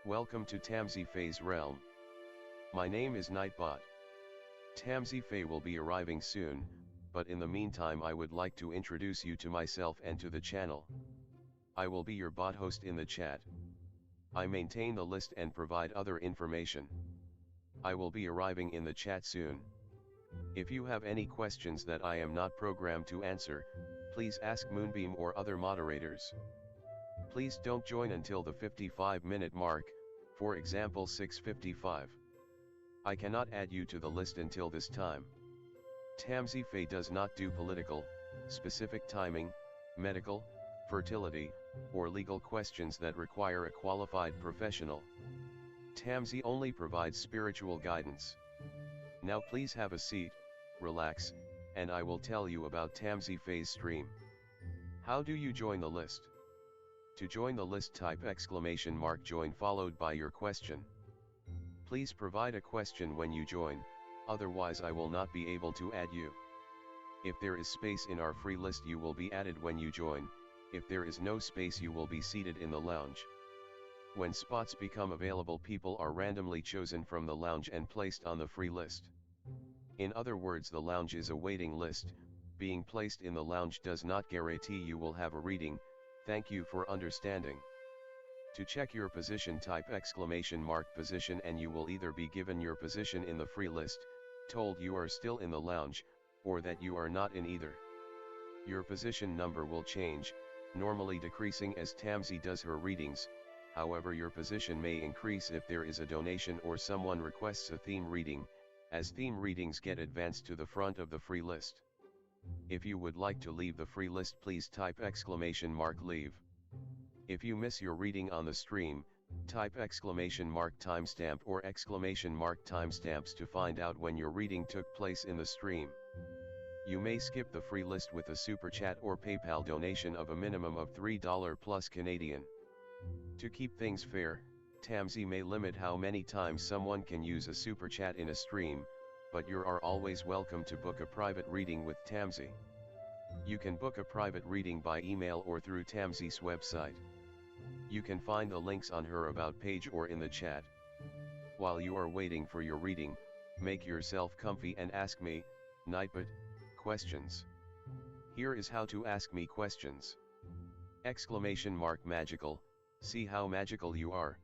Welcome to Tamsyfae's realm. My name is Nightbot. Tamsyfae will be arriving soon, but in the meantime I would like to introduce you to myself and to the channel. I will be your bot host in the chat. I maintain the list and provide other information. I will be arriving in the chat soon. If you have any questions that I am not programmed to answer, please ask Moonbeam or other moderators. Please don't join until the 55-minute mark, for example 6:55. I cannot add you to the list until this time. Tamsyfae does not do political, specific timing, medical, fertility, or legal questions that require a qualified professional. Tamsy only provides spiritual guidance. Now please have a seat, relax, and I will tell you about Tamsyfae's stream. How do you join the list? To join the list, type !join followed by your question. Please provide a question when you join, otherwise I will not be able to add you. If there is space in our free list you will be added when you join, if there is no space you will be seated in the lounge. When spots become available, people are randomly chosen from the lounge and placed on the free list. In other words, the lounge is a waiting list. Being placed in the lounge does not guarantee you will have a reading. Thank you for understanding. To check your position, type !position and you will either be given your position in the free list, told you are still in the lounge, or that you are not in either. Your position number will change, normally decreasing as Tamsy does her readings. However, your position may increase if there is a donation or someone requests a theme reading, as theme readings get advanced to the front of the free list. If you would like to leave the free list, please type !leave. If you miss your reading on the stream, type !timestamp or !timestamps to find out when your reading took place in the stream. You may skip the free list with a super chat or PayPal donation of a minimum of $3 plus Canadian. To keep things fair, Tamsy may limit how many times someone can use a super chat in a stream, but you are always welcome to book a private reading with Tamsy. You can book a private reading by email or through Tamsy's website. You can find the links on her about page or in the chat. While you are waiting for your reading, make yourself comfy and ask me, Nightbot, questions. Here is how to ask me questions. !magical, see how magical you are.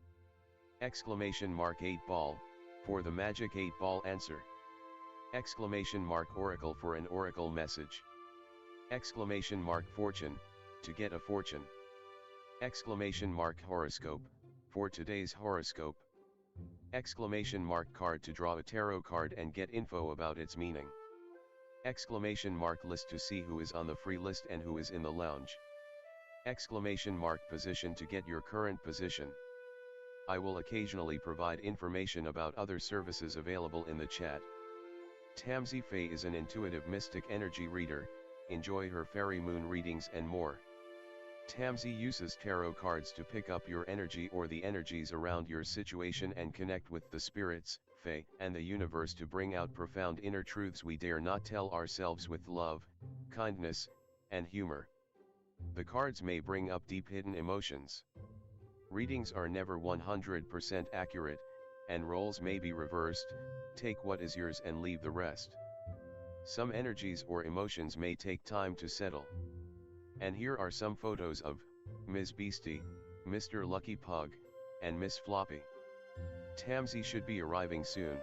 !8 ball, for the magic 8 ball answer. !oracle for an oracle message. !fortune, to get a fortune. !horoscope, for today's horoscope. !card to draw a tarot card and get info about its meaning. !list to see who is on the free list and who is in the lounge. !position to get your current position. I will occasionally provide information about other services available in the chat. Tamsyfae is an intuitive mystic energy reader. Enjoy her fairy moon readings and more. Tamsy uses tarot cards to pick up your energy or the energies around your situation and connect with the spirits, fae, and the universe to bring out profound inner truths we dare not tell ourselves with love, kindness, and humor. The cards may bring up deep hidden emotions. Readings are never 100% accurate, and roles may be reversed. Take what is yours and leave the rest. Some energies or emotions may take time to settle. And here are some photos of Ms. Beastie, Mr. Lucky Pug, and Miss Floppy. Tamsy should be arriving soon.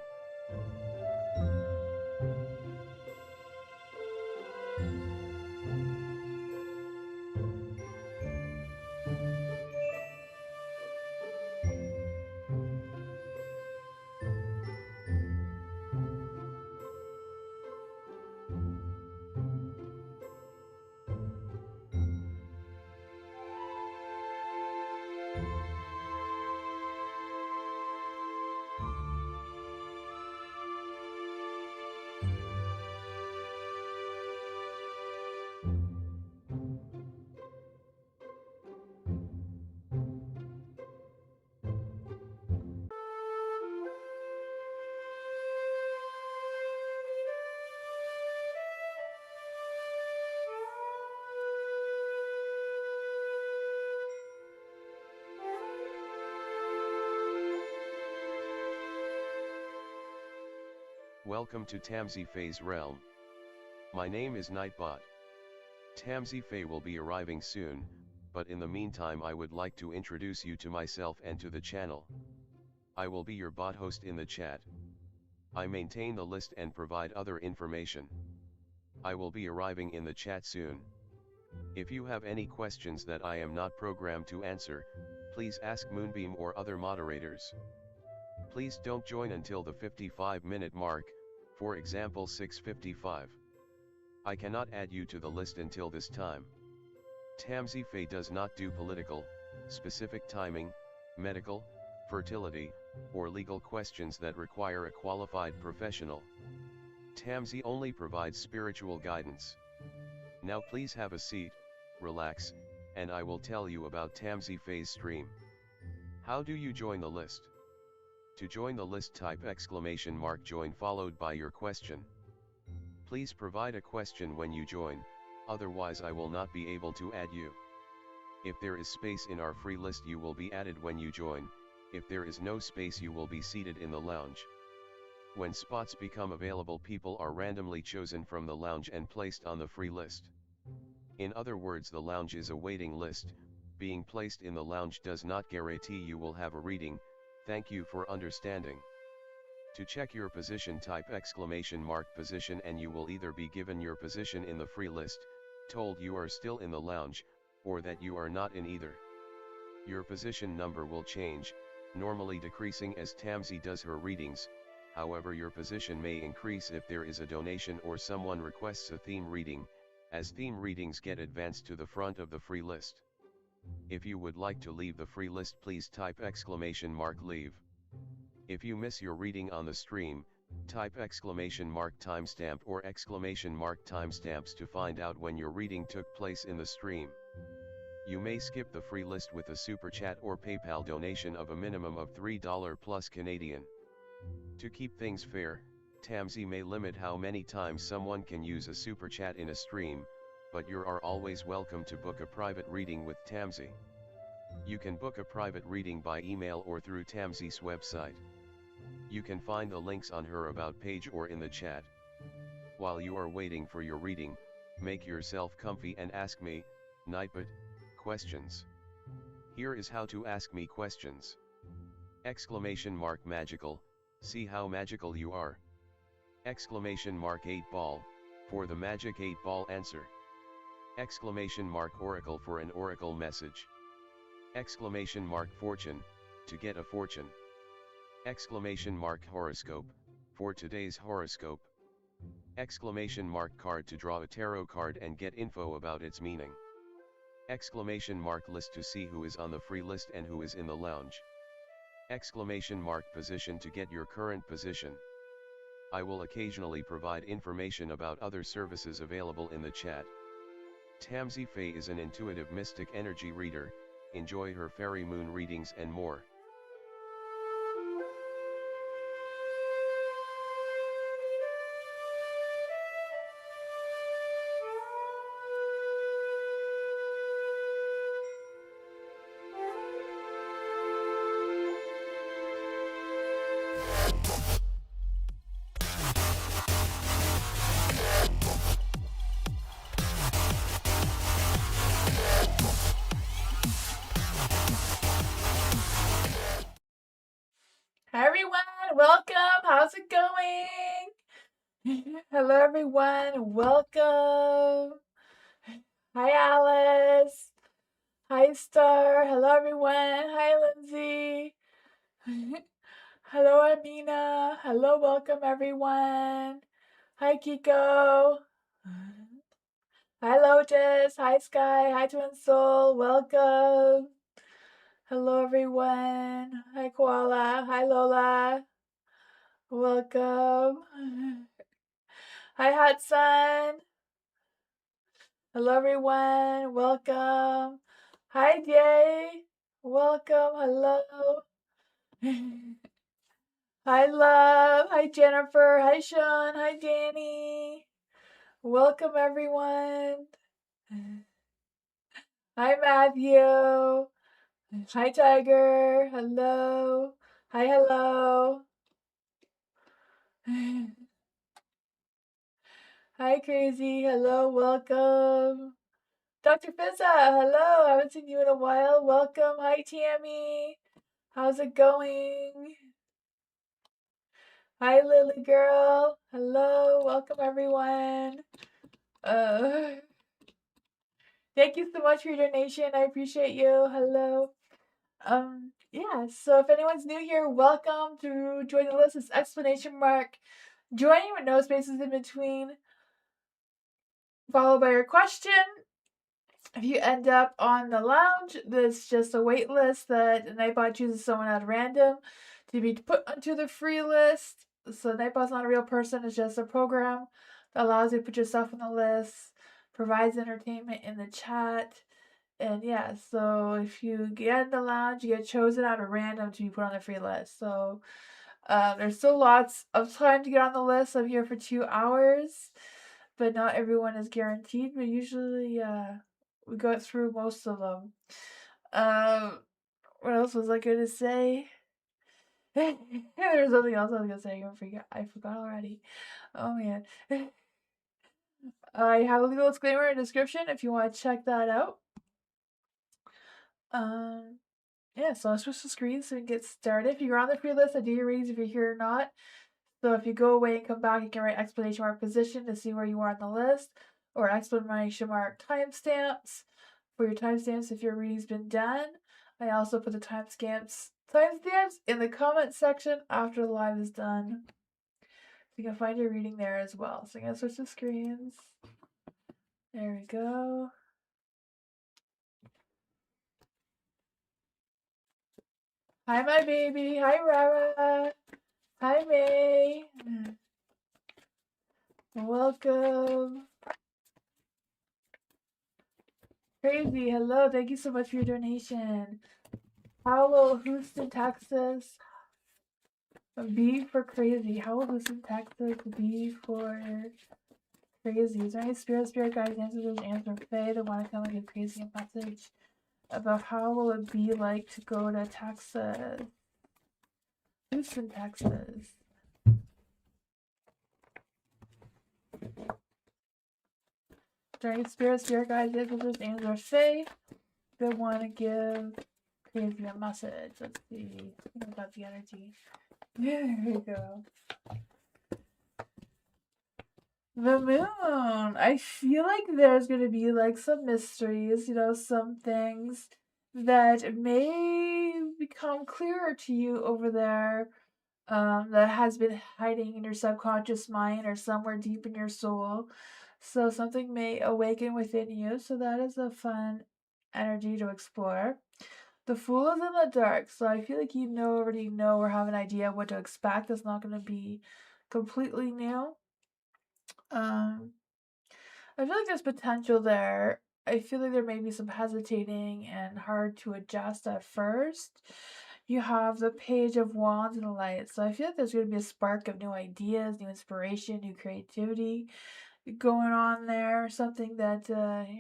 Welcome to Tamsyfae's realm. My name is Nightbot. Tamsyfae will be arriving soon, but in the meantime I would like to introduce you to myself and to the channel. I will be your bot host in the chat. I maintain the list and provide other information. I will be arriving in the chat soon. If you have any questions that I am not programmed to answer, please ask Moonbeam or other moderators. Please don't join until the 55-minute mark, for example 6:55. I cannot add you to the list until this time. Tamsyfae does not do political, specific timing, medical, fertility, or legal questions that require a qualified professional. Tamsy only provides spiritual guidance. Now please have a seat, relax, and I will tell you about Tamsyfae's stream. How do you join the list? To join the list, type !join followed by your question. Please provide a question when you join, otherwise I will not be able to add you. If there is space in our free list you will be added when you join, if there is no space you will be seated in the lounge. When spots become available people are randomly chosen from the lounge and placed on the free list. In other words, the lounge is a waiting list. Being placed in the lounge does not guarantee you will have a reading. Thank you for understanding. To check your position, type !position and you will either be given your position in the free list, told you are still in the lounge, or that you are not in either. Your position number will change, normally decreasing as Tamsy does her readings. However, your position may increase if there is a donation or someone requests a theme reading, as theme readings get advanced to the front of the free list. If you would like to leave the free list, please type !leave. If you miss your reading on the stream, type !timestamp or !timestamps to find out when your reading took place in the stream. You may skip the free list with a super chat or PayPal donation of a minimum of $3 plus Canadian. To keep things fair, Tamsy may limit how many times someone can use a super chat in a stream, but you are always welcome to book a private reading with Tamsy. You can book a private reading by email or through Tamsy's website. You can find the links on her about page or in the chat. While you are waiting for your reading, make yourself comfy and ask me, Nightbot, questions. Here is how to ask me questions. !magical, see how magical you are. !8ball, for the magic 8-ball answer. !oracle for an oracle message. !fortune, to get a fortune. !horoscope, for today's horoscope. !card to draw a tarot card and get info about its meaning. !list to see who is on the free list and who is in the lounge. !position to get your current position. I will occasionally provide information about other services available in the chat. Tamsyfae is an intuitive mystic energy reader. Enjoy her fairy moon readings and more. Hi everyone, welcome. How's it going? Hello everyone, welcome. Hi Alice. Hi Star. Hello everyone. Hi Lindsay. Hello Amina. Hello, welcome everyone. Hi Kiko. Hi Lotus. Hi Sky. Hi Twin Soul. Welcome. Hello everyone. Hi Koala. Hi Lola. Welcome. Hi Hudson. Hello everyone. Welcome. Hi Jay. Welcome. Hello. Hi Love. Hi Jennifer. Hi Sean. Hi Danny. Welcome everyone. Hi Matthew. Hi Tiger. Hello. Hi hello. Hi, Crazy. Hello, welcome. Dr. Fizza, hello. I haven't seen you in a while. Welcome. Hi, Tammy. How's it going? Hi, Lily girl. Hello. Welcome, everyone. Uh, Thank you so much for your donation. I appreciate you. Hello. Yeah, so if anyone's new here, welcome to join the list. It's exclamation mark. Join with no spaces in between, followed by your question. If you end up on the lounge, there's just a wait list that Nightbot chooses someone at random to be put onto the free list. So Nightbot's not a real person, it's just a program that allows you to put yourself on the list, provides entertainment in the chat. And yeah, so if you get in the lounge, you get chosen out of random to be put on the free list. So there's still lots of time to get on the list. I'm here for 2 hours, but not everyone is guaranteed. But usually, we got through most of them. What else was I gonna say? There's something else I was gonna say. I forgot already. Oh man. I have a legal disclaimer in the description if you want to check that out. Yeah, so I'll switch the screen so we can get started. If you're on the free list, I do your readings if you're here or not. So if you go away and come back, you can write exclamation mark position to see where you are on the list, or exclamation mark timestamps for your timestamps if your reading's been done. I also put the timestamps in the comment section after the live is done. So you can find your reading there as well. So I'm gonna switch the screens. There we go. Hi, my baby. Hi, Rara. Hi, May. Welcome. Crazy. Hello. Thank you so much for your donation. How will Houston, Texas be for crazy? How will Houston, Texas be for crazy? Is there any spirit guides, answer Faye that want to come and give crazy a message about how will it be like to go to Texas? Houston, Texas. During spirit guides, answer Faye that want to give crazy a message. Let's see. I think about the energy. There we go. The moon. I feel like there's going to be like some mysteries, some things that may become clearer to you over there, that has been hiding in your subconscious mind or somewhere deep in your soul. So something may awaken within you. So that is a fun energy to explore. The Fool is in the dark, so I feel like you already know or have an idea of what to expect. It's not going to be completely new. I feel like there's potential there. I feel like there may be some hesitating and hard to adjust at first. You have the Page of Wands and the Light, so I feel like there's going to be a spark of new ideas, new inspiration, new creativity going on there. Something that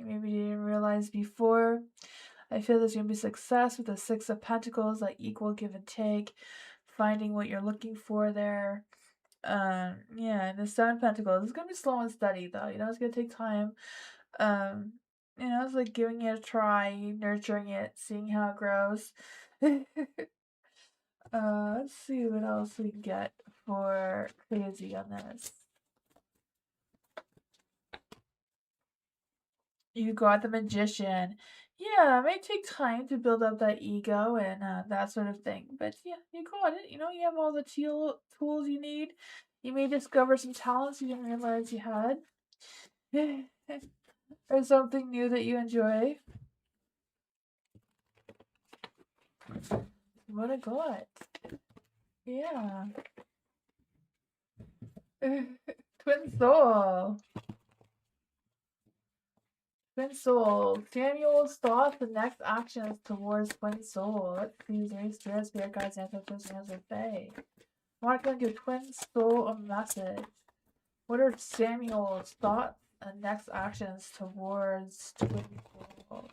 maybe you didn't realize before. I feel there's going to be success with the Six of Pentacles, like equal give and take, finding what you're looking for there. Yeah, and the Seven of Pentacles. It's gonna be slow and steady though. It's gonna take time. Um, it's like giving it a try, nurturing it, seeing how it grows. Let's see what else we can get for crazy on this. You got the Magician. Yeah, it may take time to build up that ego and that sort of thing. But yeah, you got it. You have all the tools you need. You may discover some talents you didn't realize you had. Or something new that you enjoy. What a got. Yeah. Twin Soul. Twin Soul. Samuel's thoughts and next actions towards Twin Soul. Let's see. Spirit guides, ancestors, answer Faye. I want to give Twin Soul a message. What are Samuel's thoughts and next actions towards Twin Soul?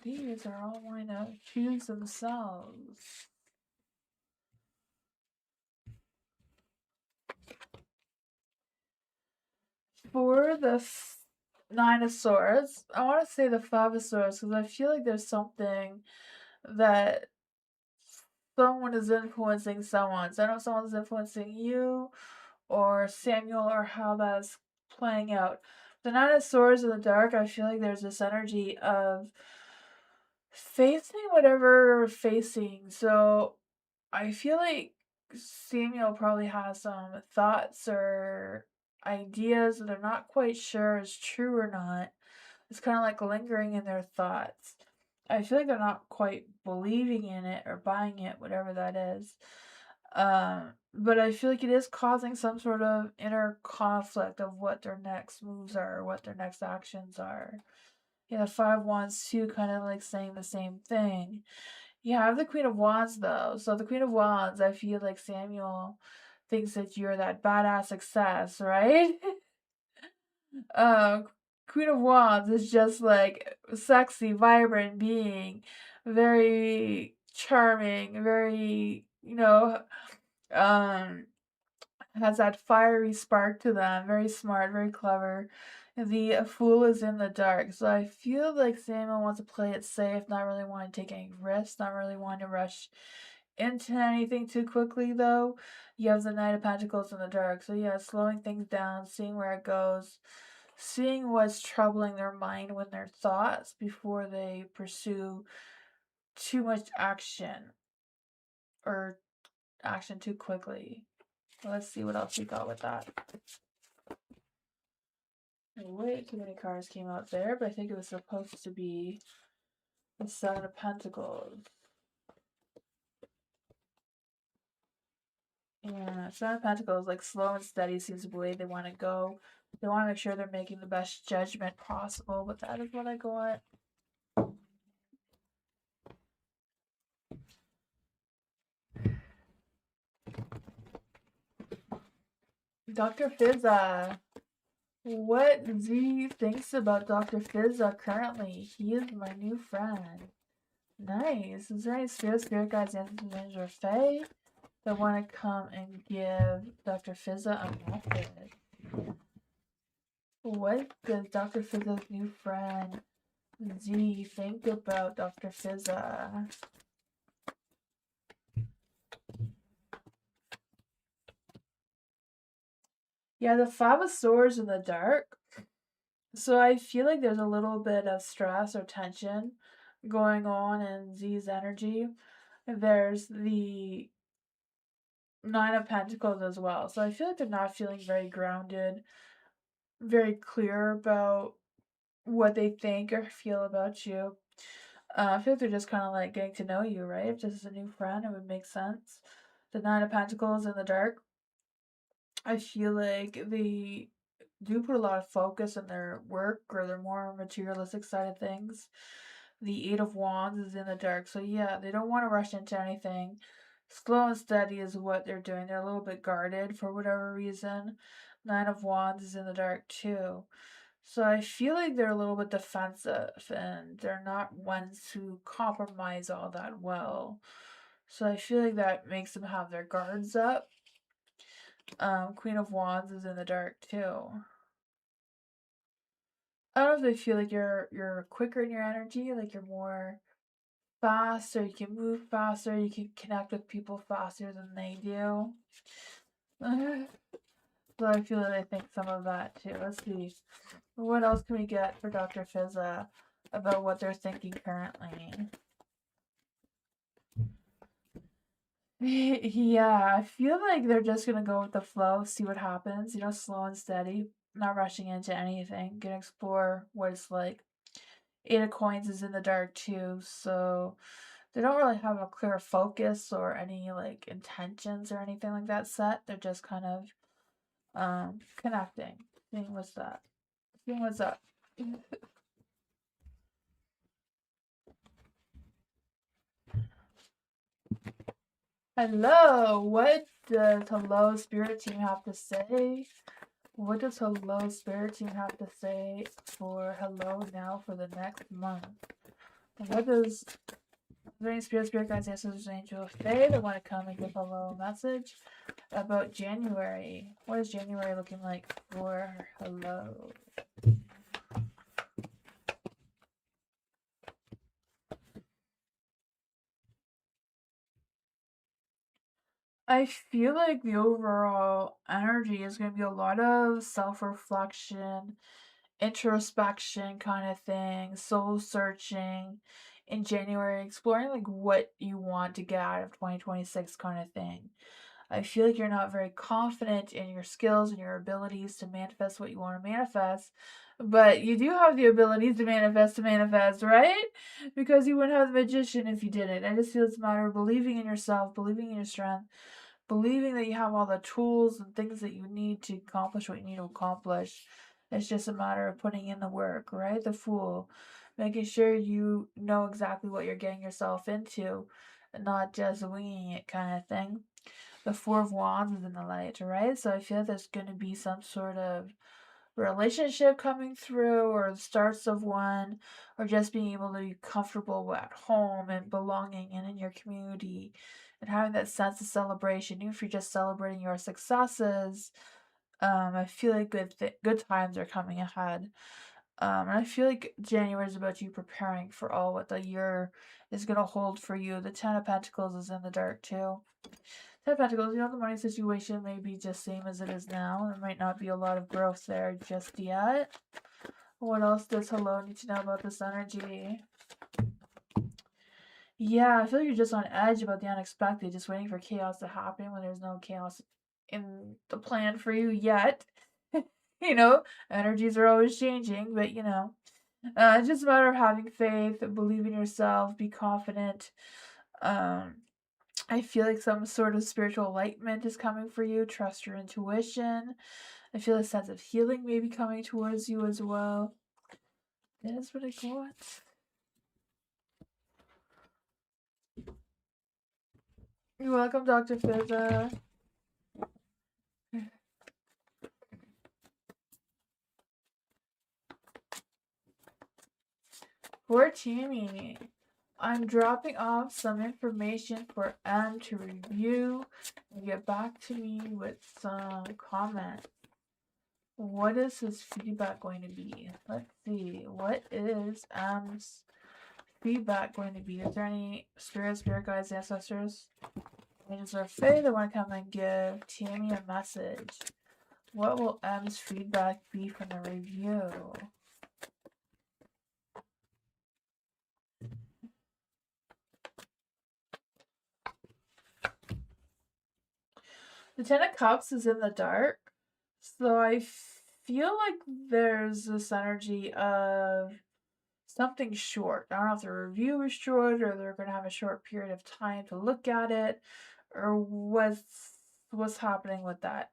These are all going to choose themselves. for the Nine of Swords, I want to say the Five of Swords because I feel like there's something that someone is influencing someone. So I don't know if someone's influencing you or Samuel or how that's playing out. The Nine of Swords in the dark, I feel like there's this energy of facing whatever we're facing. So I feel like Samuel probably has some thoughts or ideas that they're not quite sure is true or not. It's kind of like lingering in their thoughts. I feel like they're not quite believing in it or buying it, whatever that is. But I feel like it is causing some sort of inner conflict of what their next moves are, or what their next actions are. Yeah, the Five of Wands too, kind of like saying the same thing. You have the Queen of Wands though. So the Queen of Wands, I feel like Samuel thinks that you're that badass success, right? um, Queen of Wands is just like sexy, vibrant being, very charming, very, um, has that fiery spark to them, very smart, very clever. The Fool is in the dark. So I feel like Samuel wants to play it safe, not really want to take any risks, not really want to rush into anything too quickly though. You have the Knight of Pentacles in the dark. So yeah, slowing things down, seeing where it goes, seeing what's troubling their mind with their thoughts before they pursue too much action or action too quickly. Let's see what else we got with that. Way too many cards came out there, but I think it was supposed to be the Seven of Pentacles. Yeah, Seven of Pentacles, like slow and steady seems to be the way they want to go. They want to make sure they're making the best judgment possible, but that is what I got. Dr. Fizza. What Z thinks about Dr. Fizza currently? He is my new friend. Nice. Is there any spirit guides, ancestors, or fae that want to come and give Dr. Fizza a message? What does Dr. Fizza's new friend Z think about Dr. Fizza? Yeah, the Five of Swords in the dark. So I feel like there's a little bit of stress or tension going on in Z's energy. There's the Nine of Pentacles as well. So I feel like they're not feeling very grounded, very clear about what they think or feel about you. I feel like they're just kind of like getting to know you, right? If this is a new friend, it would make sense. The Nine of Pentacles in the dark. I feel like they do put a lot of focus in their work or their more materialistic side of things. The Eight of Wands is in the dark. So yeah, they don't want to rush into anything. Slow and steady is what they're doing. They're a little bit guarded for whatever reason. Nine of Wands is in the dark too. So I feel like they're a little bit defensive and they're not ones who compromise all that well. So I feel like that makes them have their guards up. Queen of Wands is in the dark too. I don't know if they feel like you're quicker in your energy, like you're more faster, you can move faster, you can connect with people faster than they do. So I feel like I think some of that too. Let's see. What else can we get for Dr. Fizza about what they're thinking currently? Yeah, I feel like they're just gonna go with the flow, see what happens, slow and steady, not rushing into anything, gonna explore what it's like. Eight of Coins is in the dark too, so they don't really have a clear focus or any like intentions or anything like that set. They're just kind of connecting. Seeing what's that. Seeing what's up. Hello, what does Hello Spirit Team have to say? What does Hello Spirit Team have to say for Hello now for the next month? What does there any spirit guides, ancestors, angels, fae that want to come and give a little message about January? What is January looking like for hello? I feel like the overall energy is going to be a lot of self-reflection, introspection kind of thing, soul searching in January, exploring like what you want to get out of 2026 kind of thing. I feel like you're not very confident in your skills and your abilities to manifest what you want to manifest, but you do have the abilities to manifest, right? Because you wouldn't have the magician if you didn't. I just feel it's a matter of believing in yourself, believing in your strength, believing that you have all the tools and things that you need to accomplish what you need to accomplish. It's just a matter of putting in the work, right? The Fool. Making sure you know exactly what you're getting yourself into and not just winging it kind of thing. The Four of Wands is in the light, right? So I feel like there's going to be some sort of relationship coming through or the starts of one, or just being able to be comfortable at home and belonging and in your community and having that sense of celebration. Even if you're just celebrating your successes, I feel like good times are coming ahead. And I feel like January is about you preparing for all what the year is going to hold for you. The Ten of Pentacles is in the dark too. Ten of Pentacles, the money situation may be just same as it is now. There might not be a lot of growth there just yet. What else does hello need to know about this energy? Yeah, I feel like you're just on edge about the unexpected, just waiting for chaos to happen when there's no chaos in the plan for you yet. Energies are always changing, but it's just a matter of having faith, believe in yourself, be confident. I feel like some sort of spiritual enlightenment is coming for you. Trust your intuition. I feel a sense of healing maybe coming towards you as well. That's what I got. You're welcome, Dr. Fizza. For Tammy, I'm dropping off some information for M to review and get back to me with some comments. What is his feedback going to be? Let's see. What is M's feedback going to be? Is there any spirit guides, ancestors? Angels or fae that want to come and give Tammy a message? What will M's feedback be from the review? The Ten of Cups is in the dark, so I feel like there's this energy of something short. I don't know if the review is short or they're going to have a short period of time to look at it, or what's happening with that.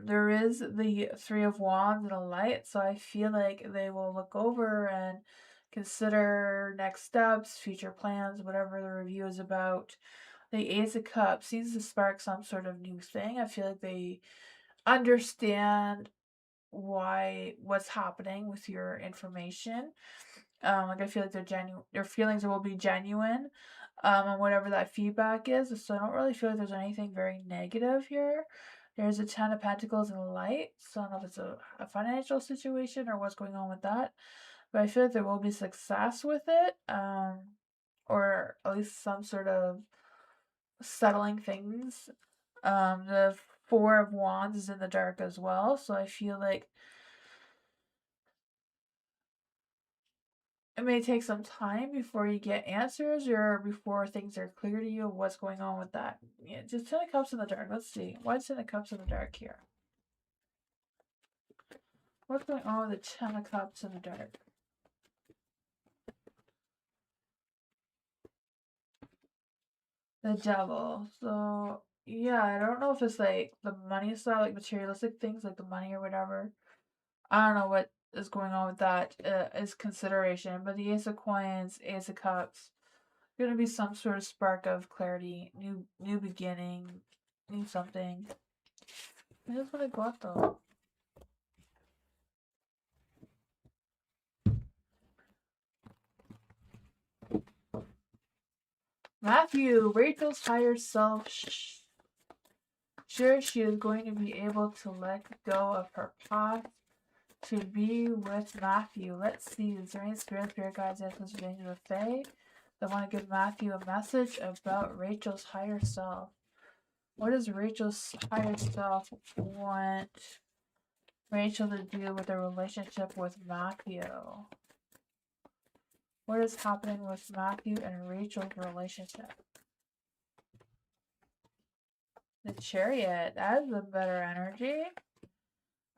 There is the Three of Wands and a light, so I feel like they will look over and consider next steps, future plans, whatever the review is about. The Ace of Cups seems to spark some sort of new thing. I feel like they understand what's happening with your information. Like I feel like their feelings will be genuine, and whatever that feedback is. So I don't really feel like there's anything very negative here. There's a Ten of Pentacles and a light, so I don't know if it's a financial situation or what's going on with that. But I feel like there will be success with it, or at least some sort of settling things. The Four of Wands is in the dark as well, so I feel like it may take some time before you get answers or before things are clear to you what's going on with that. Yeah, just Ten of Cups in the dark. Let's see. Why is Ten of Cups in the dark here? What's going on with the Ten of Cups in the dark? The Devil. So, yeah, I don't know if it's like the money side, like materialistic things, like the money or whatever. I don't know what is going on with that as consideration. But the Ace of Coins, Ace of Cups, gonna be some sort of spark of clarity, new beginning, new something. That's what I got though. Matthew, Rachel's higher self. Sure, she is going to be able to let go of her past to be with Matthew. Let's see. Is there any spirit guides, ancestors, angels, or fae that want to give Matthew a message about Rachel's higher self? What does Rachel's higher self want Rachel to do with her relationship with Matthew? What is happening with Matthew and Rachel's relationship? The Chariot. That is a better energy.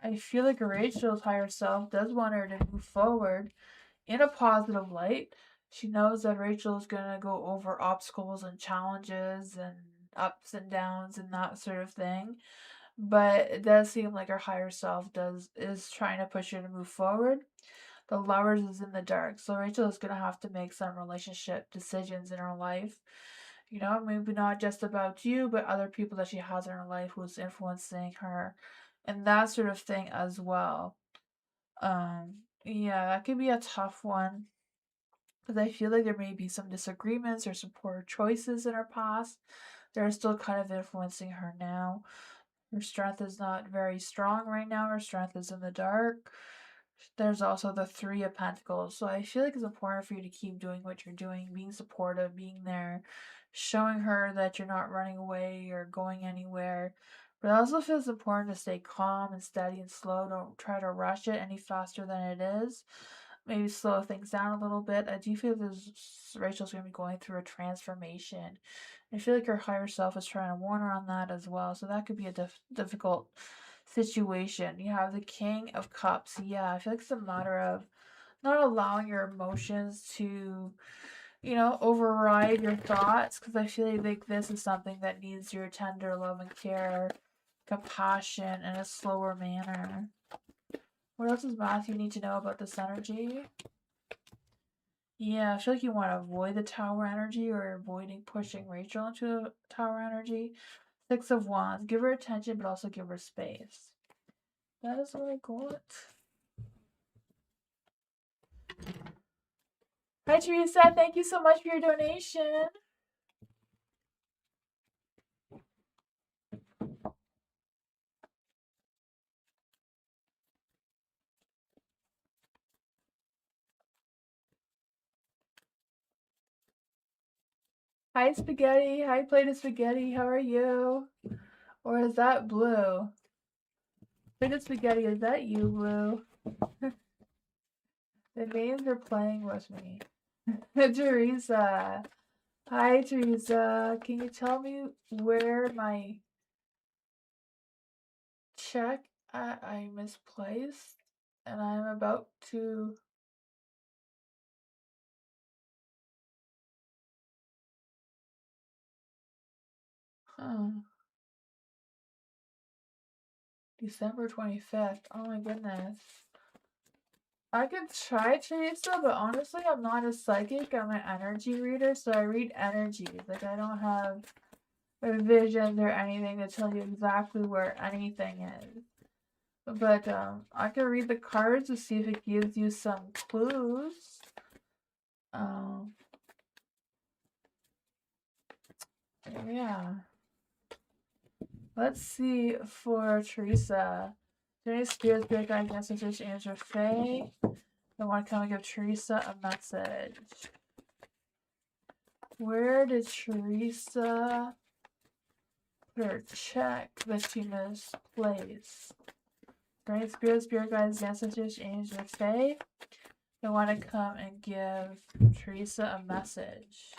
I feel like Rachel's higher self does want her to move forward in a positive light. She knows that Rachel is going to go over obstacles and challenges and ups and downs and that sort of thing. But it does seem like her higher self is trying to push her to move forward. The Lovers is in the dark, so Rachel is going to have to make some relationship decisions in her life. You know, maybe not just about you, but other people that she has in her life who's influencing her and that sort of thing as well. Yeah, that could be a tough one because I feel like there may be some disagreements or some poor choices in her past that are still kind of influencing her now. Her strength is not very strong right now. Her strength is in the dark. There's also the Three of Pentacles. So I feel like it's important for you to keep doing what you're doing, being supportive, being there, showing her that you're not running away or going anywhere. But I also feel it's important to stay calm and steady and slow. Don't try to rush it any faster than it is. Maybe slow things down a little bit. I do feel Rachel's going to be going through a transformation. I feel like her higher self is trying to warn her on that as well. So that could be a difficult situation. You have the King of Cups. Yeah, I feel like it's a matter of not allowing your emotions to, you know, override your thoughts. Because I feel like this is something that needs your tender love and care, compassion in a slower manner. What else does Matthew need to know about this energy? Yeah, I feel like you want to avoid the Tower energy or avoiding pushing Rachel into the Tower energy. Six of Wands. Give her attention, but also give her space. That is what I got. Hi, Teresa. Thank you so much for your donation. Hi, Spaghetti. Hi, Plate of Spaghetti. How are you? Or is that Blue? Plate of Spaghetti, is that you, Blue? The names are playing with me. Teresa. Hi, Teresa. Can you tell me where my check I misplaced? And I'm about to... December 25th. Oh my goodness. I could try, Teresa, but honestly, I'm not a psychic. I'm an energy reader, so I read energies. Like, I don't have visions or anything to tell you exactly where anything is. But, I can read the cards to see if it gives you some clues. Yeah. Let's see for Teresa. Is there any spirits, spirit guides, ancestors, angels, or fae that want to come and give Teresa a message? Where did Teresa put her check that she misplaced? Right? Spirit guides, ancestors, angels, or fae that want to come and give Teresa a message.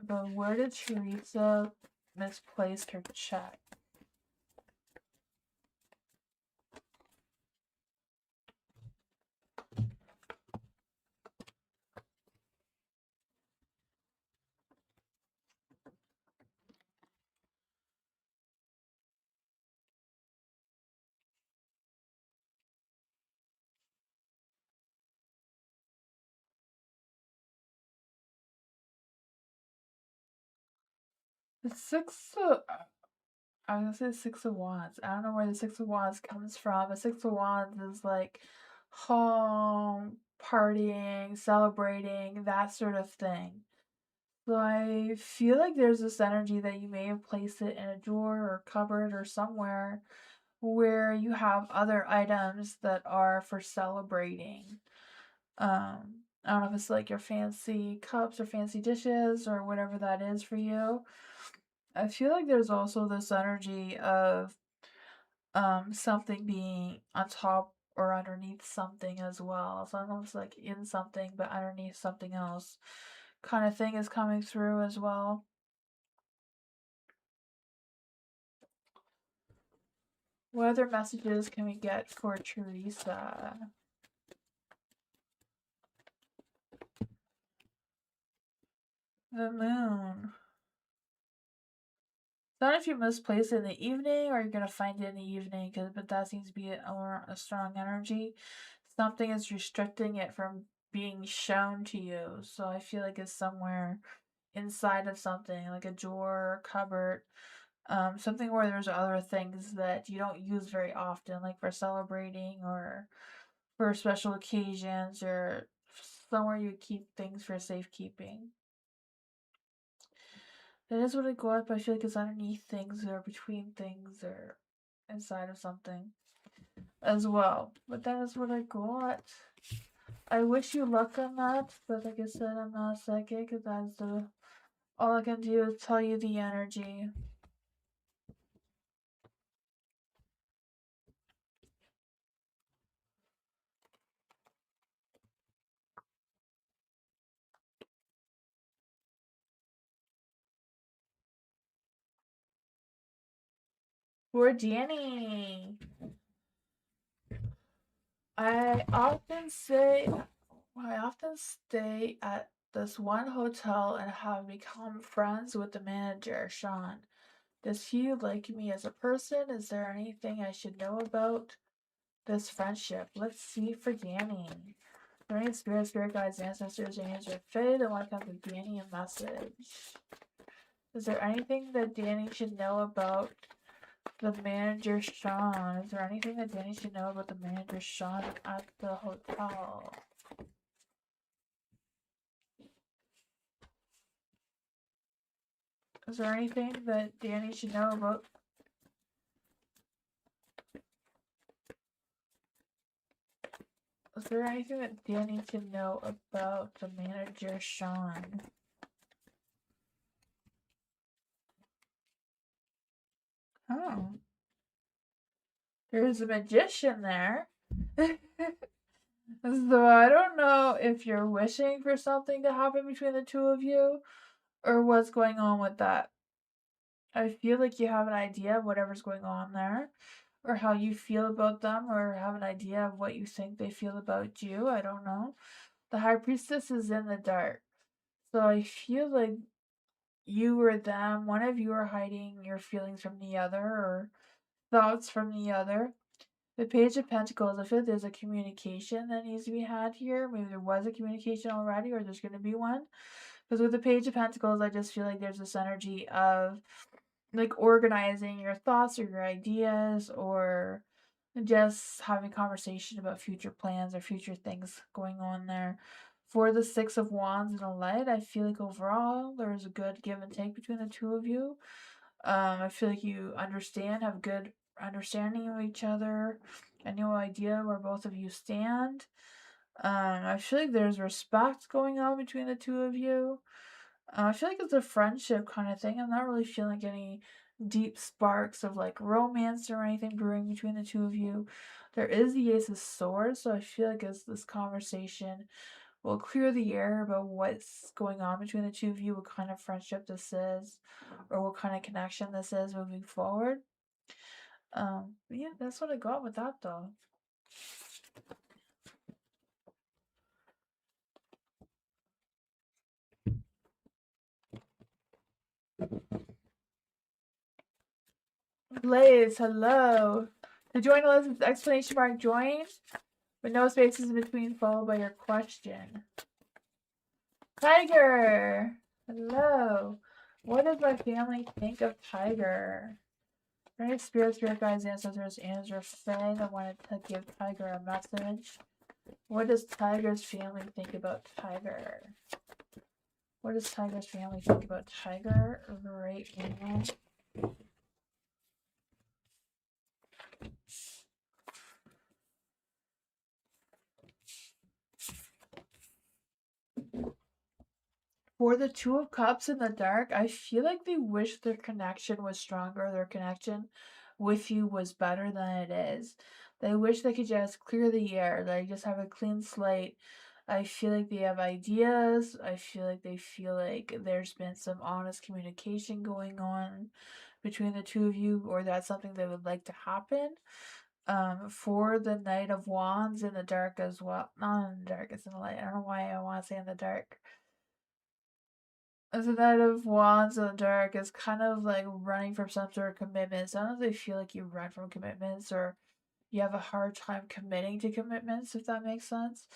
But where did Teresa misplace her check? The I was gonna say the Six of Wands. I don't know where the Six of Wands comes from. The Six of Wands is like home, partying, celebrating, that sort of thing. So I feel like there's this energy that you may have placed it in a drawer or cupboard or somewhere where you have other items that are for celebrating. I don't know if it's like your fancy cups or fancy dishes or whatever that is for you. I feel like there's also this energy of something being on top or underneath something as well. So almost like in something but underneath something else kind of thing is coming through as well. What other messages can we get for Teresa? The moon. Not if you misplace it in the evening or you're going to find it in the evening, but that seems to be a strong energy. Something is restricting it from being shown to you. So I feel like it's somewhere inside of something, like a drawer, cupboard, something where there's other things that you don't use very often, like for celebrating or for special occasions or somewhere you keep things for safekeeping. That is what I got, but I feel like it's underneath things or between things or inside of something as well. But that is what I got. I wish you luck on that, but like I said, I'm not a psychic. That's all I can do is tell you the energy. For Danny, I often say, I often stay at this one hotel and have become friends with the manager, Sean. Does he like me as a person? Is there anything I should know about this friendship? Let's see for Danny. Are there any spirit guides, ancestors, angels, or fae that want to come to Danny a message? Is there anything that Danny should know about the manager Sean? Is there anything that Danny should know about the manager Sean at the hotel? Is there anything that Danny should know about? Is there anything that Danny should know about the manager Sean? Oh, there's a magician there. So I don't know if you're wishing for something to happen between the two of you or what's going on with that. I feel like you have an idea of whatever's going on there or how you feel about them or have an idea of what you think they feel about you. I don't know. The High Priestess is in the dark. So I feel like you or them, one of you are hiding your feelings from the other or thoughts from the other. The Page of Pentacles, I feel like there's a communication that needs to be had here. Maybe there was a communication already or there's going to be one. Because with the Page of Pentacles, I just feel like there's this energy of like organizing your thoughts or your ideas or just having conversation about future plans or future things going on there. For the Six of Wands and a Light, I feel like overall there's a good give and take between the two of you. I feel like you have good understanding of each other, a new idea where both of you stand. I feel like there's respect going on between the two of you. I feel like it's a friendship kind of thing. I'm not really feeling like any deep sparks of like romance or anything brewing between the two of you. There is the Ace of Swords, so I feel like as this conversation will clear the air about what's going on between the two of you, what kind of friendship this is, or what kind of connection this is moving forward. Yeah, that's what I got with that though. Blaze, hello. To join us, it's exclamation mark join, with no spaces in between, followed by your question. Tiger, hello. What does my family think of Tiger? Any spirit guides, ancestors, angels, fae that wanted to give Tiger a message? What does Tiger's family think about Tiger? What does Tiger's family think about Tiger right now? For the Two of Cups in the dark, I feel like they wish their connection was stronger. Their connection with you was better than it is. They wish they could just clear the air. They just have a clean slate. I feel like they have ideas. I feel like they feel like there's been some honest communication going on between the two of you, or that's something they would like to happen. For the Knight of Wands in the dark as well. Not in the dark, it's in the light. I don't know why I want to say in the dark. As a Knight of Wands in the dark is kind of like running from some sort of commitment. Sometimes I feel like you run from commitments or you have a hard time committing to commitments, if that makes sense.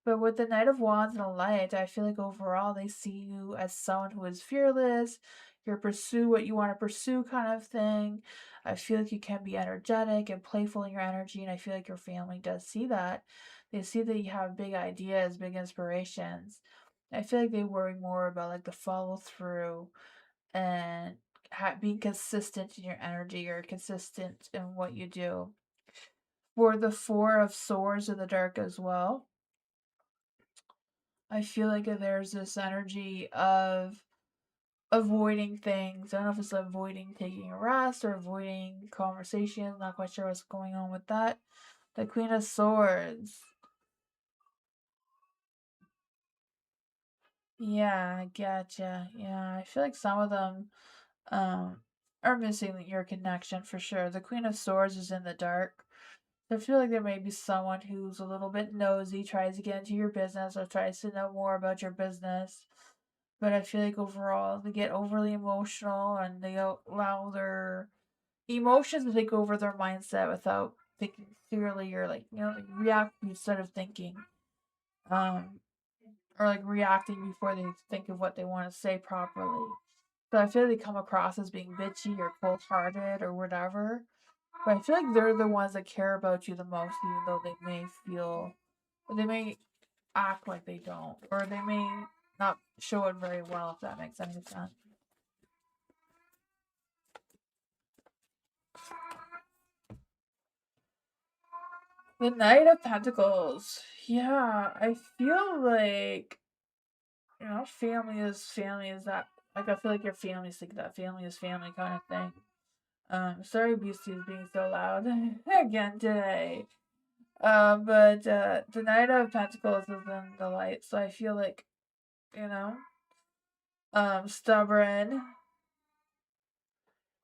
But with the Knight of Wands and the Light, I feel like overall they see you as someone who is fearless. You pursue what you want to pursue, kind of thing. I feel like you can be energetic and playful in your energy, and I feel like your family does see that. They see that you have big ideas, big inspirations. I feel like they worry more about like the follow through and being consistent in your energy or consistent in what you do. For the Four of Swords in the dark as well, I feel like there's this energy of avoiding things. I don't know if it's avoiding taking a rest or avoiding conversations. Not quite sure what's going on with that. The Queen of Swords. Yeah, I gotcha. Yeah, I feel like some of them um are missing your connection for sure. The Queen of Swords is in the dark. So I feel like there may be someone who's a little bit nosy, tries to get into your business or tries to know more about your business. But I feel like overall they get overly emotional and they allow their emotions to take over their mindset without thinking clearly or like, like react instead of thinking. Um or like reacting before they think of what they want to say properly. So I feel like they come across as being bitchy or cold hearted or whatever. But I feel like they're the ones that care about you the most, even though they may act like they don't, or they may not show it very well, if that makes any sense. The Knight of Pentacles. Yeah, I feel like, family is that. Like, I feel like your family's like that. Family is family kind of thing. Sorry, Beastie is being so loud again today. But the Knight of Pentacles is in the light, so I feel like, you know, stubborn,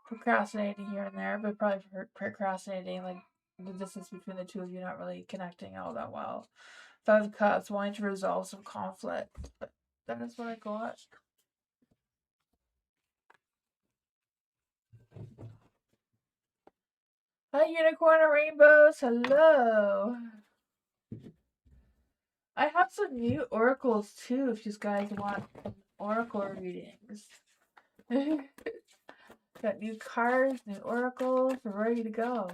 procrastinating here and there, but probably procrastinating like the distance between the two of you not really connecting all that well. Five of Cups, wanting to resolve some conflict. But that is what I got. Hi, Unicorn and Rainbows. Hello. I have some new oracles too if you guys want oracle readings. Got new cards, new oracles, we're ready to go.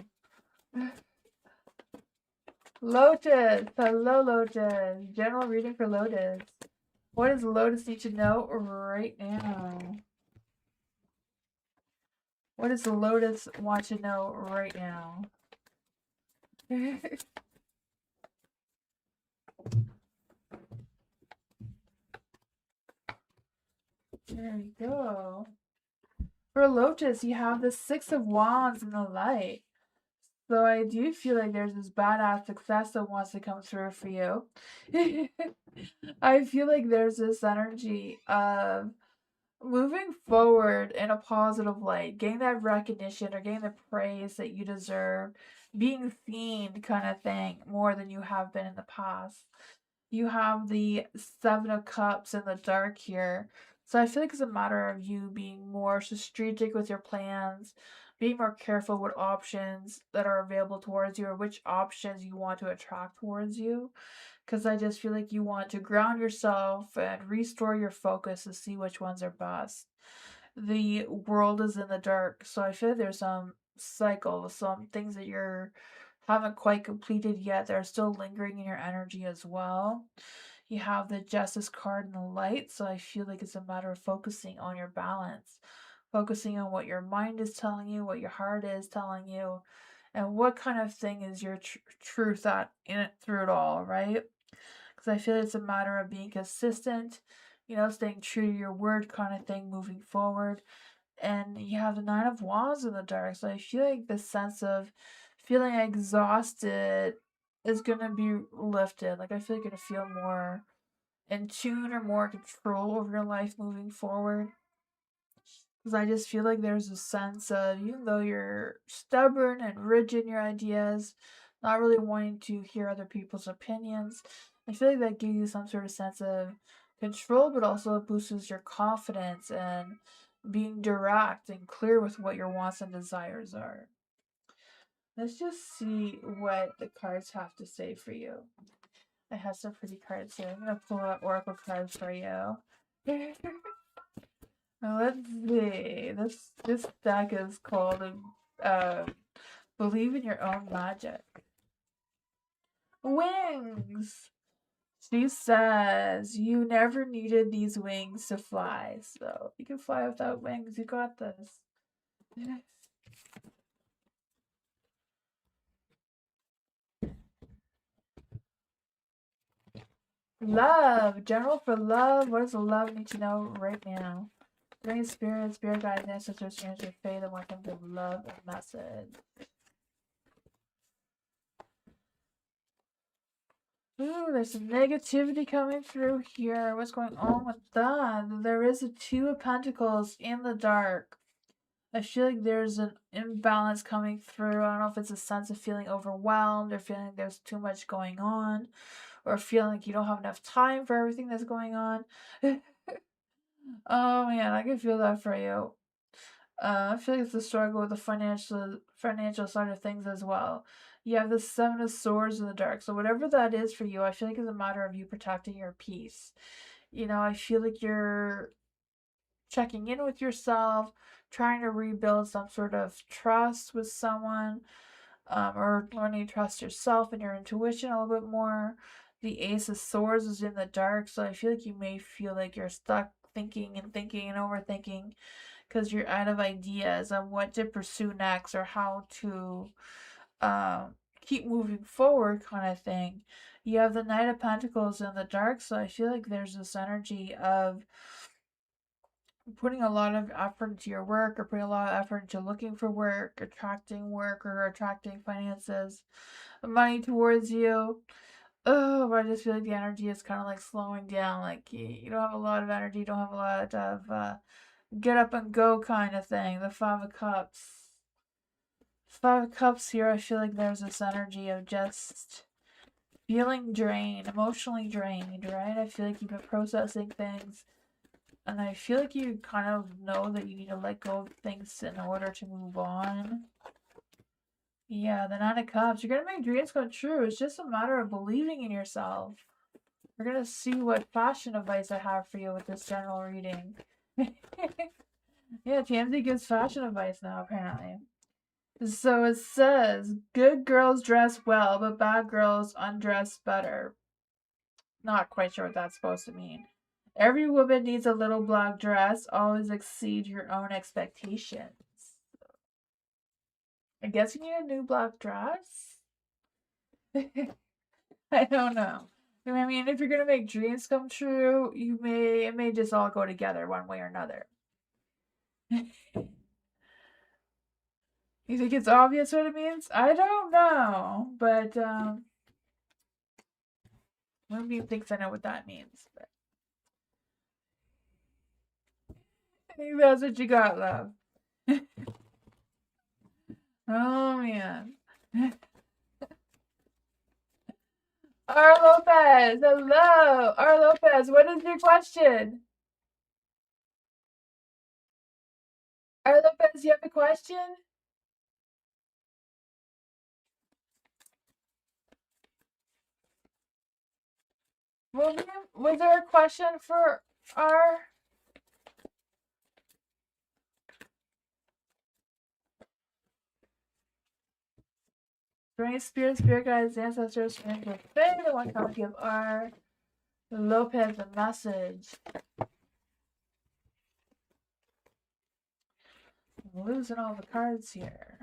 Lotus! Hello, Lotus. General reading for Lotus. What does Lotus need to know right now? What does Lotus want to know right now? There you go. For Lotus, you have the Six of Wands in the light. So I do feel like there's this badass success that wants to come through for you. I feel like there's this energy of moving forward in a positive light, getting that recognition or getting the praise that you deserve, being seen kind of thing more than you have been in the past. You have the Seven of Cups in the dark here. So I feel like it's a matter of you being more strategic with your plans, being more careful with options that are available towards you or which options you want to attract towards you. Because I just feel like you want to ground yourself and restore your focus to see which ones are best. The world is in the dark, so I feel like there's some cycles, some things that you're haven't quite completed yet that are still lingering in your energy as well. You have the Justice card and the Light, so I feel like it's a matter of focusing on your balance, focusing on what your mind is telling you, what your heart is telling you, and what kind of thing is your truth at in it through it all, right? Because I feel it's a matter of being consistent, staying true to your word kind of thing moving forward. And you have the Nine of Wands in the dark, so I feel like the sense of feeling exhausted is gonna be lifted. Like I feel like you're gonna feel more in tune or more control over your life moving forward. Because I just feel like there's a sense of, even though you're stubborn and rigid in your ideas, not really wanting to hear other people's opinions, I feel like that gives you some sort of sense of control, but also boosts your confidence and being direct and clear with what your wants and desires are. Let's just see what the cards have to say for you. I have some pretty cards here. I'm going to pull out oracle cards for you. Now let's see. This deck is called Believe in Your Own Magic. Wings! She says you never needed these wings to fly, so you can fly without wings. You got this. Love! General for love. What does the love need to know right now? Bring spirit guides, ancestors, change your faith, and want them to love a message. Ooh, there's some negativity coming through here. What's going on with that? There is a Two of Pentacles in the dark. I feel like there's an imbalance coming through. I don't know if it's a sense of feeling overwhelmed or feeling there's too much going on or feeling like you don't have enough time for everything that's going on. Oh man, I can feel that for you. I feel like it's a struggle with the financial side of things as well. You have the Seven of Swords in the dark. So whatever that is for you, I feel like it's a matter of you protecting your peace. I feel like you're checking in with yourself, trying to rebuild some sort of trust with someone, or learning to trust yourself and your intuition a little bit more. The Ace of Swords is in the dark, so I feel like you may feel like you're stuck thinking and thinking and overthinking because you're out of ideas on what to pursue next or how to keep moving forward, kind of thing. You have the Knight of Pentacles in the dark, so I feel like there's this energy of putting a lot of effort into your work or putting a lot of effort into looking for work or attracting finances, money towards you. Oh, but I just feel like the energy is kind of like slowing down. Like you don't have a lot of energy, you don't have a lot of get up and go kind of thing. The Five of Cups. Five of Cups here, I feel like there's this energy of just feeling drained, emotionally drained, right? I feel like you've been processing things, and I feel like you kind of know that you need to let go of things in order to move on. Yeah, the Nine of Cups. You're gonna make dreams come true. It's just a matter of believing in yourself. We're gonna see what fashion advice I have for you with this general reading. Yeah, Tamsy gives fashion advice now, apparently. So it says, good girls dress well, but bad girls undress better. Not quite sure what that's supposed to mean. Every woman needs a little black dress. Always exceed your own expectations. I guess you need a new black dress? I don't know. I mean, if you're gonna make dreams come true, it may just all go together one way or another. You think it's obvious what it means? I don't know, but Moonbeam thinks I know what that means. But I think that's what you got, love. Oh man. R. Lopez, hello. R. Lopez, what is your question? R. Lopez, you have a question? William, was there a question for R? Bring spirit guides, ancestors, and the one copy of R. Lopez, a message. I'm losing all the cards here.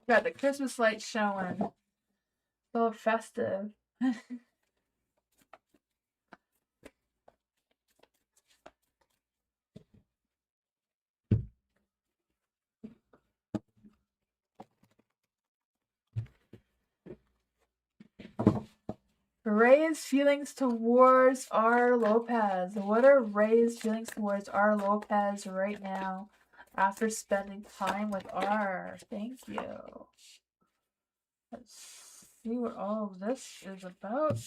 Got the Christmas lights showing. So festive. Ray's feelings towards R. Lopez. What are Ray's feelings towards R. Lopez right now after spending time with R? Thank you. Let's see what all of this is about.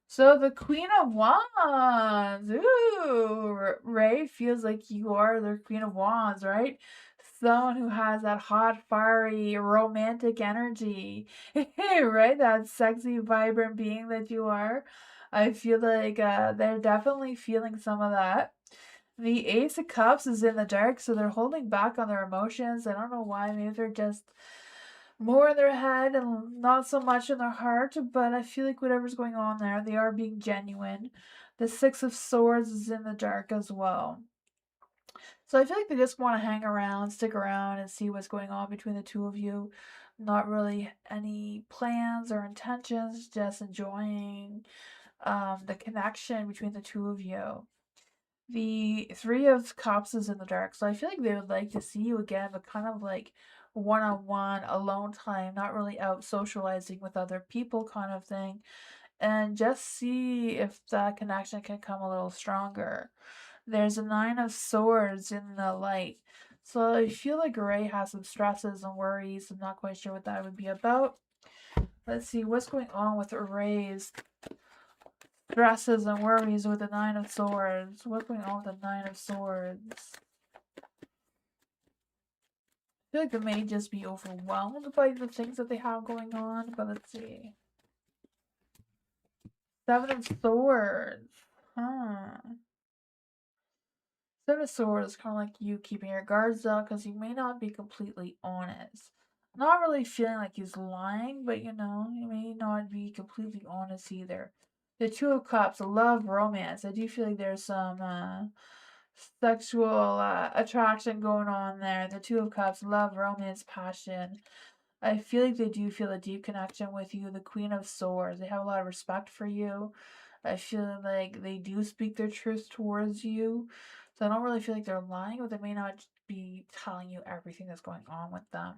So the Queen of Wands. Ooh, Ray feels like you are the Queen of Wands, right? Someone who has that hot, fiery, romantic energy, right? That sexy, vibrant being that you are. I feel like they're definitely feeling some of that. The Ace of Cups is in the dark, so they're holding back on their emotions. I don't know why. Maybe they're just more in their head and not so much in their heart, but I feel like whatever's going on there, they are being genuine. The Six of Swords is in the dark as well. So I feel like they just want to hang around, stick around, and see what's going on between the two of you. Not really any plans or intentions, just enjoying the connection between the two of you. The Three of Cups is in the dark, so I feel like they would like to see you again, but kind of like one-on-one, alone time, not really out socializing with other people kind of thing, and just see if that connection can come a little stronger. There's a Nine of Swords in the light, so I feel like Ray has some stresses and worries. I'm not quite sure what that would be about. Let's see what's going on with Ray's stresses and worries with the Nine of Swords. What's going on with the Nine of Swords? I feel like they may just be overwhelmed by the things that they have going on, but let's see. Seven of Swords. Huh. Seven of Swords is kind of like you keeping your guards up because you may not be completely honest. Not really feeling like he's lying, but you know, he may not be completely honest either. The Two of Cups, love, romance. I do feel like there's some sexual attraction going on there. The Two of Cups, love, romance, passion. I feel like they do feel a deep connection with you. The Queen of Swords, they have a lot of respect for you. I feel like they do speak their truth towards you. So I don't really feel like they're lying, but they may not be telling you everything that's going on with them.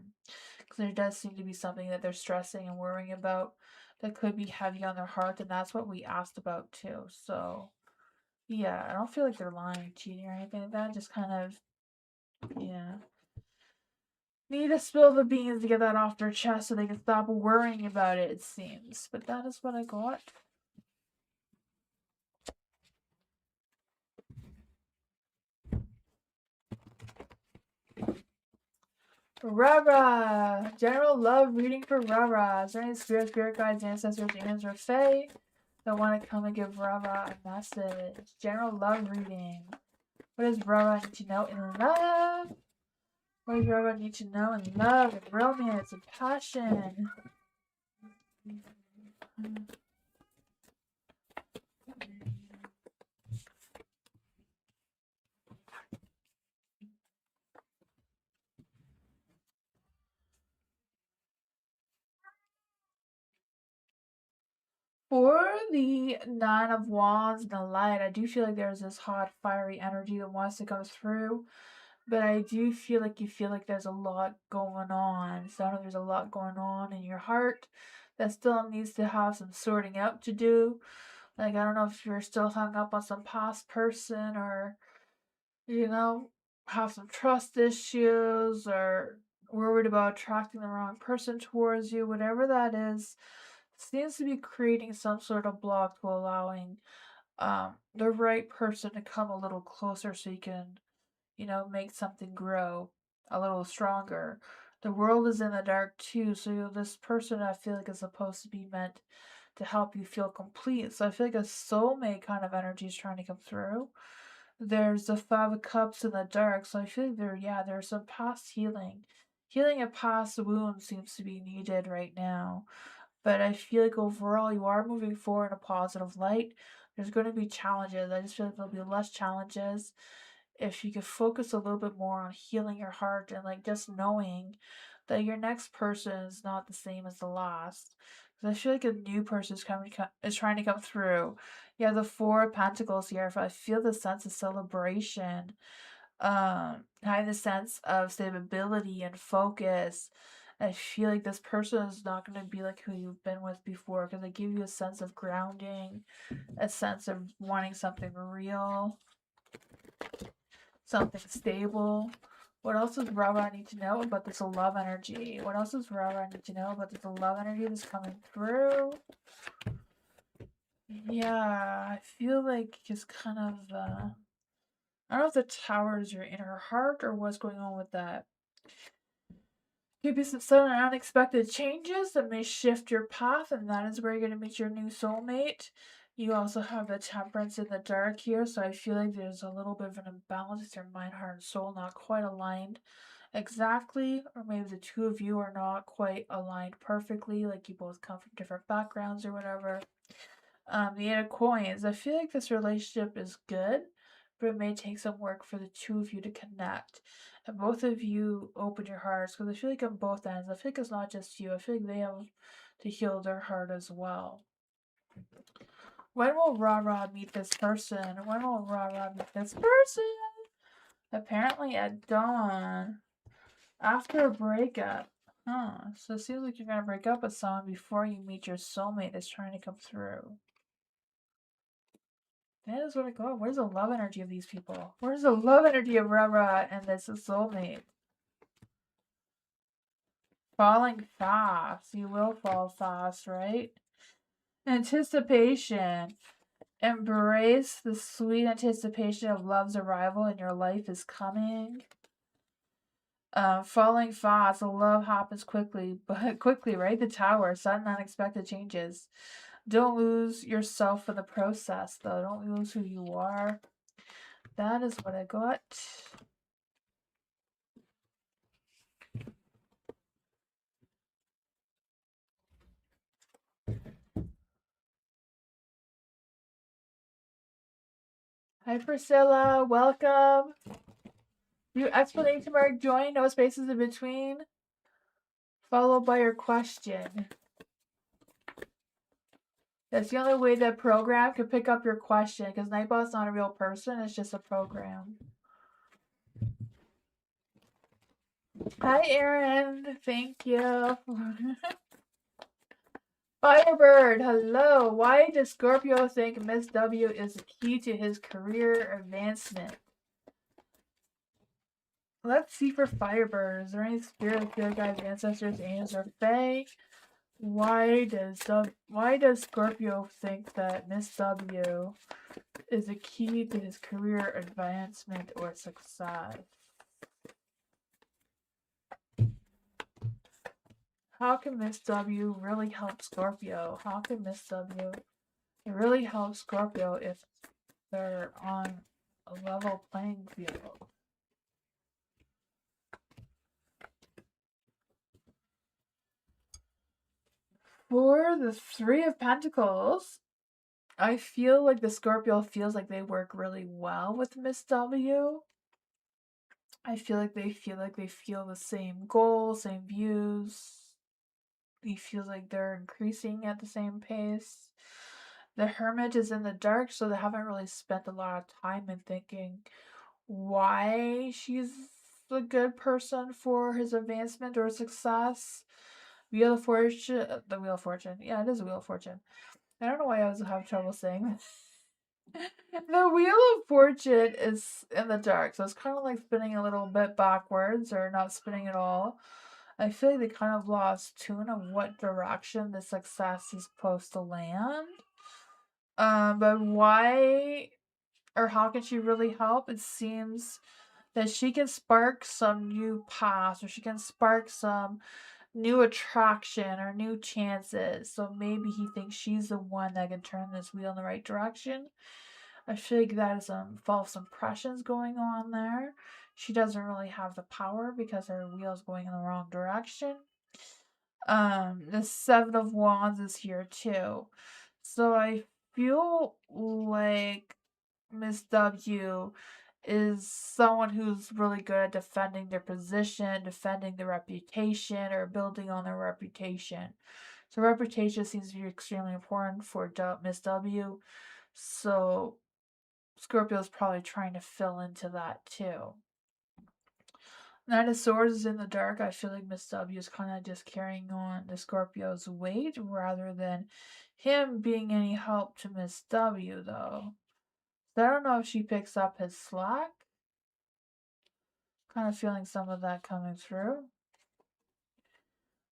Because there does seem to be something that they're stressing and worrying about that could be heavy on their heart, and that's what we asked about too. So yeah, I don't feel like they're lying, cheating, or anything like that. Just kind of, yeah. Need to spill the beans to get that off their chest so they can stop worrying about it, it seems. But that is what I got. Rara! General love reading for Rara. Is there any spirit guides, ancestors, angels, or fae that want to come and give Rara a message? General love reading. What does Rara need to know in love? What does Rara need to know in love and romance and passion? For the Nine of Wands and the Light, I do feel like there's this hot, fiery energy that wants to come through. But I do feel like you feel like there's a lot going on. So I don't know, there's a lot going on in your heart that still needs to have some sorting out to do. Like, I don't know if you're still hung up on some past person or, you know, have some trust issues or worried about attracting the wrong person towards you, whatever that is, seems to be creating some sort of block to allowing the right person to come a little closer so you can, you know, make something grow a little stronger. The world is in the dark too, so this person I feel like is supposed to be meant to help you feel complete. So I feel like a soulmate kind of energy is trying to come through. there's the Five of Cups in the dark, so I feel like there's some past healing. Healing a past wound seems to be needed right now. But I feel like overall you are moving forward in a positive light. There's going to be challenges. I just feel like there'll be less challenges if you could focus a little bit more on healing your heart and like just knowing that your next person is not the same as the last. Because I feel like a new person is trying to come through. Yeah, the Four of Pentacles here. If I feel the sense of celebration, having the sense of stability and focus. I feel like this person is not going to be like who you've been with before because they give you a sense of grounding, a sense of wanting something real, something stable. What else does Rara need to know about this love energy? What else does Rara need to know about this love energy that's coming through? Yeah, I feel like it's kind of, I don't know if the Tower is your inner heart or what's going on with that. Could be some sudden and unexpected changes that may shift your path, and that is where you're going to meet your new soulmate. You also have the Temperance in the dark here, so I feel like there's a little bit of an imbalance. Your mind, heart, and soul not quite aligned exactly, or maybe the two of you are not quite aligned perfectly, like you both come from different backgrounds or whatever. The Eight of Coins. I feel like this relationship is good, but it may take some work for the two of you to connect. And both of you open your hearts, because I feel like on both ends, I feel like it's not just you. I feel like they have to heal their heart as well. When will Ra meet this person? When will Ra meet this person? Apparently at dawn. After a breakup. Huh. So it seems like you're going to break up with someone before you meet your soulmate that's trying to come through. That is what I got. Where's the love energy of these people? Where's the love energy of Rara and this soulmate? Falling fast. You will fall fast, right? Anticipation. Embrace the sweet anticipation of love's arrival and your life is coming. Falling fast. The love happens quickly, but quickly, right? The Tower. Sudden unexpected changes. Don't lose yourself in the process, though. Don't lose who you are. That is what I got. Hi Priscilla, welcome. You explanation mark join, no spaces in between, followed by your question. That's the only way that program can pick up your question, because Nightbot's not a real person, it's just a program. Hi Erin, thank you. Firebird, hello. Why does Scorpio think Miss W is the key to his career advancement? Let's see for Firebird. Is there any spirit, good guys, ancestors, angels, or fae? Why does Scorpio think that Miss W is a key to his career advancement or success? How can Miss W really help Scorpio? How can Miss W really help Scorpio if they're on a level playing field? For the Three of Pentacles, I feel like the Scorpio feels like they work really well with Miss W. I feel like they feel the same goals, same views. He feels like they're increasing at the same pace. The Hermit is in the dark, so they haven't really spent a lot of time in thinking why she's a good person for his advancement or success. Wheel of Fortune, the Wheel of Fortune. Yeah, it is a Wheel of Fortune. I don't know why I was having trouble saying the Wheel of Fortune is in the dark, so it's kind of like spinning a little bit backwards or not spinning at all. I feel like they kind of lost tune of what direction the success is supposed to land. But why or how can she really help? It seems that she can spark some new paths or she can spark some new attraction or new chances. So maybe he thinks she's the one that can turn this wheel in the right direction. I feel like that is some false impressions going on there. She doesn't really have the power because her wheel's going in the wrong direction. The Seven of Wands is here too. So I feel like Miss W is someone who's really good at defending their position, defending their reputation, or building on their reputation. So reputation seems to be extremely important for Miss W. So Scorpio's probably trying to fill into that too. Knight of Swords is in the dark. I feel like Miss W is kind of just carrying on the Scorpio's weight rather than him being any help to Miss W, though. So I don't know if she picks up his slack. Kind of feeling some of that coming through.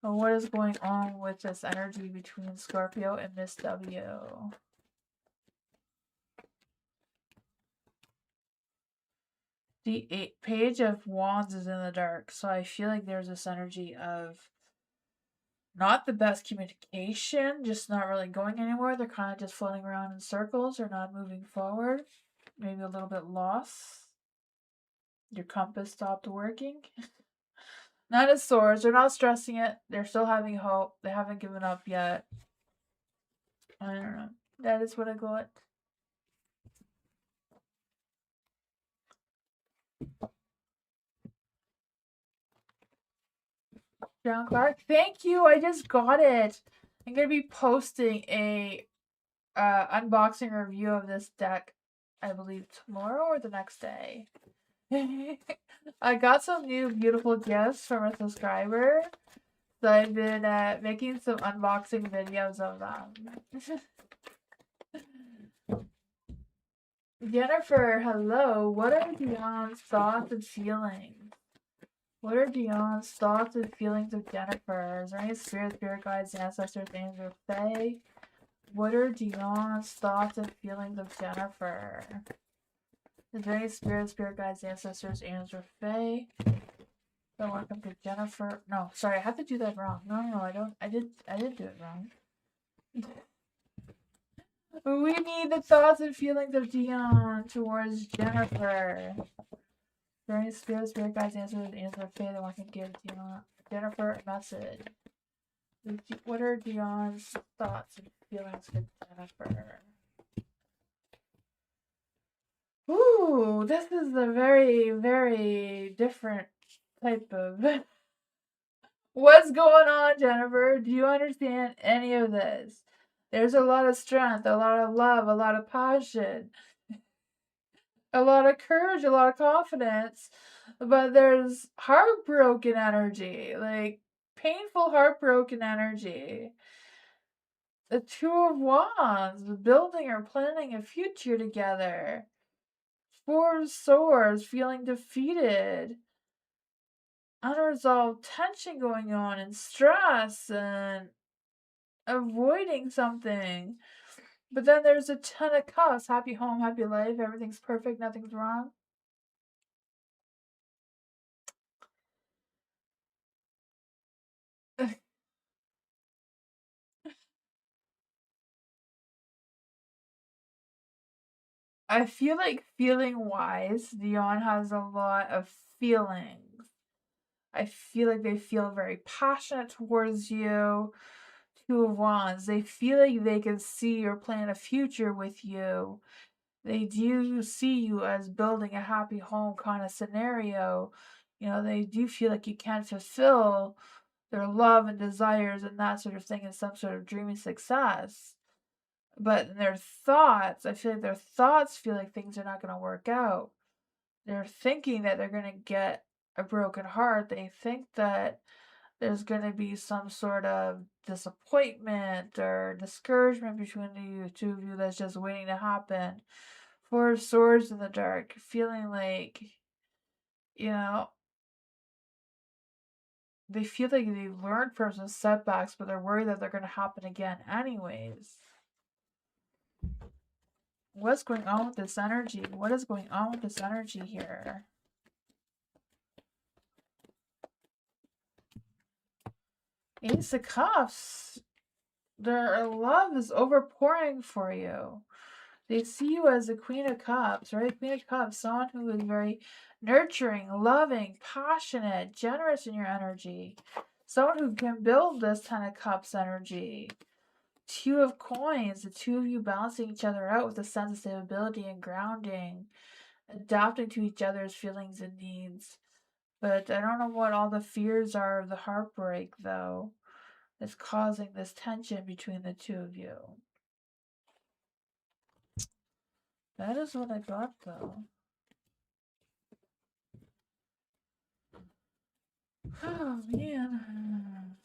But what is going on with this energy between Scorpio and Miss W? The Page of Wands is in the dark, so I feel like there's this energy of not the best communication, just not really going anywhere. They're kind of just floating around in circles or not moving forward. Maybe a little bit lost. Your compass stopped working. Knight of Swords, they're not stressing it. They're still having hope. They haven't given up yet. I don't know. That is what I got. John Clark, thank you. I just got it. I'm gonna be posting a unboxing review of this deck, I believe tomorrow or the next day. I got some new beautiful gifts from a subscriber, so I've been making some unboxing videos of them. Jennifer, hello. What are Dion's thoughts and feelings? What are Dion's thoughts and feelings of Jennifer? Is there any spirit guides, ancestors, angels, fae? What are Dion's thoughts and feelings of Jennifer? Is there any spirit guides, ancestors, angels, fae? So welcome to Jennifer. No, sorry, I had to do that wrong. No, I don't. I did do it wrong. We need the thoughts and feelings of Dion towards Jennifer. Very spirit guides, answer faith. I want to give Jennifer a message. What are Dion's thoughts and feelings for Jennifer? Ooh, this is a very, very different type of. What's going on, Jennifer? Do you understand any of this? There's a lot of strength, a lot of love, a lot of passion, a lot of courage, a lot of confidence, but there's heartbroken energy, like painful heartbroken energy. The Two of Wands, building or planning a future together. Four of Swords, feeling defeated. Unresolved tension going on and stress and avoiding something. But then there's a Ten of Cups. Happy home, happy life. Everything's perfect. Nothing's wrong. I feel like feeling wise, Dion has a lot of feelings. I feel like they feel very passionate towards you. Two of Wands. They feel like they can see or plan a future with you. They do see you as building a happy home kind of scenario. You know, they do feel like you can fulfill their love and desires and that sort of thing in some sort of dreamy success. But in their thoughts, I feel like their thoughts feel like things are not going to work out. They're thinking that they're going to get a broken heart. They think that there's going to be some sort of disappointment or discouragement between the two of you that's just waiting to happen. Four of Swords in the dark, feeling like, you know, they feel like they've learned from some setbacks, but they're worried that they're going to happen again anyways. What's going on with this energy? What is going on with this energy here? Ace of Cups. Their love is overpouring for you. They see you as the Queen of Cups, right? Queen of Cups, someone who is very nurturing, loving, passionate, generous in your energy. Someone who can build this Ten of Cups energy. Two of Coins, the two of you balancing each other out with a sense of stability and grounding, adapting to each other's feelings and needs. But I don't know what all the fears are of the heartbreak, though, that's causing this tension between the two of you. That is what I got, though. Oh, man.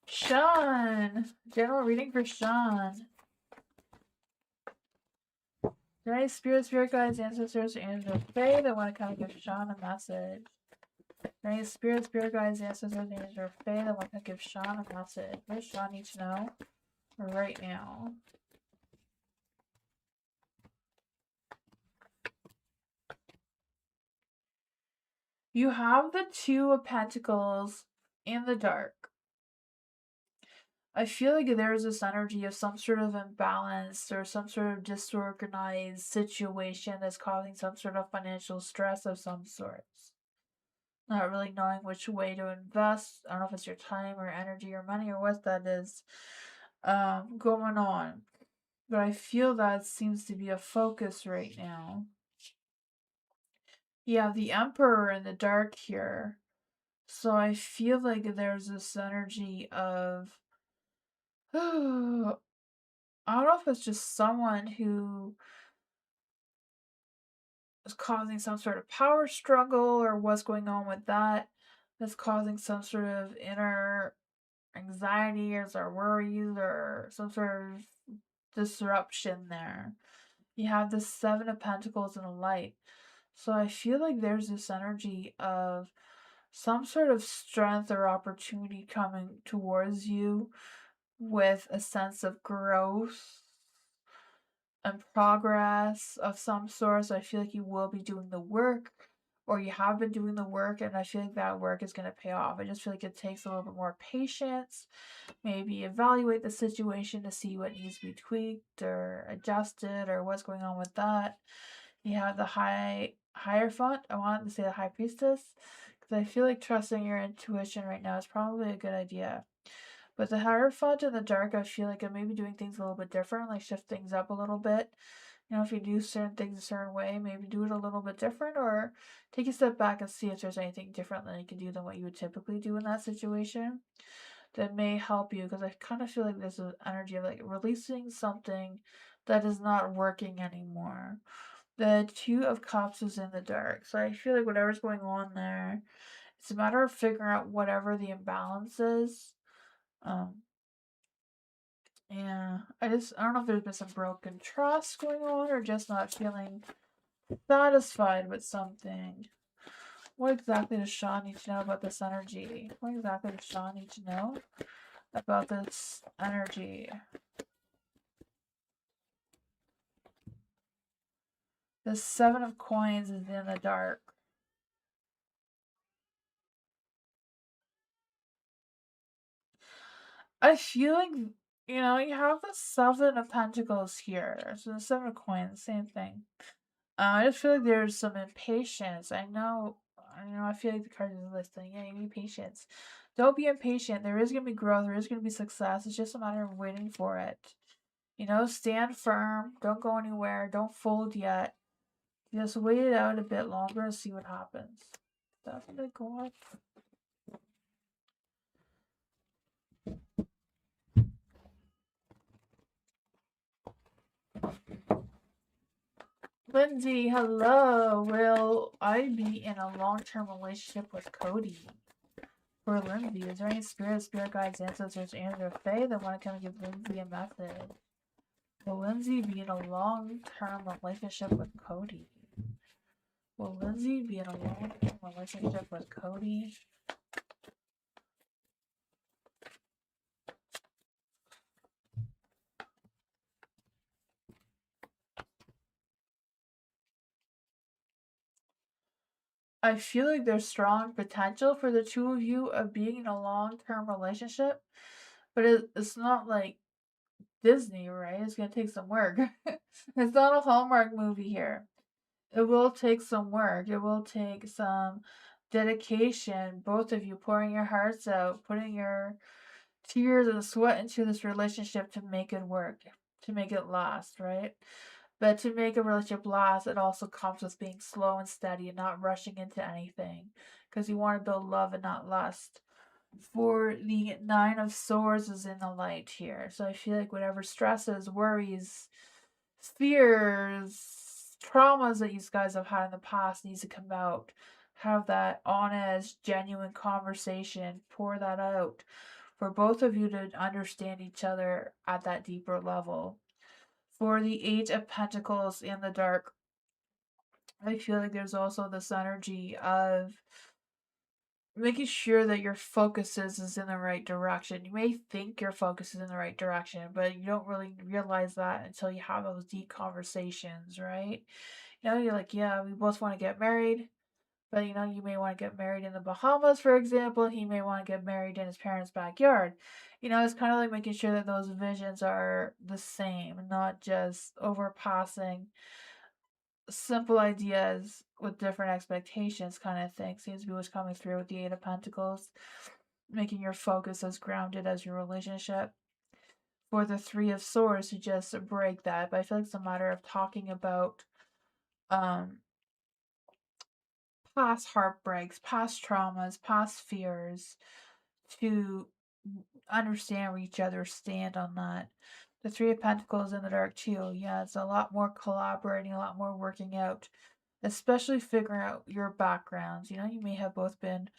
Sean! General reading for Sean. There any spirit guides, ancestors, angels, fae that want to kind of give Sean a message? There any spirit guides, ancestors, angels, or fae that want to give Sean a message? What does Sean need to know right now? You have the Two of Pentacles in the dark. I feel like there's this energy of some sort of imbalance or some sort of disorganized situation that's causing some sort of financial stress of some sorts. Not really knowing which way to invest. I don't know if it's your time or energy or money or what that is going on. But I feel that seems to be a focus right now. Yeah, the Emperor in the dark here. So I feel like there's this energy of I don't know if it's just someone who is causing some sort of power struggle or what's going on with that that's causing some sort of inner anxieties or worries or some sort of disruption there. You have the Seven of Pentacles and a light. So I feel like there's this energy of some sort of strength or opportunity coming towards you with a sense of growth and progress of some sort. So I feel like you will be doing the work or you have been doing the work, and I feel like that work is going to pay off. I just feel like it takes a little bit more patience. Maybe evaluate the situation to see what needs to be tweaked or adjusted or what's going on with that. You have the Hierophant. I wanted to say the High Priestess because I feel like trusting your intuition right now is probably a good idea. But the Hierophant in the dark, I feel like I'm maybe doing things a little bit different, like shift things up a little bit. You know, if you do certain things a certain way, maybe do it a little bit different or take a step back and see if there's anything different that you can do than what you would typically do in that situation that may help you, because I kind of feel like there's an energy of like releasing something that is not working anymore. The Two of Cups is in the dark, so I feel like whatever's going on there, it's a matter of figuring out whatever the imbalance is. Yeah, I don't know if there's been some broken trust going on or just not feeling satisfied with something. What exactly does Sean need to know about this energy? What exactly does Sean need to know about this energy? The Seven of Coins is in the dark. I feel like, you have the Seven of Pentacles here. So the Seven of Coins, same thing. I just feel like there's some impatience. I feel like the card is listing. Yeah, you need patience. Don't be impatient. There is going to be growth. There is going to be success. It's just a matter of waiting for it. Stand firm. Don't go anywhere. Don't fold yet. Just wait it out a bit longer and see what happens. That's what I got. Lindsay, hello. Will I be in a long-term relationship with Cody? For Lindsay, is there any spirit guides, ancestors, and or fae that want to come and give Lindsay a message? Will Lindsay be in a long-term relationship with Cody? Will Lindsay be in a long-term relationship with Cody? I feel like there's strong potential for the two of you of being in a long-term relationship, but it's not like Disney, right? It's gonna take some work. It's not a Hallmark movie here. It will take some work. It will take some dedication, both of you pouring your hearts out, putting your tears and sweat into this relationship to make it work, to make it last, right? But to make a relationship last, it also comes with being slow and steady and not rushing into anything because you want to build love and not lust. For the Nine of Swords is in the light here. So I feel like whatever stresses, worries, fears, traumas that you guys have had in the past needs to come out. Have that honest, genuine conversation. Pour that out for both of you to understand each other at that deeper level. For the Eight of Pentacles in the dark, I feel like there's also this energy of making sure that your focus is in the right direction. You may think your focus is in the right direction, but you don't really realize that until you have those deep conversations, right? You're like, yeah, we both want to get married, but you may want to get married in the Bahamas, for example. He may want to get married in his parents' backyard. It's kind of like making sure that those visions are the same, not just overpassing simple ideas with different expectations kind of thing. Seems to be what's coming through with the Eight of Pentacles, making your focus as grounded as your relationship. For the Three of Swords to just break that, but I feel like it's a matter of talking about um past heartbreaks, past traumas, past fears, to understand where each other stand on that. The Three of Pentacles in the dark too. Yeah, it's a lot more collaborating, a lot more working out, especially figuring out your backgrounds. You may have both been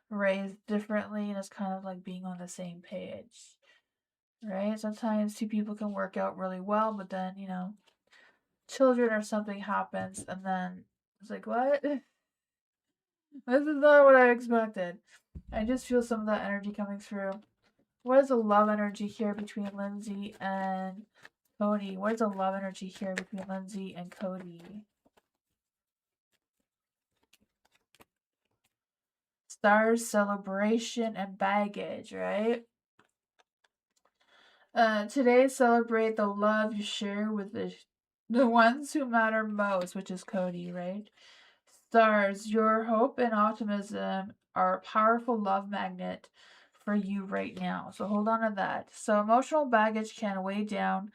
raised differently, and it's kind of like being on the same page, right? Sometimes two people can work out really well, but then, children or something happens, and then it's like, what? This is not what I expected. I just feel some of that energy coming through. What is the love energy here between Lindsay and Cody? What is the love energy here between Lindsay and Cody? Stars, celebration, and baggage, right? Today celebrate the love you share with the ones who matter most, which is Cody, right? Stars, your hope and optimism are a powerful love magnet for you right now. So hold on to that. So emotional baggage can weigh down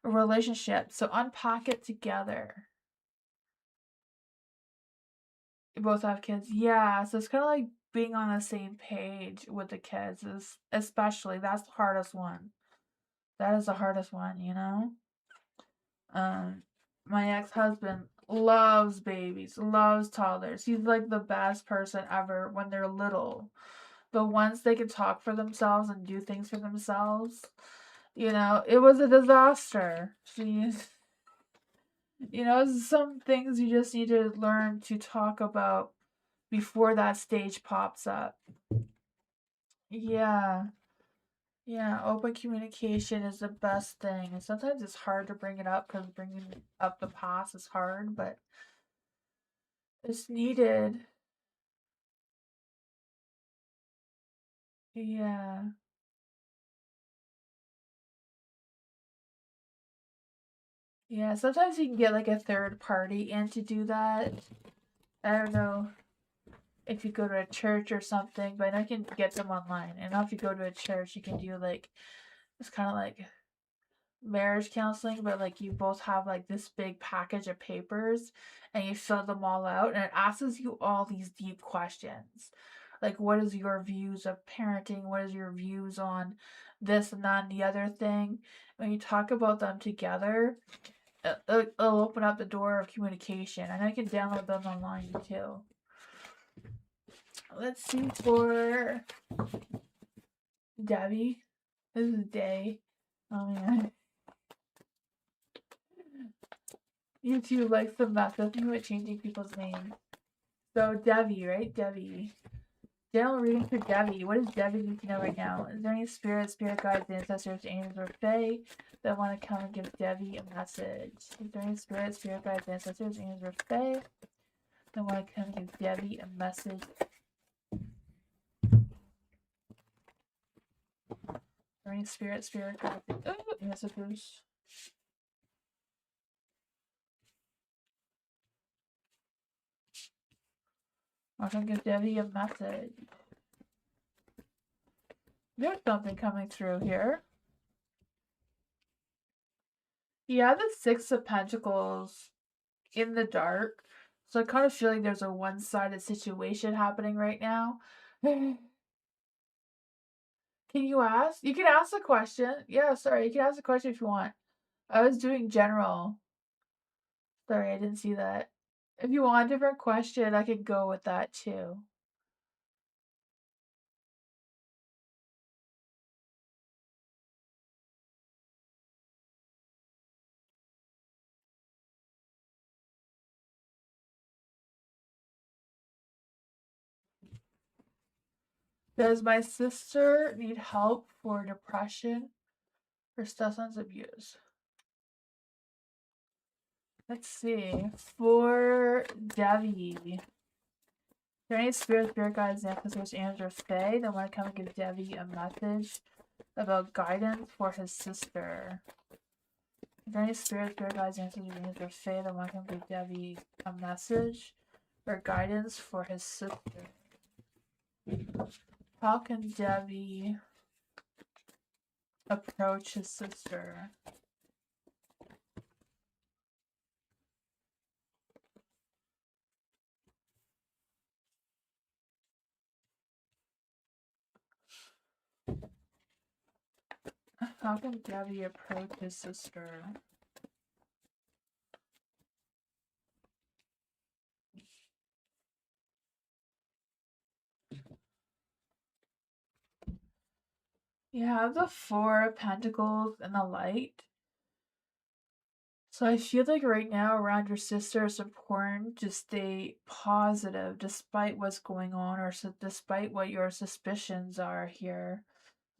a relationship. So unpack it together. You both have kids. Yeah. So it's kind of like being on the same page with the kids, especially that's the hardest one. That is the hardest one. Um, my ex-husband loves babies, loves toddlers. He's like the best person ever when they're little. But once they can talk for themselves and do things for themselves, it was a disaster. Some things you just need to learn to talk about before that stage pops up. Yeah. Yeah, open communication is the best thing. And sometimes it's hard to bring it up because bringing up the past is hard, but it's needed. Yeah. Yeah, sometimes you can get like a third party in to do that. I don't know if you go to a church or something, but I know you can get them online. And now if you go to a church, you can do like, it's kind of like marriage counseling, but like you both have like this big package of papers and you fill them all out and it asks you all these deep questions. Like, what is your views of parenting? What is your views on this and that and the other thing? When you talk about them together, it'll open up the door of communication. I know you can download them online too. Let's see for Debbie. This is Day. Oh man. YouTube likes to mess with me with changing people's names. So Debbie, right? Debbie. General reading for Debbie. What does Debbie need to know right now? Is there any spirit guides, ancestors, angels, or fae that want to come and give Debbie a message? Is there any spirit guides, ancestors, angels, or fae Then when I can give Debbie a message. Any spirit guide. Oh, yes, it is. I can give Debbie a message. There's something coming through here. Yeah, the Six of Pentacles in the dark. So I kind of feel like there's a one-sided situation happening right now. Can you ask? You can ask a question. Yeah, sorry. You can ask a question if you want. I was doing general. Sorry, I didn't see that. If you want a different question, I could go with that too. Does my sister need help for depression or substance abuse? Let's see. For Debbie. Is there any spirit guides, ancestors, and or fae that want to come and give Debbie a message about guidance for his sister? Is there any spirit guides, ancestors, and or fae that want to come and give Debbie a message or guidance for his sister? How can Debbie approach his sister? How can Debbie approach his sister? You have the Four of Pentacles and the Light. So I feel like right now around your sister, it's important to stay positive despite what's going on or despite what your suspicions are here.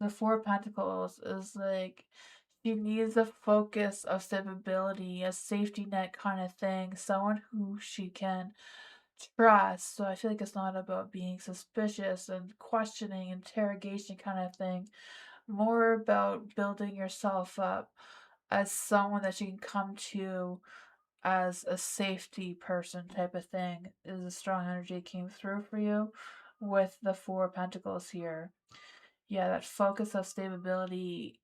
The Four of Pentacles is like she needs a focus of stability, a safety net kind of thing, someone who she can trust. So I feel like it's not about being suspicious and questioning, interrogation kind of thing. More about building yourself up as someone that you can come to as a safety person type of thing is a strong energy came through for you with the Four of Pentacles here. Yeah, that focus of stability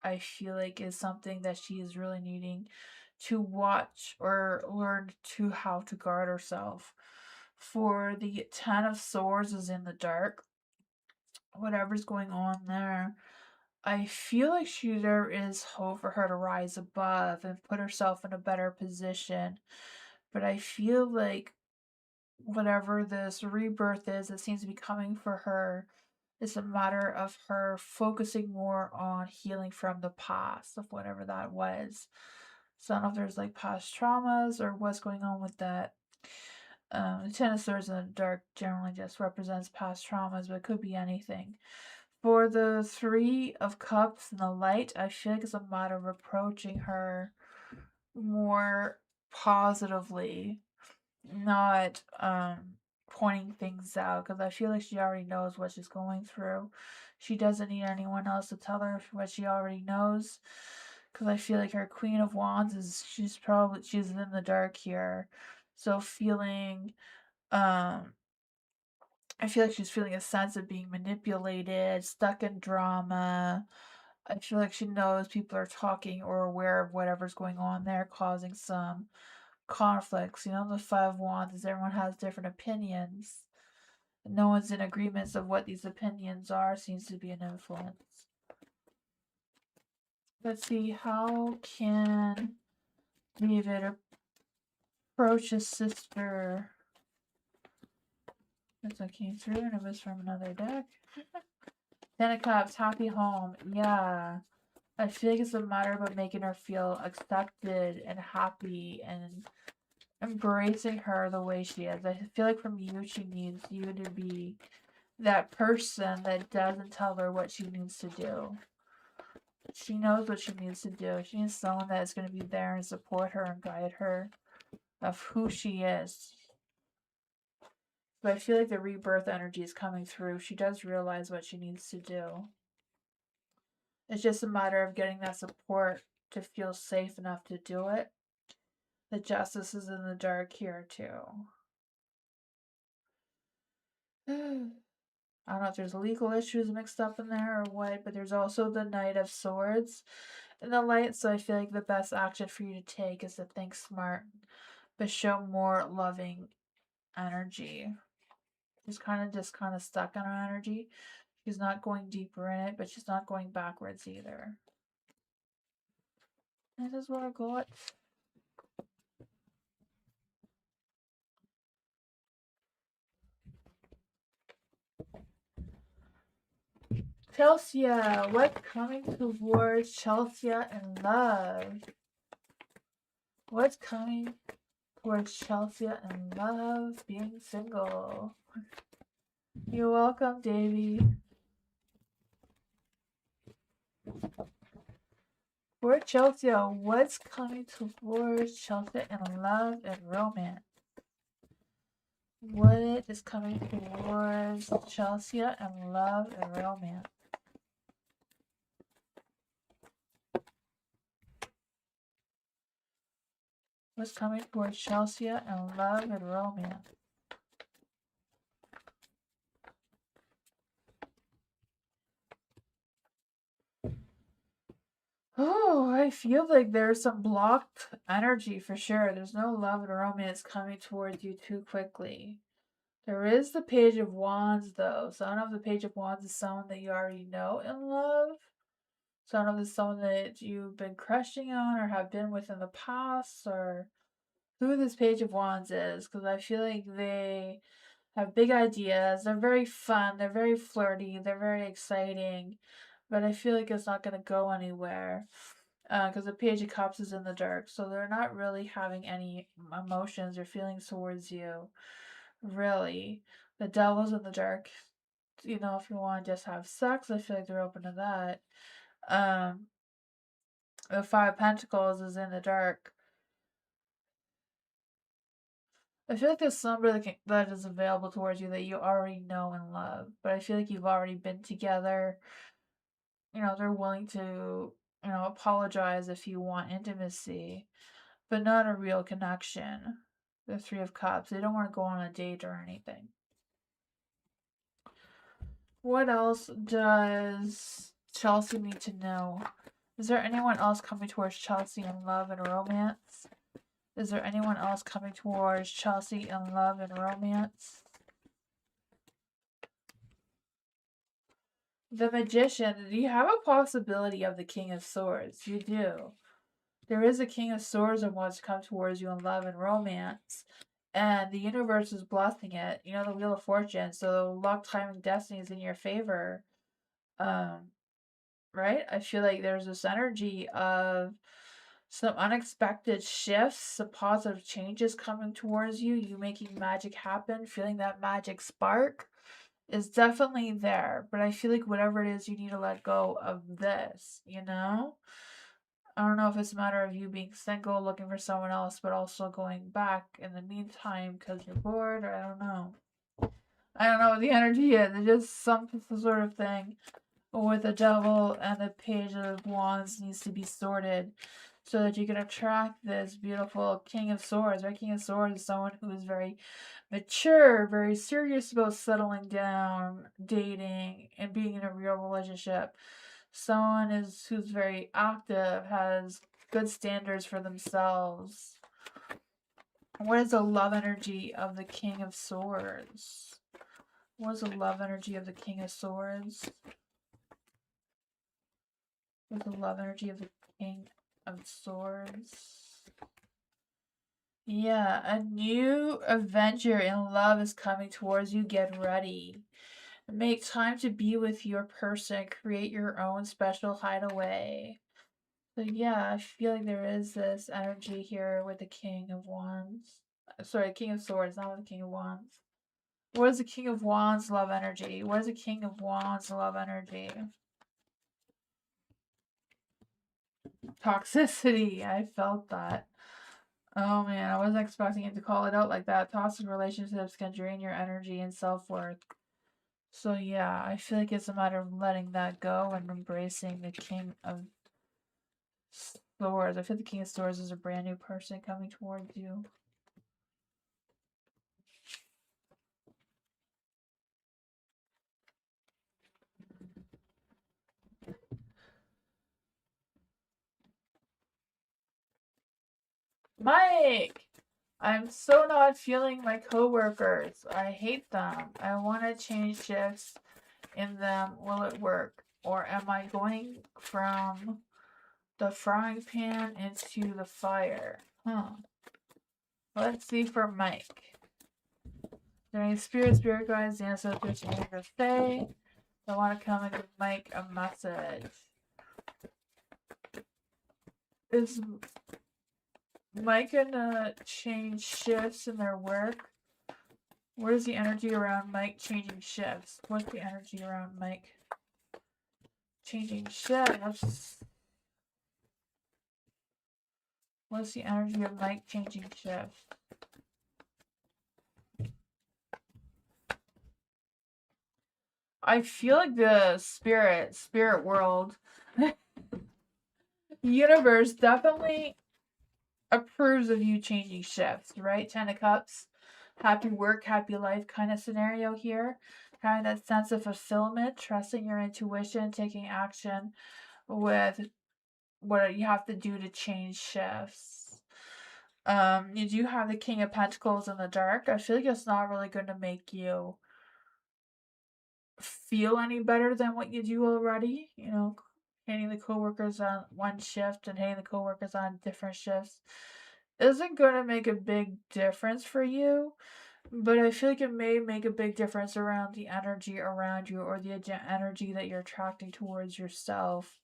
I feel like is something that she is really needing to watch or learn to how to guard herself. For the Ten of Swords is in the dark. Whatever's going on there, I feel like there is hope for her to rise above and put herself in a better position. But I feel like whatever this rebirth is, it seems to be coming for her. It's a matter of her focusing more on healing from the past of whatever that was. So I don't know if there's like past traumas or what's going on with that. The Ten of Swords in the dark generally just represents past traumas, but it could be anything. For the Three of Cups and the Light, I feel like it's a matter of approaching her more positively, not pointing things out, because I feel like she already knows what she's going through. She doesn't need anyone else to tell her what she already knows. Because I feel like her Queen of Wands she's in the dark here. So feeling I feel like she's feeling a sense of being manipulated, stuck in drama. I feel like she knows people are talking or aware of whatever's going on there, causing some conflicts. You know, the Five of Wands is everyone has different opinions. No one's in agreements of what these opinions are, seems to be an influence. Let's see, how can David approach his sister? This one came through and it was from another deck. Ten of Cups, happy home. Yeah. I feel like it's a matter about making her feel accepted and happy and embracing her the way she is. I feel like from you, she needs you to be that person that doesn't tell her what she needs to do. She knows what she needs to do. She needs someone that is going to be there and support her and guide her of who she is. but I feel like the rebirth energy is coming through. She does realize what she needs to do. It's just a matter of getting that support to feel safe enough to do it. The justice is in the dark here, too. I don't know if there's legal issues mixed up in there or what, but there's also the Knight of Swords in the light, so I feel like the best action for you to take is to think smart, but show more loving energy. She's kind of stuck in her energy. She's not going deeper in it, but she's not going backwards either. This is what I got. Chelsea, what's coming towards Chelsea in love? What's coming towards Chelsea in love? Being single. You're welcome, Davy. For Chelsea, what's coming towards Chelsea in love and romance? What is coming towards Chelsea in love and romance? What's coming towards Chelsea in love and romance? Oh, I feel like there's some blocked energy for sure. There's no love and romance coming towards you too quickly. There is the Page of Wands, though. So I don't know if the Page of Wands is someone that you already know in love. So I don't know if it's someone that you've been crushing on or have been with in the past, or who this Page of Wands is, because I feel like they have big ideas. They're very fun. They're very flirty. They're very exciting. But I feel like it's not going to go anywhere because the Page of Cups is in the dark. So they're not really having any emotions or feelings towards you. Really. The Devil's in the dark. You know, if you want to just have sex, I feel like they're open to that. The Five of Pentacles is in the dark. I feel like there's somebody that is available towards you that you already know and love, but I feel like you've already been together. You know, they're willing to, apologize if you want intimacy, but not a real connection. The Three of Cups. They don't want to go on a date or anything. What else does Chelsea need to know? Is there anyone else coming towards Chelsea in love and romance? Is there anyone else coming towards Chelsea in love and romance? The Magician. You have a possibility of the King of Swords. You do. There is a King of Swords and wants to come towards you in love and romance. And the universe is blessing it. You know, the Wheel of Fortune. So luck, time, and destiny is in your favor. Right? I feel like there's this energy of some unexpected shifts, some positive changes coming towards you, you making magic happen, feeling that magic spark is definitely there. But I feel like whatever it is, you need to let go of this, you know? I don't know if it's a matter of you being single, looking for someone else, but also going back in the meantime because you're bored, or I don't know. I don't know what the energy is. It's just some sort of thing with the Devil and the Page of Wands needs to be sorted so that you can attract this beautiful King of Swords. Right? King of Swords is someone who is very mature, very serious about settling down, dating, and being in a real relationship. Someone who's very active, has good standards for themselves. What is the love energy of the King of Swords? What is the love energy of the King of Swords? With the love energy of the King of Swords. Yeah, a new adventure in love is coming towards you. Get ready. Make time to be with your person. Create your own special hideaway. So yeah, I feel like there is this energy here with the King of Wands. Sorry, King of Swords, not with the King of Wands. What is the King of Wands love energy? What is the King of Wands love energy? Toxicity. I felt that. Oh man, I wasn't expecting you to call it out like that. Toxic relationships can drain your energy and self-worth. So yeah, I feel like it's a matter of letting that go and embracing the King of Swords. I feel the King of Swords is a brand new person coming towards you. Mike! I'm so not feeling my coworkers. I hate them. I want to change shifts in them. Will it work? Or am I going from the frying pan into the fire? Let's see for Mike. During spirit guides, the ancestors to say I want to come and give Mike a message. Is Mike gonna change shifts in their work? What is the energy around Mike changing shifts? What's the energy around Mike changing shifts? What's the energy of Mike changing shifts? I feel like the spirit world, universe definitely approves of you changing shifts, right? 10 of Cups, happy work, happy life kind of scenario here. Having that sense of fulfillment, trusting your intuition, taking action with what you have to do to change shifts. You do have the King of Pentacles in the dark. I feel like it's not really going to make you feel any better than what you do already. You know, hitting the coworkers on one shift and hitting the coworkers on different shifts isn't going to make a big difference for you, but I feel like it may make a big difference around the energy around you or the energy that you're attracting towards yourself.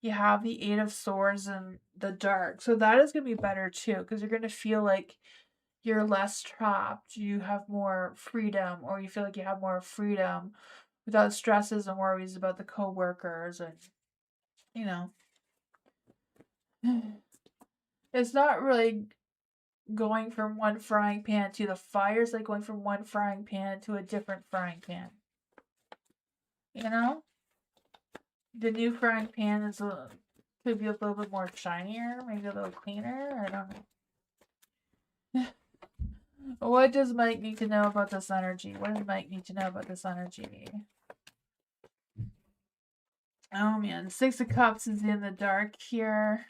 You have the Eight of Swords in the dark, so that is going to be better too, because you're going to feel like you're less trapped, you have more freedom, or you feel like you have more freedom without stresses and worries about the coworkers, and you know, it's not really going from one frying pan to the fire. It's like going from one frying pan to a different frying pan. You know, the new frying pan is could be a little bit more shinier, maybe a little cleaner. I don't know. What does Mike need to know about this energy? What does Mike need to know about this energy? Oh man, Six of Cups is in the dark here.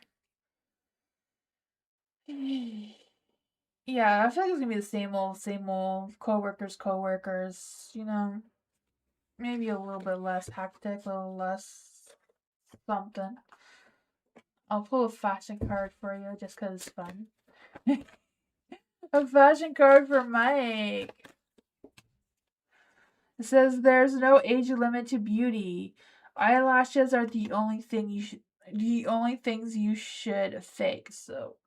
Yeah, I feel like it's gonna be the same old coworkers, you know. Maybe a little bit less hectic, a little less something. I'll pull a fashion card for you just because it's fun. A fashion card for Mike. It says there's no age limit to beauty. Eyelashes are the only things you should fake. So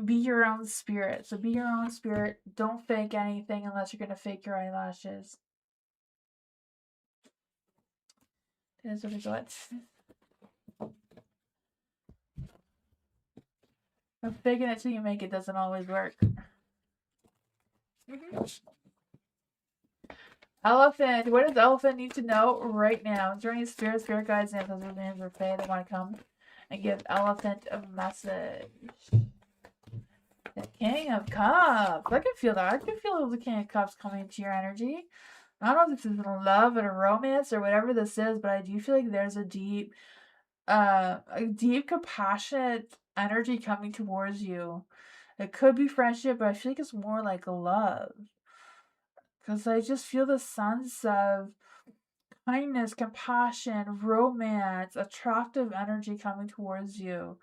be your own spirit. So be your own spirit. Don't fake anything unless you're gonna fake your eyelashes. That's what I got. But faking it till you make it doesn't always work. Elephant. What does Elephant need to know right now? Joining spirit guides, and ancestors, names or fae, they want to come and give Elephant a message. The King of Cups. I can feel that. I can feel the King of Cups coming into your energy. I don't know if this is love and a romance or whatever this is, but I do feel like there's a deep, compassionate energy coming towards you. It could be friendship, but I feel like it's more like love. Because I just feel the sense of kindness, compassion, romance, attractive energy coming towards you.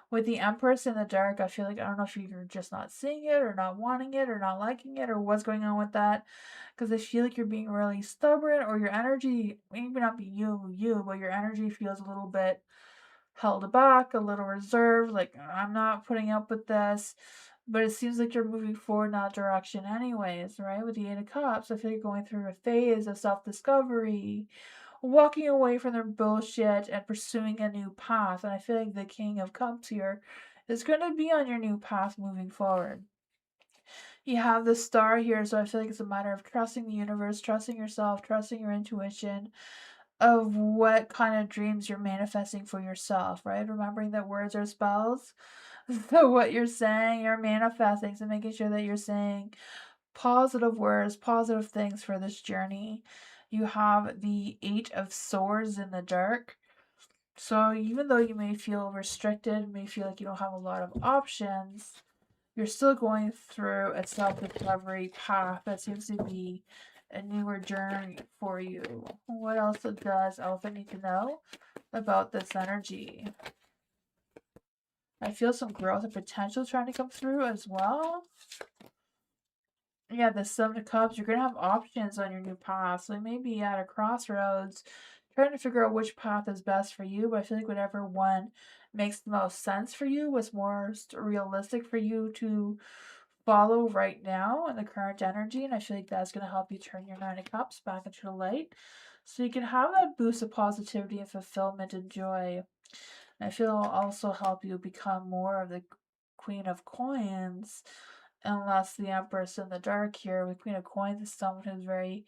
With the Empress in the dark, I feel like I don't know if you're just not seeing it or not wanting it or not liking it or what's going on with that. Because I feel like you're being really stubborn or your energy, maybe not be you, but your energy feels a little bit held back, a little reserved, like I'm not putting up with this. But it seems like you're moving forward in that direction anyways, right? With the Eight of Cups, I feel like you're going through a phase of self-discovery, walking away from their bullshit and pursuing a new path. And I feel like the King of Cups here is going to be on your new path moving forward. You have the star here, so I feel like it's a matter of trusting the universe, trusting yourself, trusting your intuition of what kind of dreams you're manifesting for yourself, right? Remembering that words are spells. So what you're saying, you're manifesting. So making sure that you're saying positive words, positive things for this journey. You have the 8 of Swords in the dark. So even though you may feel restricted, may feel like you don't have a lot of options, you're still going through a self-discovery path that seems to be a newer journey for you. What else does Elephant need to know about this energy? I feel some growth and potential trying to come through as well. Yeah, the 7 of Cups, you're going to have options on your new path. So you may be at a crossroads trying to figure out which path is best for you. But I feel like whatever one makes the most sense for you, what's more realistic for you to follow right now in the current energy. And I feel like that's going to help you turn your 9 of Cups back into the light. So you can have that boost of positivity and fulfillment and joy. And I feel it'll also help you become more of the Queen of Coins. Unless the Empress in the dark here with Queen of Coins is someone who's very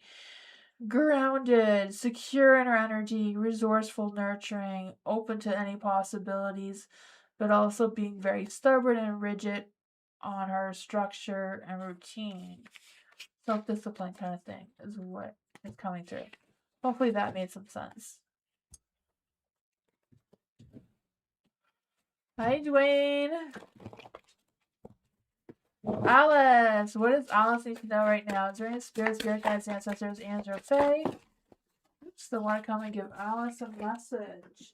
grounded, secure in her energy, resourceful, nurturing, open to any possibilities, but also being very stubborn and rigid on her structure and routine. Self-discipline kind of thing is what is coming through. Hopefully that made some sense. Hi, Dwayne. Alice, what does Alice need to know right now? Is there any spirit guides, ancestors, and or fae? Oops, they want to come and give Alice a message.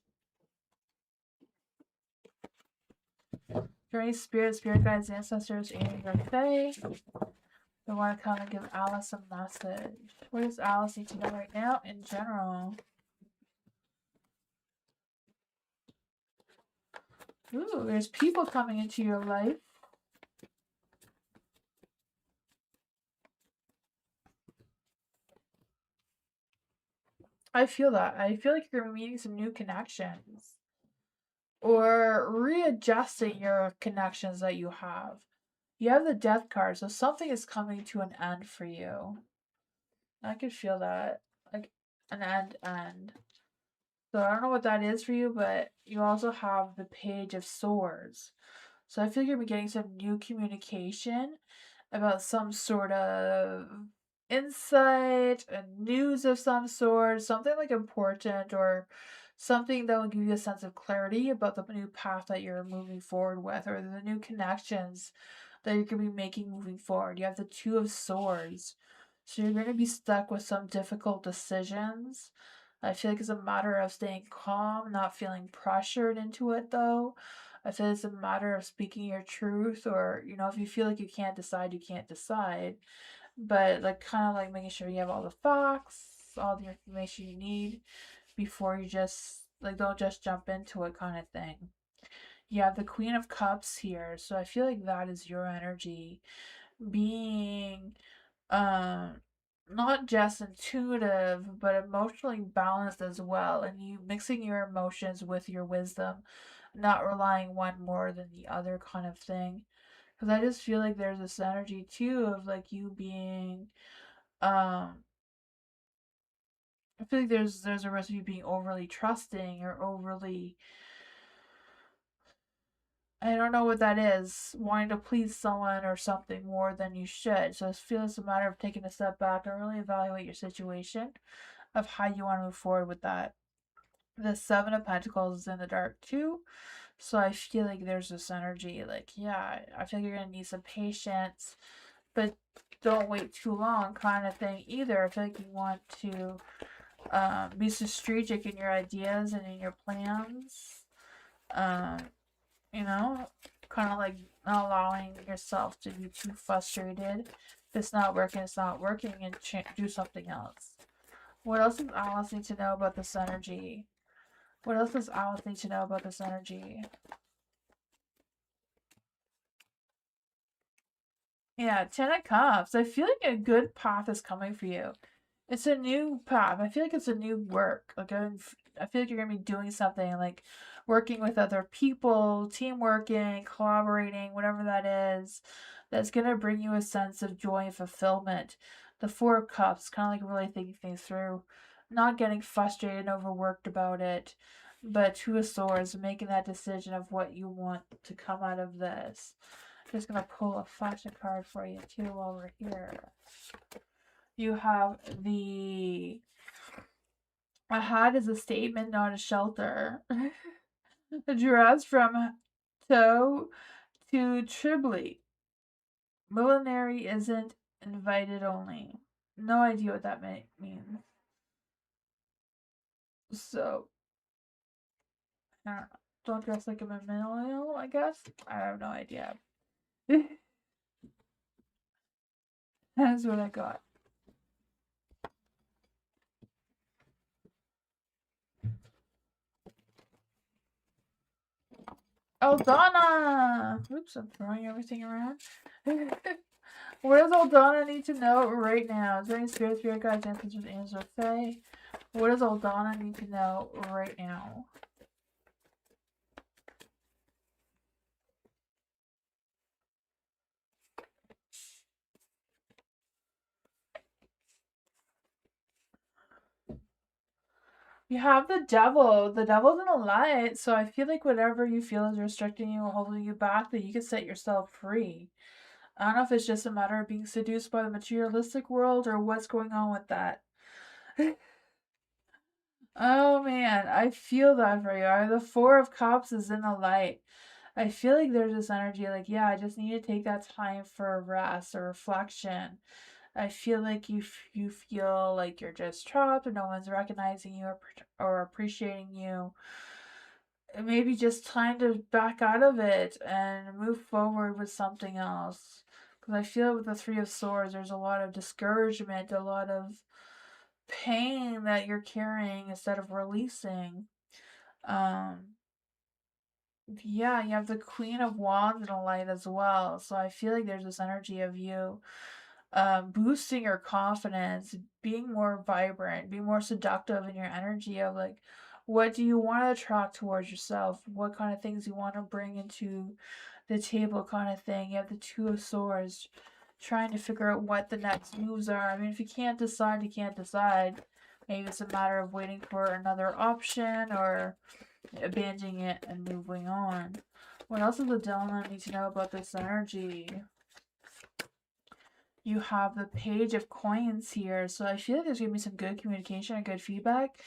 Is there any spirit guides, ancestors, and or fae? They want to come and give Alice a message. What does Alice need to know right now in general? Ooh, there's people coming into your life. I feel that. I feel like you're meeting some new connections. Or readjusting your connections that you have. You have the Death card, so something is coming to an end for you. I can feel that. Like an end. So I don't know what that is for you, but you also have the Page of Swords. So I feel like you're getting some new communication about some sort of insight and news of some sort, something like important or something that will give you a sense of clarity about the new path that you're moving forward with or the new connections that you're going to be making moving forward. You have the Two of Swords. So you're going to be stuck with some difficult decisions. I feel like it's a matter of staying calm, not feeling pressured into it though. I feel it's a matter of speaking your truth, or, if you feel like you can't decide, you can't decide. But, like, kind of like making sure you have all the facts, all the information you need before you just, like, don't just jump into it kind of thing. You have the Queen of Cups here, so I feel like that is your energy. Being not just intuitive but emotionally balanced as well, and you mixing your emotions with your wisdom, not relying one more than the other kind of thing. Because I just feel like there's this energy too of like you being I feel like there's a risk of you being overly trusting or overly, I don't know what that is, wanting to please someone or something more than you should. So I feel it's a matter of taking a step back and really evaluate your situation of how you want to move forward with that. The 7 of Pentacles is in the dark too. So I feel like there's this energy, like, yeah, I feel like you're going to need some patience, but don't wait too long kind of thing either. I feel like you want to be strategic in your ideas and in your plans. Um, kind of like not allowing yourself to be too frustrated. If it's not working, it's not working, and do something else. What else does Alice need to know about this energy? What else does Alice need to know about this energy? Yeah, 10 of Cups. I feel like a good path is coming for you. It's a new path. I feel like it's a new work. Like I feel like you're gonna be doing something like working with other people, team working, collaborating, whatever that is, that's going to bring you a sense of joy and fulfillment. The Four of Cups, kind of like really thinking things through, not getting frustrated and overworked about it, but Two of Swords, making that decision of what you want to come out of this. Just going to pull a fashion card for you too while we're here. You have the... A hat is a statement, not a shelter. A dress from toe to Tribly. Millinery isn't invited only. No idea what that means. So, I don't know. Don't dress like a millennial, I guess? I have no idea. That's what I got. Aldana! Oops, I'm throwing everything around. What does Aldana need to know right now? Is there any spirit guides, answers, or fae? What does Aldana need to know right now? You have the devil. The devil's in a light, so I feel like whatever you feel is restricting you or holding you back, that you can set yourself free. I don't know if it's just a matter of being seduced by the materialistic world or what's going on with that. Oh man, I feel that for you. The Four of Cups is in the light. I feel like there's this energy like, yeah, I just need to take that time for rest or reflection. I feel like you feel like you're just trapped or no one's recognizing you or appreciating you. Maybe just time to back out of it and move forward with something else. Because I feel with the Three of Swords, there's a lot of discouragement, a lot of pain that you're carrying instead of releasing. Um, yeah, you have the Queen of Wands in a light as well. So I feel like there's this energy of you boosting your confidence, being more vibrant, being more seductive in your energy of like, what do you want to attract towards yourself? What kind of things you want to bring into the table, kind of thing. You have the Two of Swords, trying to figure out what the next moves are. I mean, if you can't decide, you can't decide. Maybe it's a matter of waiting for another option or abandoning it and moving on. What else does the devil need to know about this energy? You have the Page of Coins here. So I feel like there's going to be some good communication and good feedback,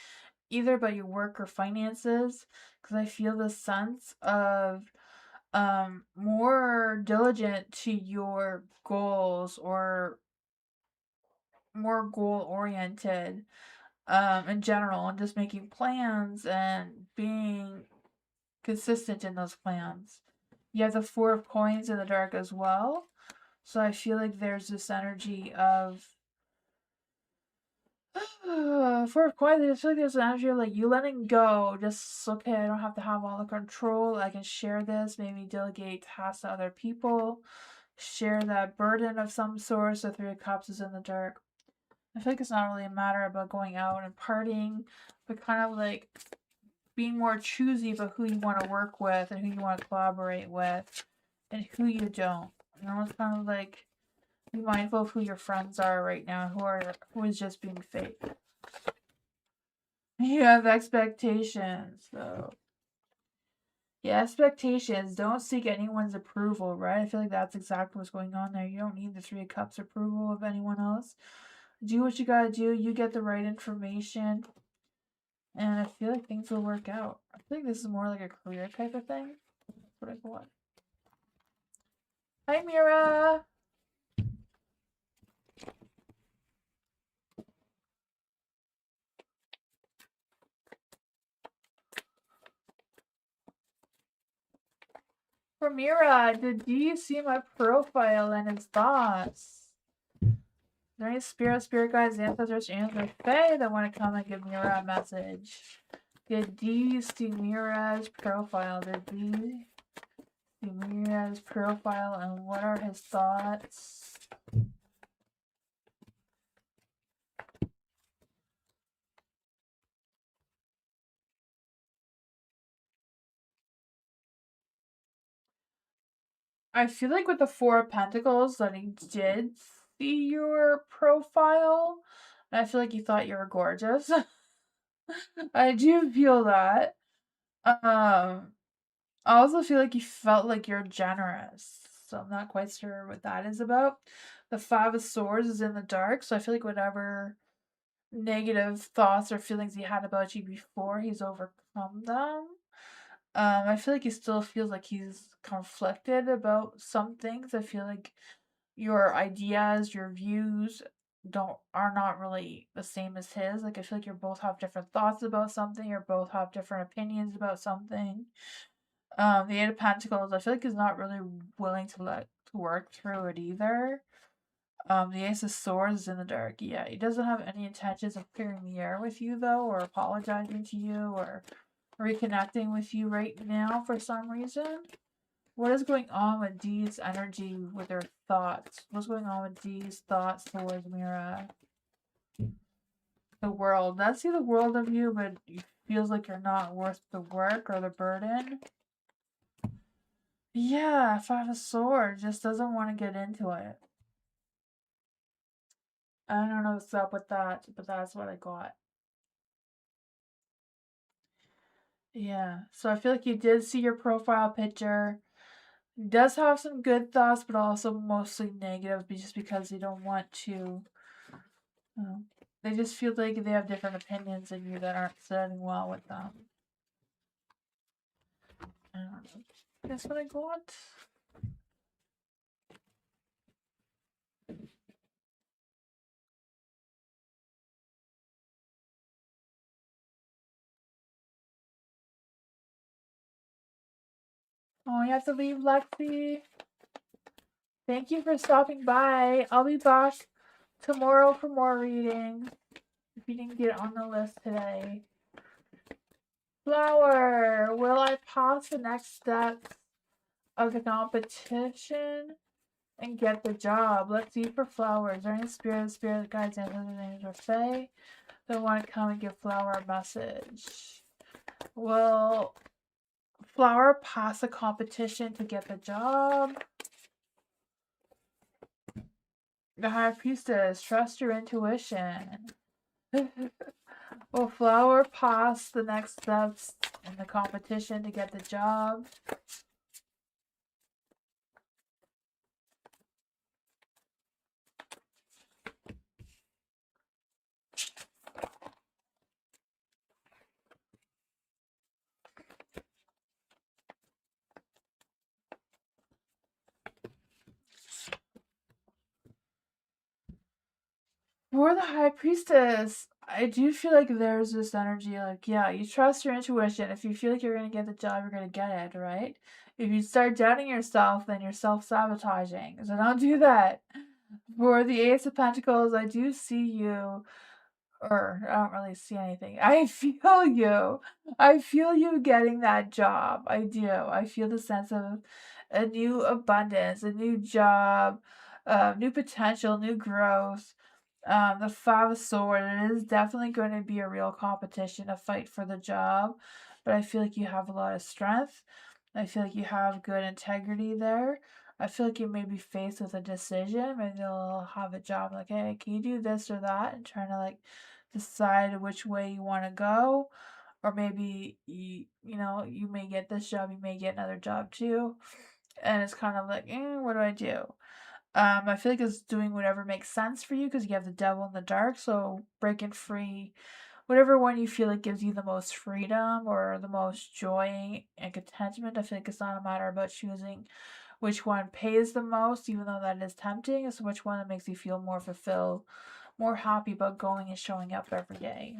either about your work or finances, because I feel the sense of more diligent to your goals or more goal oriented in general, and just making plans and being consistent in those plans. You have the Four of Coins in the dark as well. So I feel like there's this energy of Four of Coins. I just feel like there's an energy of like you letting go. Just okay, I don't have to have all the control. I can share this. Maybe delegate tasks to other people. Share that burden of some sort. So Three of Cups is in the dark. I feel like it's not really a matter about going out and partying, but kind of like being more choosy about who you want to work with and who you want to collaborate with and who you don't. You know, it's kind of like be mindful of who your friends are right now, who is just being fake. You have expectations, so yeah, expectations. Don't seek anyone's approval, right? I feel like that's exactly what's going on there. You don't need the Three of Cups approval of anyone else. Do what you gotta do. You get the right information, and I feel like things will work out. I think this is more like a career type of thing. That's what I thought. Hi, Mira. For Mira, did you see my profile and his thoughts? Is there any spirit guides, ancestors, or fae that want to come and give Mira a message? Did you see Mira's profile? Did you see Mira's profile and what are his thoughts? I feel like with the Four of Pentacles that he did see your profile. And I feel like he thought you were gorgeous. I do feel that. I also feel like you felt like you're generous. So I'm not quite sure what that is about. The Five of Swords is in the dark, so I feel like whatever negative thoughts or feelings he had about you before, he's overcome them. I feel like he still feels like he's conflicted about some things. I feel like your ideas, your views are not really the same as his. Like I feel like you both have different thoughts about something, or both have different opinions about something. The Eight of Pentacles, I feel like he's not really willing to work through it either. The Ace of Swords is in the dark. Yeah, he doesn't have any intentions of clearing the air with you though, or apologizing to you, or reconnecting with you right now for some reason. What is going on with Dee's energy with her thoughts? What's going on with Dee's thoughts towards Mira? The world. Let's see the world of you, but it feels like you're not worth the work or the burden. Yeah, Five of Swords just doesn't want to get into it. I don't know what's up with that, but that's what I got. Yeah, so I feel like you did see your profile picture. He does have some good thoughts, but also mostly negative, just because they don't want to. They just feel like they have different opinions than you that aren't sitting well with them. I don't know. That's what I got. Oh, you have to leave, Lexi. Thank you for stopping by. I'll be back tomorrow for more reading. If you didn't get on the list today. Flower, will I pass the next steps of the competition and get the job? Let's see for Flower. Is there any spirit guides, and names or fae that want to come and give Flower a message? Will Flower pass the competition to get the job? The High Priestess, trust your intuition. Will Flower pass the next steps in the competition to get the job? For the High Priestess, I do feel like there's this energy like, yeah, you trust your intuition. If you feel like you're going to get the job, you're going to get it, right? If you start doubting yourself, then you're self-sabotaging. So don't do that. For the Ace of Pentacles, I do see you, or I don't really see anything. I feel you. I feel you getting that job. I do. I feel the sense of a new abundance, a new job, new potential, new growth. The Five of Swords, it is definitely going to be a real competition, a fight for the job. But I feel like you have a lot of strength. I feel like you have good integrity there. I feel like you may be faced with a decision. Maybe they'll have a job like, hey, can you do this or that? And trying to like decide which way you want to go. Or maybe you may get this job, you may get another job too. And it's kind of like, what do I do? I feel like it's doing whatever makes sense for you because you have the devil in the dark. So breaking free, whatever one you feel like gives you the most freedom or the most joy and contentment. I feel like it's not a matter about choosing which one pays the most, even though that is tempting. It's which one that makes you feel more fulfilled, more happy about going and showing up every day.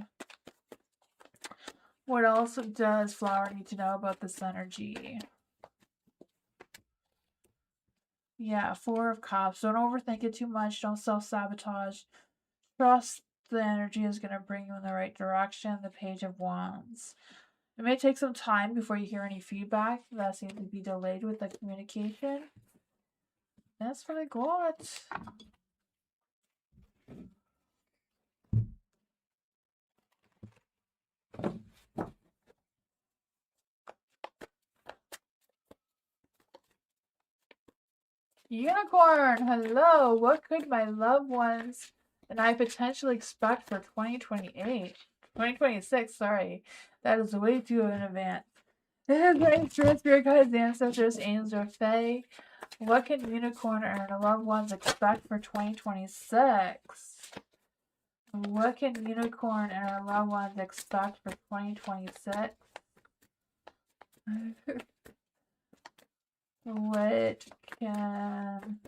What else does Flower need to know about this energy? Yeah, Four of Cups. Don't overthink it too much. Don't self-sabotage. Trust the energy is going to bring you in the right direction. The Page of Wands. It may take some time before you hear any feedback. That seems to be delayed with the communication. That's what I got. Unicorn, hello. What could my loved ones and I potentially expect for 2028? 2026, sorry. That is way too in advance. Great spirit guides, ancestors, angels, or fae. What can Unicorn and her loved ones expect for 2026? What can Unicorn and her loved ones expect for 2026? What can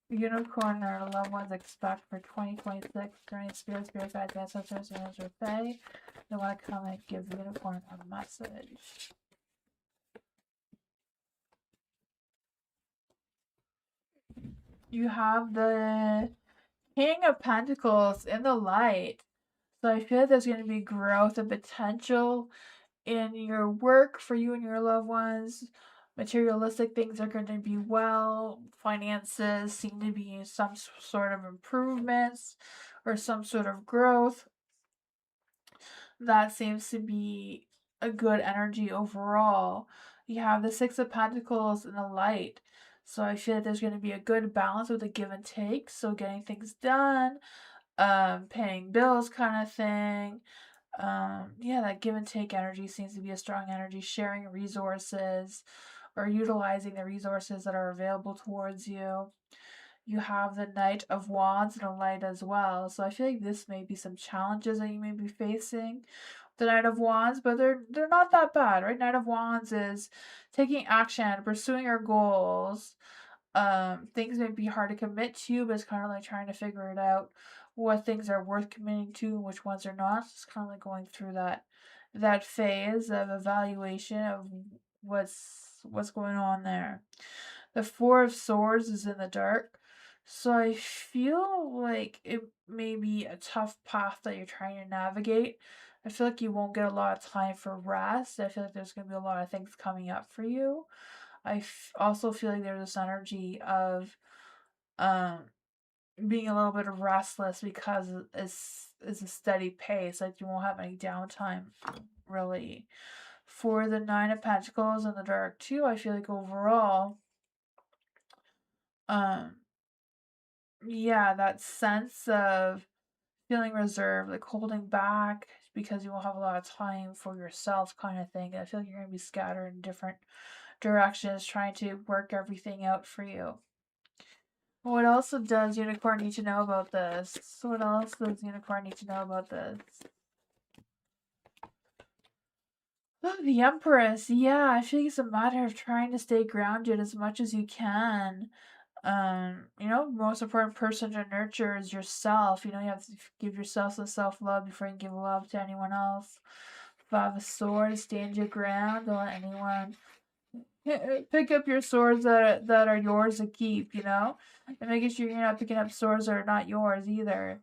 Unicorn and her loved ones expect for 2026? During spirit guides, ancestors, angels, or fae. They want to come and give Unicorn a message. You have the King of Pentacles in the light. So I feel like there's going to be growth and potential in your work for you and your loved ones. Materialistic things are going to be well. Finances seem to be some sort of improvements or some sort of growth. That seems to be a good energy overall. You have the Six of Pentacles in the light. So I feel like there's going to be a good balance with the give and take. So getting things done, paying bills kind of thing. Yeah, that give and take energy seems to be a strong energy. Sharing resources or utilizing the resources that are available towards you. You have the Knight of Wands in the light as well. So I feel like this may be some challenges that you may be facing. The Knight of Wands, but they're not that bad, right? Knight of Wands is taking action, pursuing your goals. Things may be hard to commit to, but it's kind of like trying to figure it out. What things are worth committing to and which ones are not. It's kind of like going through that phase of evaluation of what's going on there. The Four of Swords is in the dark. So I feel like it may be a tough path that you're trying to navigate. I feel like you won't get a lot of time for rest. I feel like there's going to be a lot of things coming up for you. Also feel like there's this energy of um being a little bit restless because it's a steady pace. Like you won't have any downtime really. For the Nine of Pentacles in the dark too, I feel like overall, um, yeah, that sense of feeling reserved, like holding back because you won't have a lot of time for yourself kind of thing. I feel like you're gonna be scattered in different directions trying to work everything out for you. What else does Unicorn need to know about this? What else does Unicorn need to know about this? Oh, the Empress. Yeah, I think it's a matter of trying to stay grounded as much as you can. Most important person to nurture is yourself. You have to give yourself some self-love before you give love to anyone else. Five of Swords, stand your ground. Don't let anyone pick up your swords that are yours to keep, and making sure you're not picking up swords that are not yours either.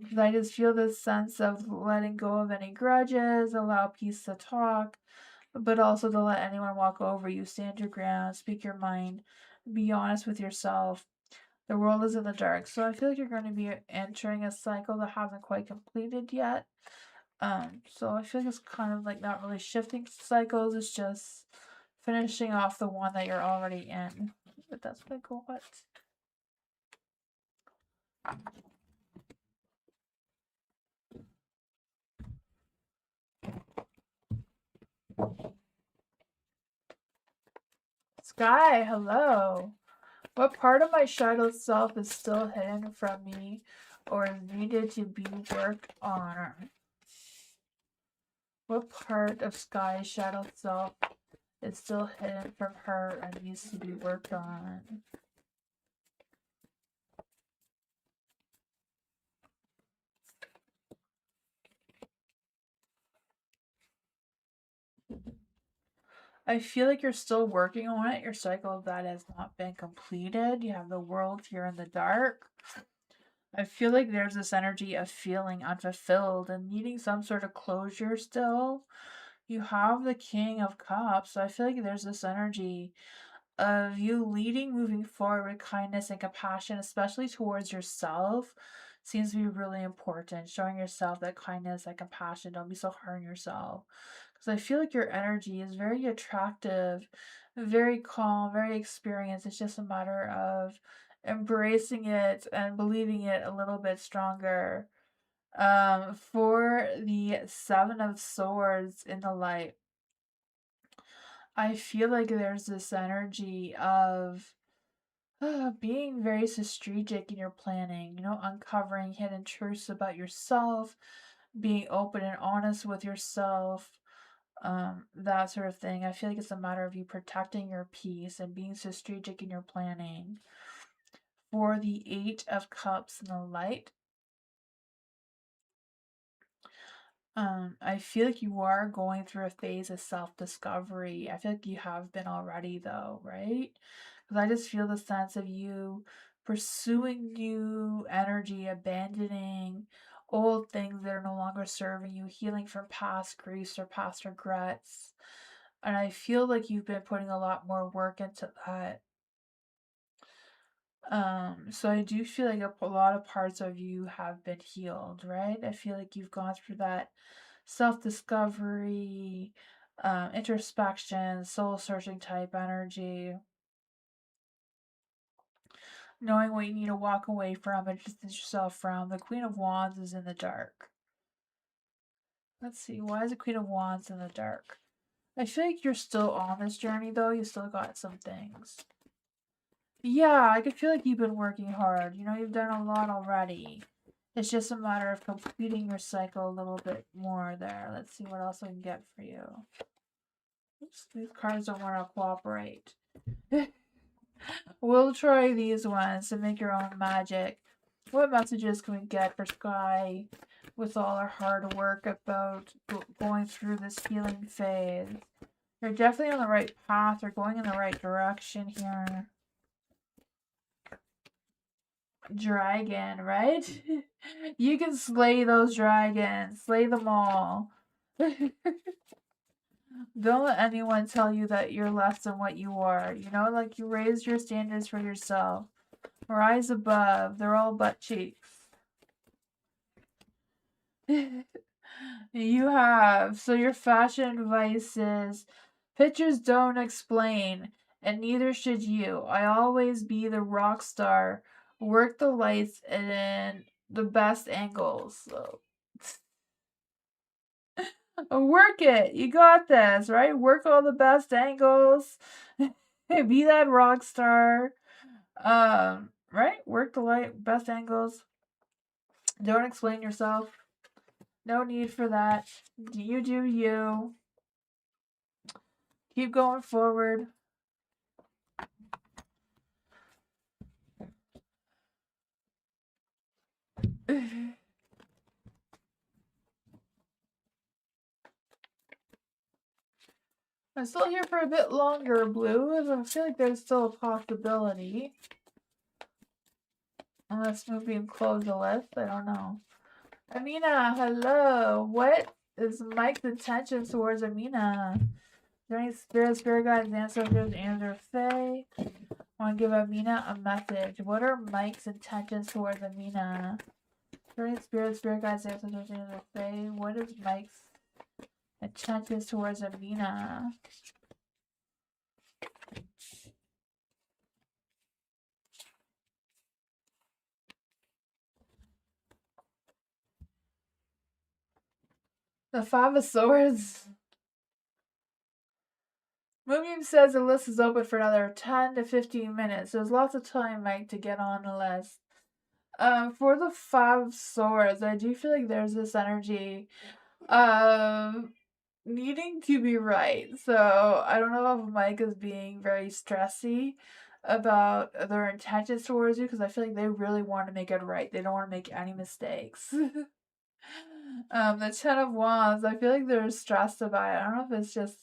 Because I just feel this sense of letting go of any grudges, allow peace to talk, but also to let anyone walk over you. Stand your ground, speak your mind, be honest with yourself. The world is in the dark, so I feel like you're going to be entering a cycle that hasn't quite completed yet. So I feel like it's kind of like not really shifting cycles, it's just finishing off the one that you're already in. But that's what I go with. Sky, hello. What part of my shadow self is still hidden from me or needed to be worked on? What part of Sky's shadow self is still hidden from her and needs to be worked on? I feel like you're still working on it. Your cycle of that has not been completed. You have the world here in the dark. I feel like there's this energy of feeling unfulfilled and needing some sort of closure still. You have the King of Cups, so I feel like there's this energy of you leading, moving forward with kindness and compassion, especially towards yourself, seems to be really important. Showing yourself that kindness, that compassion. Don't be so hard on yourself. because I feel like your energy is very attractive, very calm, very experienced. It's just a matter of embracing it and believing it a little bit stronger. For the Seven of Swords in the light, I feel like there's this energy of being very strategic in your planning, uncovering hidden truths about yourself, being open and honest with yourself, that sort of thing. I feel like it's a matter of you protecting your peace and being strategic in your planning. For the Eight of Cups in the light, I feel like you are going through a phase of self-discovery. I feel like you have been already though, right? Because I just feel the sense of you pursuing new energy, abandoning old things that are no longer serving you, healing from past griefs or past regrets. And I feel like you've been putting a lot more work into that. So I do feel like a lot of parts of you have been healed, right? I feel like you've gone through that self-discovery, introspection, soul-searching type energy, knowing what you need to walk away from and distance yourself from. The Queen of Wands is in the dark. Let's see, why is the Queen of Wands in the dark? I feel like you're still on this journey though. You still got some things. Yeah, I could feel like you've been working hard. You've done a lot already. It's just a matter of completing your cycle a little bit more there. Let's see what else I can get for you. Oops, these cards don't want to cooperate. We'll try these ones to make your own magic. What messages can we get for Sky with all our hard work about going through this healing phase? You're definitely on the right path. You're going in the right direction here. Dragon, right? You can slay those dragons. Slay them all. Don't let anyone tell you that you're less than what you are. Like you raise your standards for yourself. Rise above. They're all butt cheeks. You have. So your fashion vices. Pictures don't explain, and neither should you. I always be the rock star. Work the lights and the best angles. So work it. You got this, right? Work all the best angles. Be that rock star. Right? Work the best angles. Don't explain yourself. No need for that. You do you. Keep going forward. I'm still here for a bit longer, Blue, as I feel like there's still a possibility. Unless moving close the list, I don't know. Amina, hello. What is Mike's intention towards Amina? Is there any spirit guides, ancestors, and their fae? I want to give Amina a message. What are Mike's intentions towards Amina? Is there any spirit guides, ancestors, and their fae? What is Mike's intentions towards Amina? The Five of Swords. Moonbeam says the list is open for another 10 to 15 minutes. There's lots of time, Mike, to get on the list. For the Five of Swords, I do feel like there's this energy of needing to be right. So I don't know if Mike is being very stressy about their intentions towards you, because I feel like they really want to make it right. They don't want to make any mistakes. The Ten of Wands, I feel like they're stressed about it. I don't know if it's just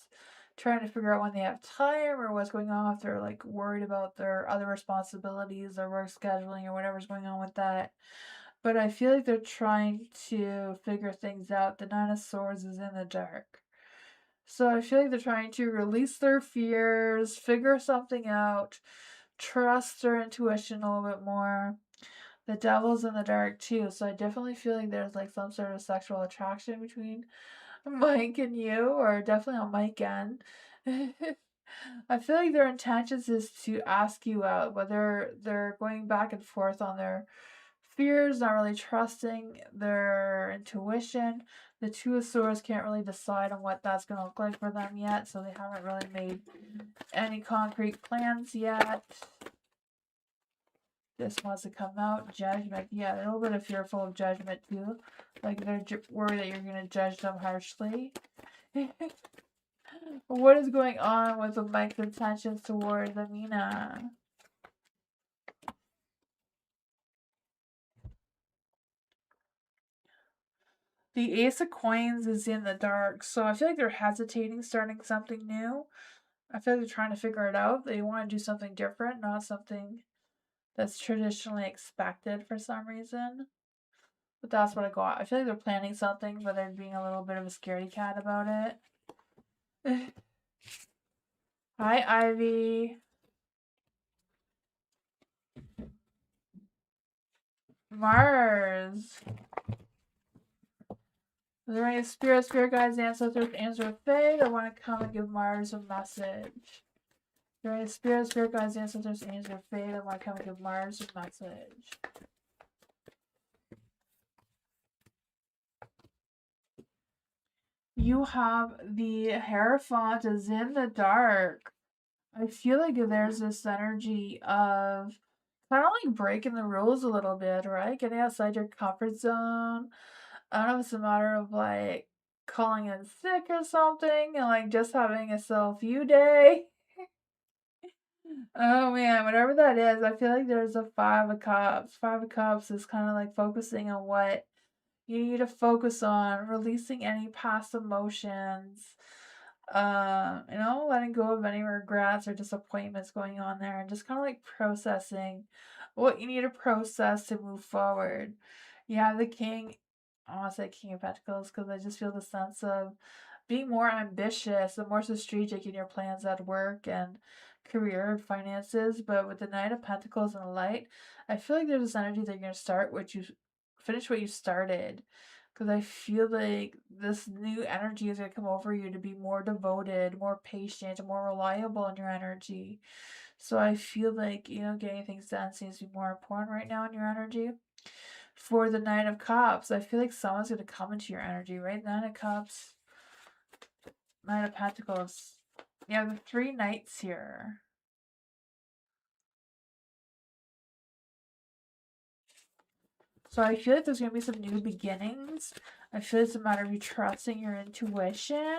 trying to figure out when they have time or what's going on, if they're like worried about their other responsibilities or work scheduling or whatever's going on with that. But I feel like they're trying to figure things out. The Nine of Swords is in the dark. So I feel like they're trying to release their fears, figure something out, trust their intuition a little bit more. The Devil's in the dark too, so I definitely feel like there's like some sort of sexual attraction between Mike and you, or definitely on Mike end. I feel like their intentions is to ask you out, but they're going back and forth on their fears, not really trusting their intuition. The Two of Swords can't really decide on what that's gonna look like for them yet, so they haven't really made any concrete plans yet. This wants to come out. Judgment. Yeah, they're a little bit fearful of judgment too. Like they're worried that you're gonna judge them harshly. What is going on with Mike's intentions towards Amina? The Ace of Coins is in the dark, so I feel like they're hesitating starting something new. I feel like they're trying to figure it out. They want to do something different, not something that's traditionally expected for some reason. But that's what I got. I feel like they're planning something, but they're being a little bit of a scaredy cat about it. Hi, Ivy. Mars. Is there any spirit guides, ancestors, answer faith? I want to come and give Mars a message. Is there any spirit guides, ancestors, answer faith? I want to come and give Mars a message. You have the Hierophant is in the dark. I feel like there's this energy of kind of like breaking the rules a little bit, right? Getting outside your comfort zone. I don't know if it's a matter of like calling in sick or something and like just having a self-you day. Oh man, whatever that is, I feel like there's a Five of Cups. Five of Cups is kind of like focusing on what you need to focus on, releasing any past emotions, letting go of any regrets or disappointments going on there, and just kind of like processing what you need to process to move forward. You have the King, I want to say King of Pentacles, because I just feel the sense of being more ambitious and more strategic in your plans at work and career and finances. But with the Knight of Pentacles and the Light, I feel like there's this energy that you're going to finish what you started, because I feel like this new energy is going to come over you to be more devoted, more patient, more reliable in your energy. So I feel like, getting things done seems to be more important right now in your energy. For the Nine of Cups, I feel like someone's going to come into your energy, right? Nine of Cups, Nine of Pentacles. You have the three knights here. So I feel like there's going to be some new beginnings. I feel it's a matter of you trusting your intuition.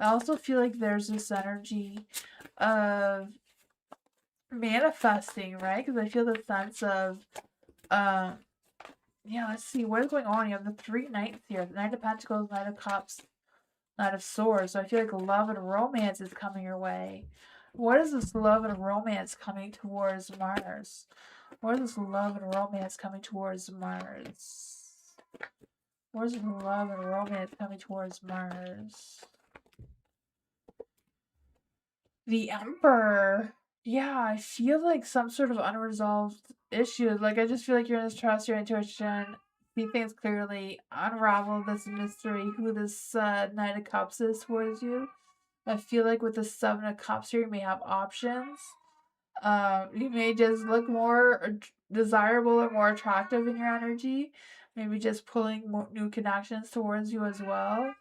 I also feel like there's this energy of manifesting, right? Because I feel the sense of, let's see, what is going on? You have the three knights here. The Knight of Pentacles, Knight of Cups, Knight of Swords. So I feel like love and romance is coming your way. What is this love and romance coming towards Mars? What is this love and romance coming towards Mars? Where's love and romance coming towards Mars? The Emperor. Yeah, I feel like some sort of unresolved issue. Like, I just feel like you're going to trust your intuition, see things clearly, unravel this mystery, who this Knight of Cups is towards you. I feel like with the Seven of Cups here, you may have options. You may just look more desirable or more attractive in your energy. Maybe just pulling more new connections towards you as well.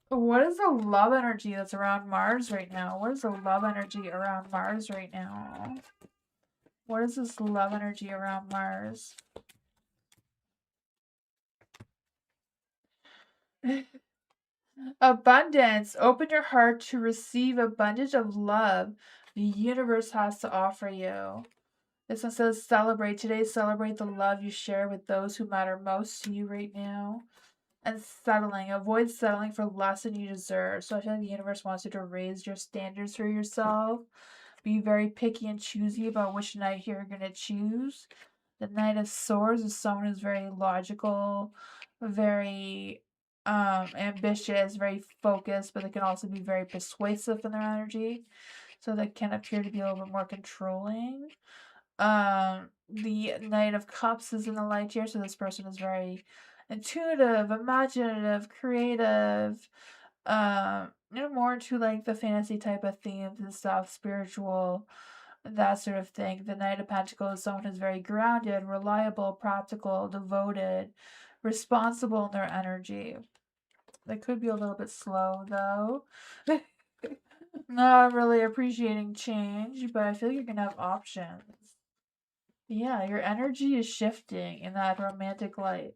What is the love energy that's around Mars right now? What is the love energy around Mars right now? What is this love energy around Mars? Abundance. Open your heart to receive abundance of love the universe has to offer you. This one says celebrate. Today, celebrate the love you share with those who matter most to you right now. And settling. Avoid settling for less than you deserve. So I feel like the universe wants you to raise your standards for yourself. Be very picky and choosy about which knight you're going to choose. The Knight of Swords is someone who's very logical, very ambitious, very focused, but they can also be very persuasive in their energy. So they can appear to be a little bit more controlling. The Knight of Cups is in the light here, so this person is very intuitive, imaginative, creative, more into like the fantasy type of themes and stuff, spiritual, that sort of thing. The Knight of Pentacles is someone who's very grounded, reliable, practical, devoted, responsible in their energy. They could be a little bit slow though. Not really appreciating change, but I feel like you're gonna have options. Yeah, your energy is shifting in that romantic light.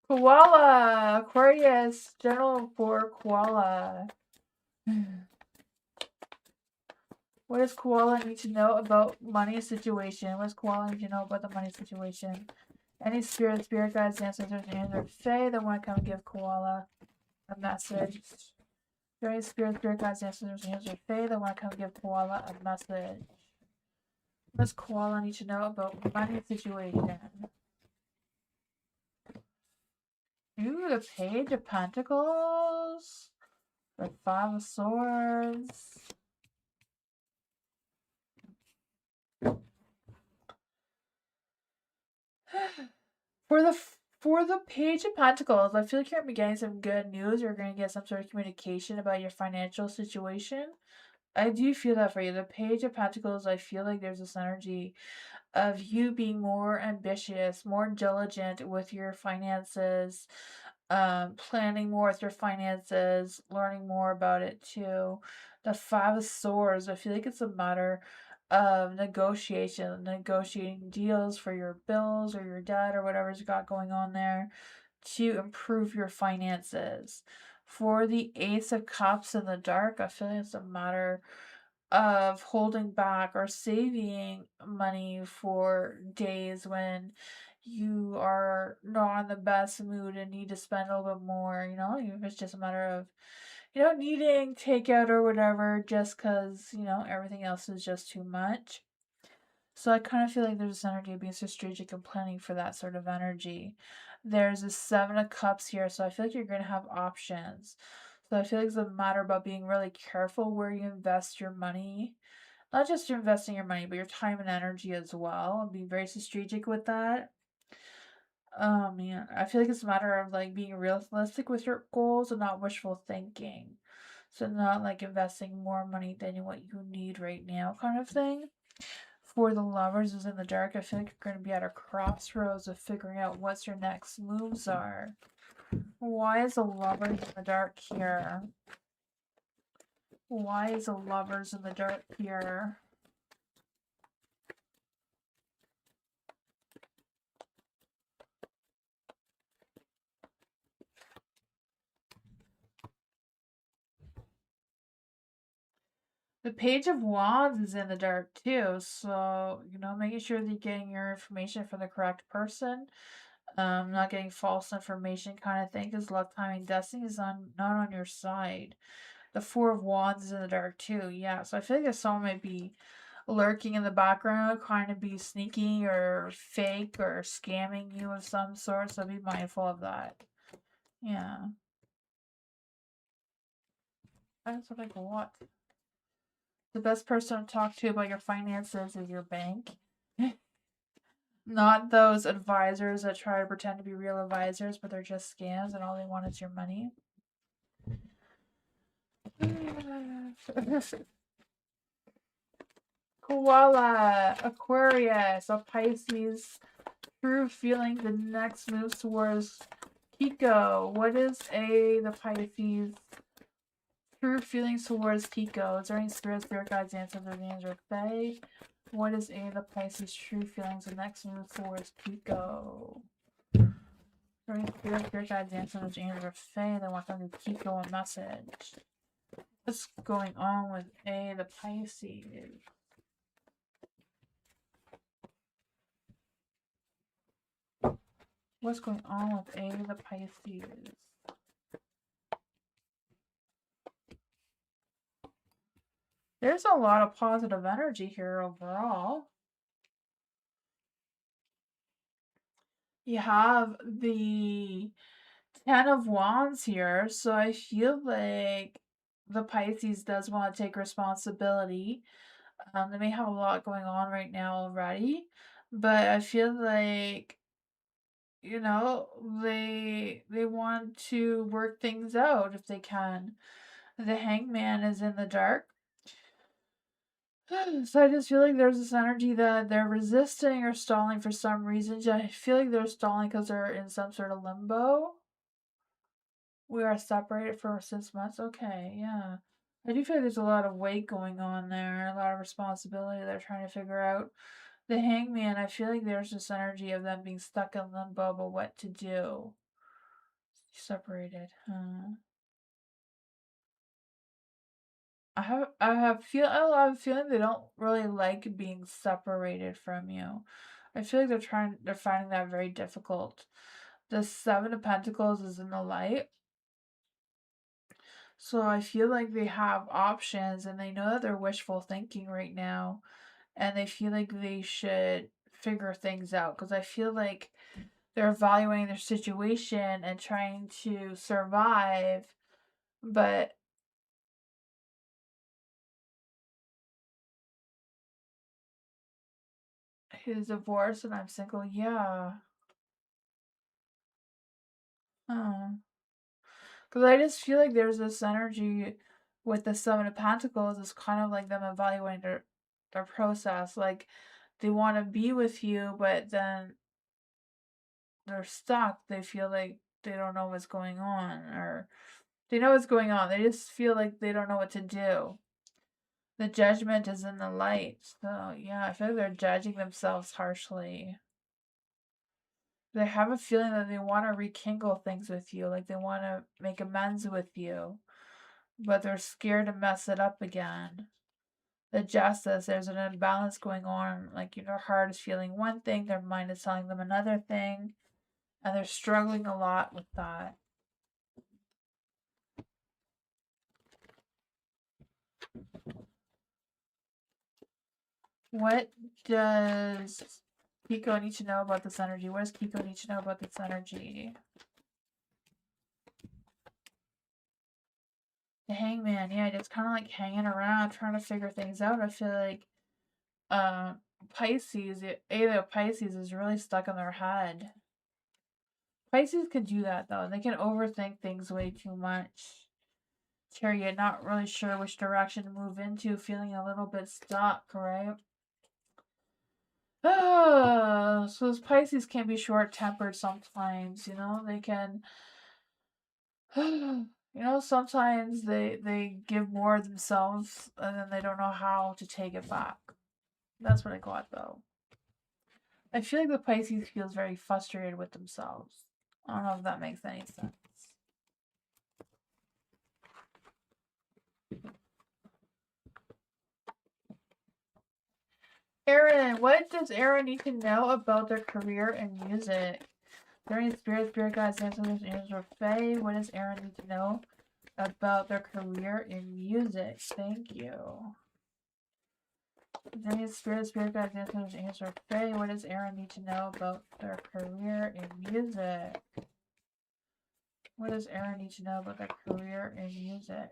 Koala! Aquarius, general for koala. What does koala need to know about money situation? What does koala need to know about the money situation? Any spirit guides, ancestors, and or fae that want to come give koala a message. Any spirit guides, ancestors, and or fae that want to come give koala a message. What does koala need to know about money situation? Ooh, the Page of Pentacles. The Five of Swords. For the Page of Pentacles, I feel like you're gonna be getting some good news. You're gonna get some sort of communication about your financial situation. I do feel that for you. The Page of Pentacles, I feel like there's this energy of you being more ambitious, more diligent with your finances, planning more with your finances, learning more about it too. The Five of Swords, I feel like it's a matter of negotiating deals for your bills or your debt or whatever's got going on there to improve your finances. For the Ace of Cups in the dark, I feel like it's a matter of holding back or saving money for days when you are not in the best mood and need to spend a little bit more, if it's just a matter of, needing takeout or whatever just because, everything else is just too much. So I kind of feel like there's this energy of being so strategic and planning for that sort of energy. There's a Seven of Cups here, so I feel like you're going to have options. So I feel like it's a matter about being really careful where you invest your money. Not just investing your money, but your time and energy as well. And being very strategic with that. Man, I feel like it's a matter of like being realistic with your goals and not wishful thinking. So not like investing more money than what you need right now kind of thing. For the Lovers is in the dark, I feel like you're going to be at a crossroads of figuring out what your next moves are. Why is the Lovers in the dark here? Why is the Lovers in the dark here? The Page of Wands is in the dark too, so, making sure that you're getting your information from the correct person. Not getting false information kind of thing, because luck, timing, destiny is not on your side. The Four of Wands is in the dark too, yeah. So I feel like that someone might be lurking in the background, trying to be sneaky or fake or scamming you of some sort, so be mindful of that. Yeah. That's what I got. The best person to talk to about your finances is your bank. Not those advisors that try to pretend to be real advisors, but they're just scams and all they want is your money. Koala, Aquarius, a Pisces, true feeling the next moves towards Kiko. What is the Pisces true feelings towards Kiko? Is there any spirit guides, ancestors, angels, or fae? What is the Pisces true feelings the next move towards Kiko? Any spirit guides, ancestors, angels, or fae that want them to Kiko a message? What's going on with the Pisces? What's going on with the Pisces? There's a lot of positive energy here overall. You have the Ten of Wands here, so I feel like the Pisces does want to take responsibility. They may have a lot going on right now already, but I feel like, you know, they want to work things out if they can. The Hangman is in the dark. So I just feel like there's this energy that they're resisting or stalling for some reason. I feel like they're stalling because they're in some sort of limbo. We are separated for 6 months. Okay, yeah. I do feel like there's a lot of weight going on there, a lot of responsibility they're trying to figure out. The Hangman, I feel like there's this energy of them being stuck in limbo about what to do. Separated. I have a feeling they don't really like being separated from you. I feel like they're finding that very difficult. The Seven of Pentacles is in the light. So I feel like they have options and they know that they're wishful thinking right now, and they feel like they should figure things out because I feel like they're evaluating their situation and trying to survive, but he's divorced and I'm single. Yeah. Oh. Because I just feel like there's this energy with the Seven of Pentacles. It's kind of like them evaluating their process. Like they want to be with you, but then they're stuck. They feel like they don't know what's going on, or they know what's going on. They just feel like they don't know what to do. The Judgment is in the light. So, yeah, I feel like they're judging themselves harshly. They have a feeling that they want to rekindle things with you, like they want to make amends with you, but they're scared to mess it up again. The Justice, there's an imbalance going on. Like, your heart is feeling one thing, their mind is telling them another thing, and they're struggling a lot with that. What does Kiko need to know about this energy? What does Kiko need to know about this energy? The Hangman, yeah, just kind of like hanging around, trying to figure things out. I feel like uh, Pisces, either Pisces is really stuck in their head. Pisces could do that though. They can overthink things way too much. Chariot, not really sure which direction to move into, feeling a little bit stuck, right? So those Pisces can be short-tempered sometimes, they can sometimes they give more of themselves and then they don't know how to take it back. That's what I got though. I feel like the Pisces feels very frustrated with themselves. I don't know if that makes any sense. Aaron, what does Aaron need to know about their career in music? During spirit guides, ancestors, angels, or fae, what does Aaron need to know about their career in music? Thank you. During spirit guides, ancestors, angels, or fae, what does Aaron need to know about their career in music? What does Aaron need to know about their career in music?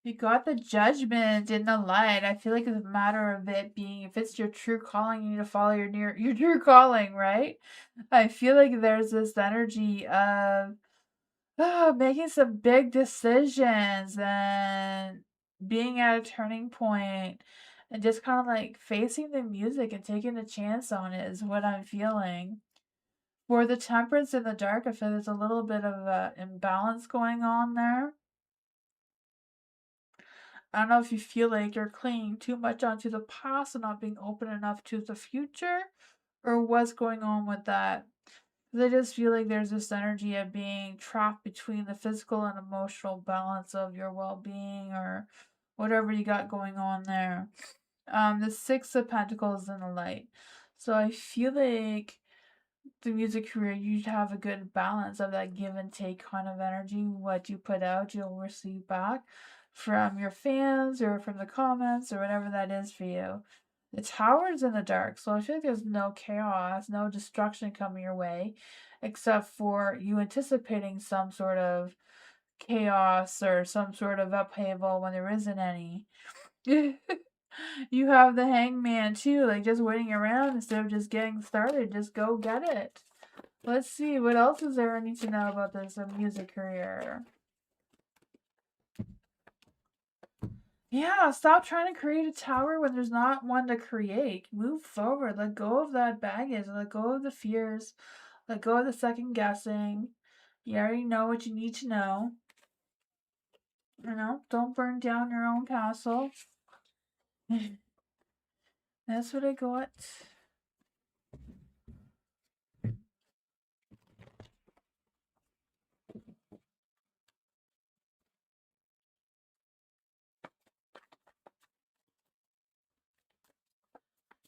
You got the Judgment in the light. I feel like it's a matter of it being, if it's your true calling, you need to follow your true calling, right? I feel like there's this energy of making some big decisions and being at a turning point and just kind of like facing the music and taking a chance on it is what I'm feeling. For the Temperance in the dark, I feel there's a little bit of imbalance going on there. I don't know if you feel like you're clinging too much onto the past and not being open enough to the future, or what's going on with that. I just feel like there's this energy of being trapped between the physical and emotional balance of your well-being or whatever you got going on there. The Six of Pentacles in the light. So I feel like the music career, you have a good balance of that give and take kind of energy. What you put out, you'll receive back from your fans or from the comments or whatever that is for you. The Tower's in the dark, so I feel like there's no chaos, no destruction coming your way, except for you anticipating some sort of chaos or some sort of upheaval when there isn't any. You have the Hangman too, like just waiting around instead of just getting started. Just go get it. Let's see, what else is there I need to know about this music career? Yeah, stop trying to create a tower when there's not one to create. Move forward. Let go of that baggage. Let go of the fears. Let go of the second guessing. You already know what you need to know. Don't burn down your own castle. That's what I got.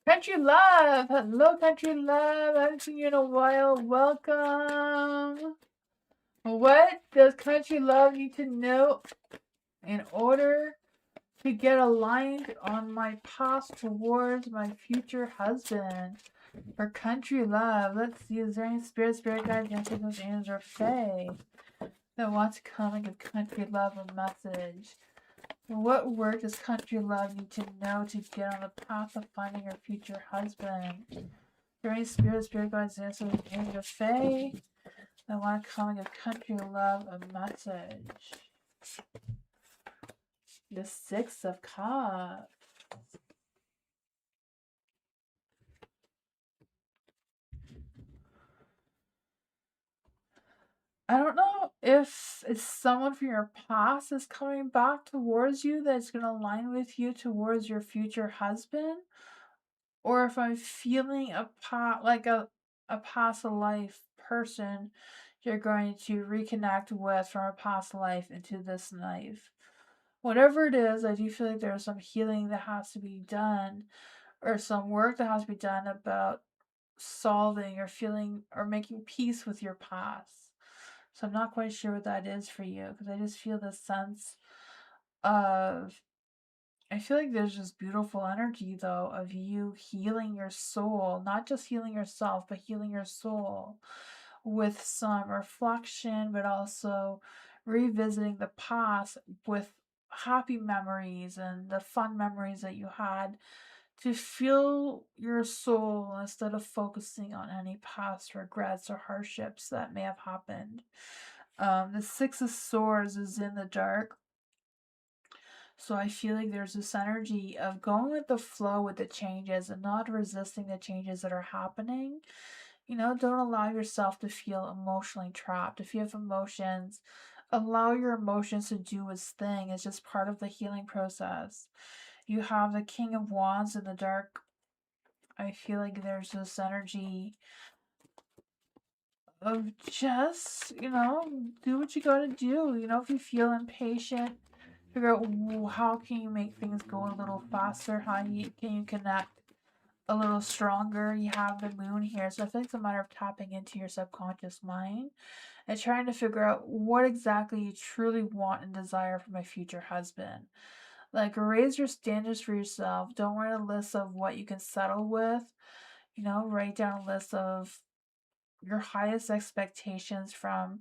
Country Love! Hello, Country Love! I haven't seen you in a while. Welcome! What does Country Love need to know in order to get aligned on my path towards my future husband? For Country Love, let's see, is there any spirit guides, ancestors, angels, or fae that want to come and give Country Love a message? What work does Country Love need to know to get on the path of finding her future husband? Is there any spirit guides, ancestors, angels, or fae that want to come and give Country Love a message? The Six of Cups. I don't know if it's someone from your past is coming back towards you that's going to align with you towards your future husband, or if I'm feeling a past life person you're going to reconnect with from a past life into this life. Whatever it is, I do feel like there's some healing that has to be done, or some work that has to be done about solving or feeling or making peace with your past. So I'm not quite sure what that is for you, because I just feel this sense of, I feel like there's this beautiful energy though of you healing your soul, not just healing yourself, but healing your soul with some reflection, but also revisiting the past with happy memories and the fun memories that you had to feel your soul instead of focusing on any past regrets or hardships that may have happened. The Six of Swords is in the dark. So I feel like there's this energy of going with the flow with the changes and not resisting the changes that are happening. Don't allow yourself to feel emotionally trapped. If you have emotions, allow your emotions to do its thing. It's just part of the healing process. You have the King of Wands in the dark. I feel like there's this energy of just, do what you gotta do. If you feel impatient, figure out how can you make things go a little faster, can you connect a little stronger. You have the moon here, so I feel like it's a matter of tapping into your subconscious mind and trying to figure out what exactly you truly want and desire from a future husband. Like, raise your standards for yourself. Don't write a list of what you can settle with. Write down a list of your highest expectations from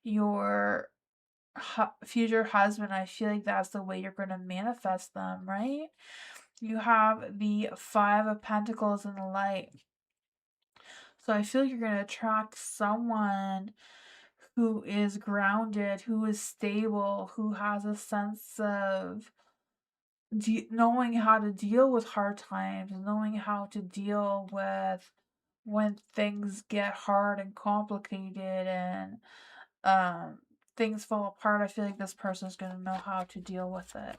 your future husband. I feel like that's the way you're going to manifest them, right? You have the Five of Pentacles in the light. So I feel like you're going to attract someone who is grounded, who is stable, who has a sense of knowing how to deal with hard times, knowing how to deal with when things get hard and complicated and things fall apart. I feel like this person is going to know how to deal with it.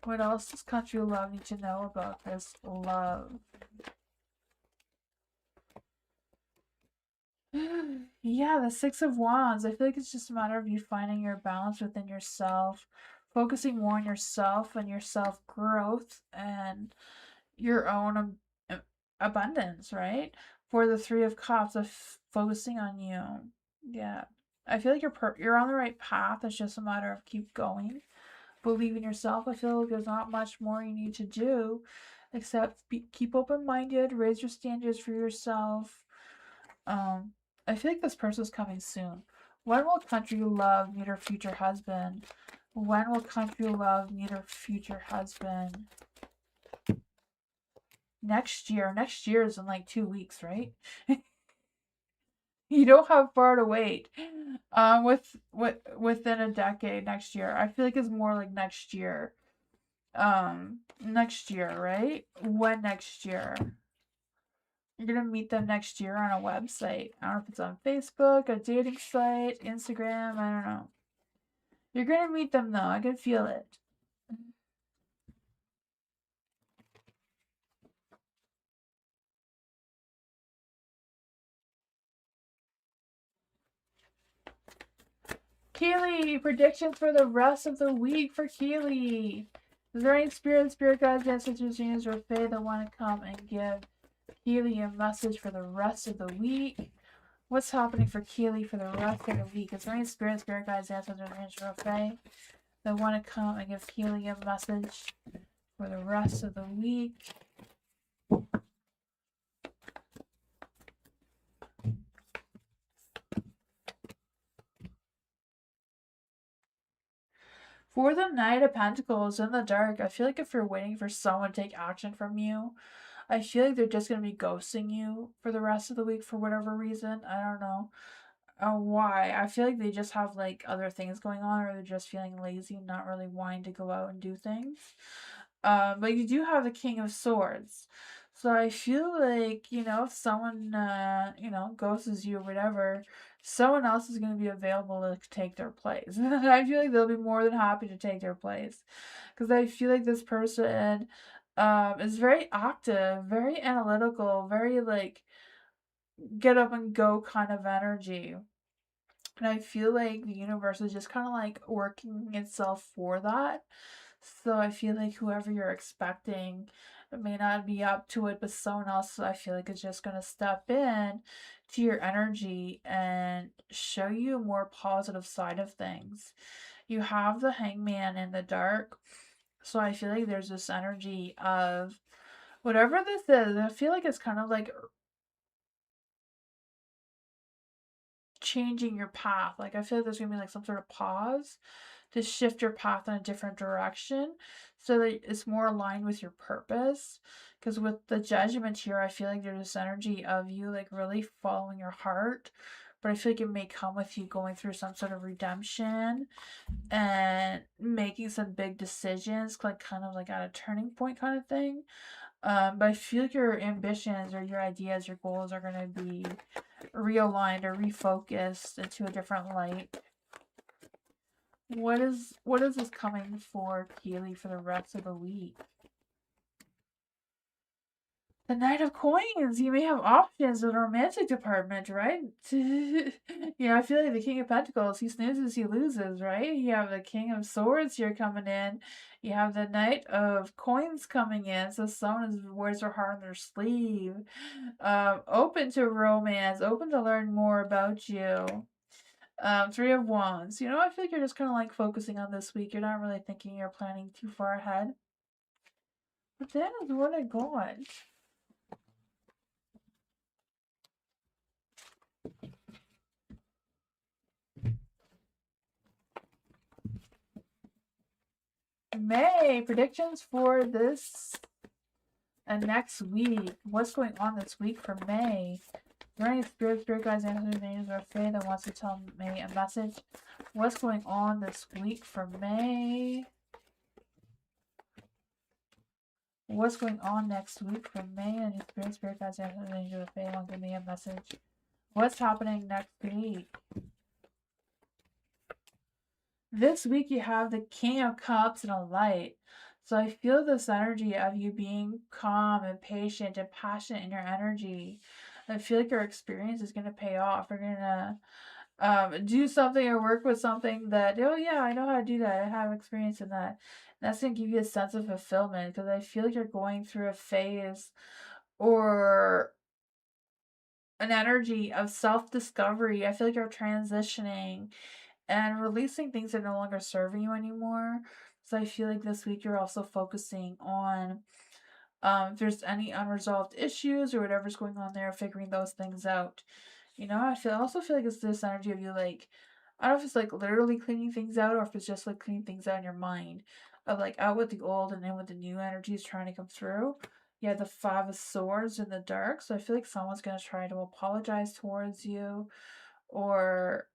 What else does Country Love need to know about this love? Yeah, the Six of Wands. I feel like it's just a matter of you finding your balance within yourself, focusing more on yourself and your self growth and your own abundance, right? For the Three of Cups, of focusing on you. Yeah, I feel like you're on the right path. It's just a matter of keep going, believe in yourself. I feel like there's not much more you need to do keep open-minded, raise your standards for yourself. I feel like this person's coming soon. When will country love meet her future husband? When will country love meet her future husband? Next year. Next year is in like 2 weeks, right? You don't have far to wait. Within a decade, next year. I feel like it's more like next year. Next year, right? When next year? You're gonna meet them next year on a website. I don't know if it's on Facebook, a dating site, Instagram, I don't know. You're gonna meet them though, I can feel it. Keely, predictions for the rest of the week for Keely. Is there any spirit guides, ancestors, genius, or fae that want to come and give Keely a message for the rest of the week? What's happening for Keely for the rest of the week? Is there any spirit guides, ancestors, genius, or fae that want to come and give Keely a message for the rest of the week? For the Knight of Pentacles in the dark, I feel like if you're waiting for someone to take action from you, I feel like they're just going to be ghosting you for the rest of the week for whatever reason. I don't know why. I feel like they just have like other things going on, or they're just feeling lazy and not really wanting to go out and do things. But you do have the King of Swords. So I feel like, if someone, ghosts you or whatever, someone else is going to be available to take their place. And I feel like they'll be more than happy to take their place. Because I feel like this person is very active, very analytical, very like get up and go kind of energy. And I feel like the universe is just kind of like working itself for that. So I feel like whoever you're expecting may not be up to it, but someone else I feel like is just going to step in to your energy and show you a more positive side of things. You have the Hangman in the dark. So I feel like there's this energy of whatever this is. I feel like it's kind of like changing your path. Like I feel like there's gonna be like some sort of pause to shift your path in a different direction so that it's more aligned with your purpose. Because with the Judgment here, I feel like there's this energy of you like really following your heart, but I feel like it may come with you going through some sort of redemption and making some big decisions, like kind of like at a turning point kind of thing. But I feel like your ambitions or your ideas, your goals are going to be realigned or refocused into a different light. What is this coming for Keely for the rest of the week? The Knight of Coins. You may have options in the romantic department, right? Yeah, I feel like the King of Pentacles. He snoozes, he loses, right? You have the King of Swords here coming in. You have the Knight of Coins coming in. So someone wears their heart on their sleeve. Open to romance. Open to learn more about you. Three of Wands. I feel like you're just kind of like focusing on this week. You're not really thinking you're planning too far ahead. But that is what I got. May predictions for this next week. What's going on this week for May? Is there any spirit guides, angels, or fae that wants to tell May a message? What's going on this week for May? What's going on next week for May? Any spirit guides, angels, or fae want to give me a message? What's happening next week? This week you have the King of Cups and a light. So I feel this energy of you being calm and patient and passionate in your energy. I feel like your experience is going to pay off. You're going to do something or work with something that, oh yeah, I know how to do that. I have experience in that. And that's going to give you a sense of fulfillment because I feel like you're going through a phase or an energy of self-discovery. I feel like you're transitioning and releasing things that no longer serving you anymore. So I feel like this week you're also focusing on If there's any unresolved issues or whatever's going on there, figuring those things out. I also feel like it's this energy of you like, I don't know if it's like literally cleaning things out or if it's just like cleaning things out in your mind, of like out with the old and in with the new energies trying to come through. Yeah, the Five of Swords in the dark. So I feel like someone's gonna try to apologize towards you, or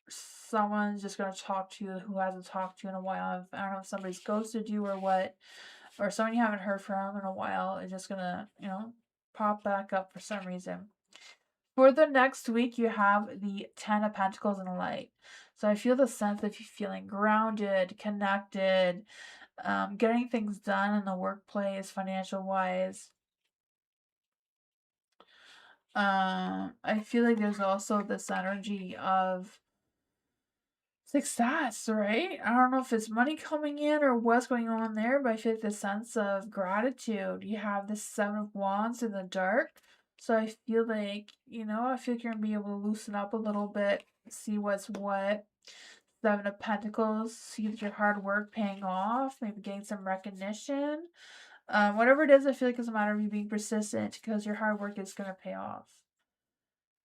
someone's just gonna talk to you who hasn't talked to you in a while. I don't know if somebody's ghosted you or what, or someone you haven't heard from in a while is just gonna, pop back up for some reason. For the next week, you have the Ten of Pentacles in the light. So I feel the sense of you feeling grounded, connected, getting things done in the workplace, financial wise. I feel like there's also this energy of success, right? I don't know if it's money coming in or what's going on there, but I feel like the sense of gratitude. You have the Seven of Wands in the dark. So I feel like, I feel like you're gonna be able to loosen up a little bit, see what's what. Seven of Pentacles, see that your hard work paying off, maybe getting some recognition. Whatever it is, I feel like it's a matter of you being persistent because your hard work is gonna pay off.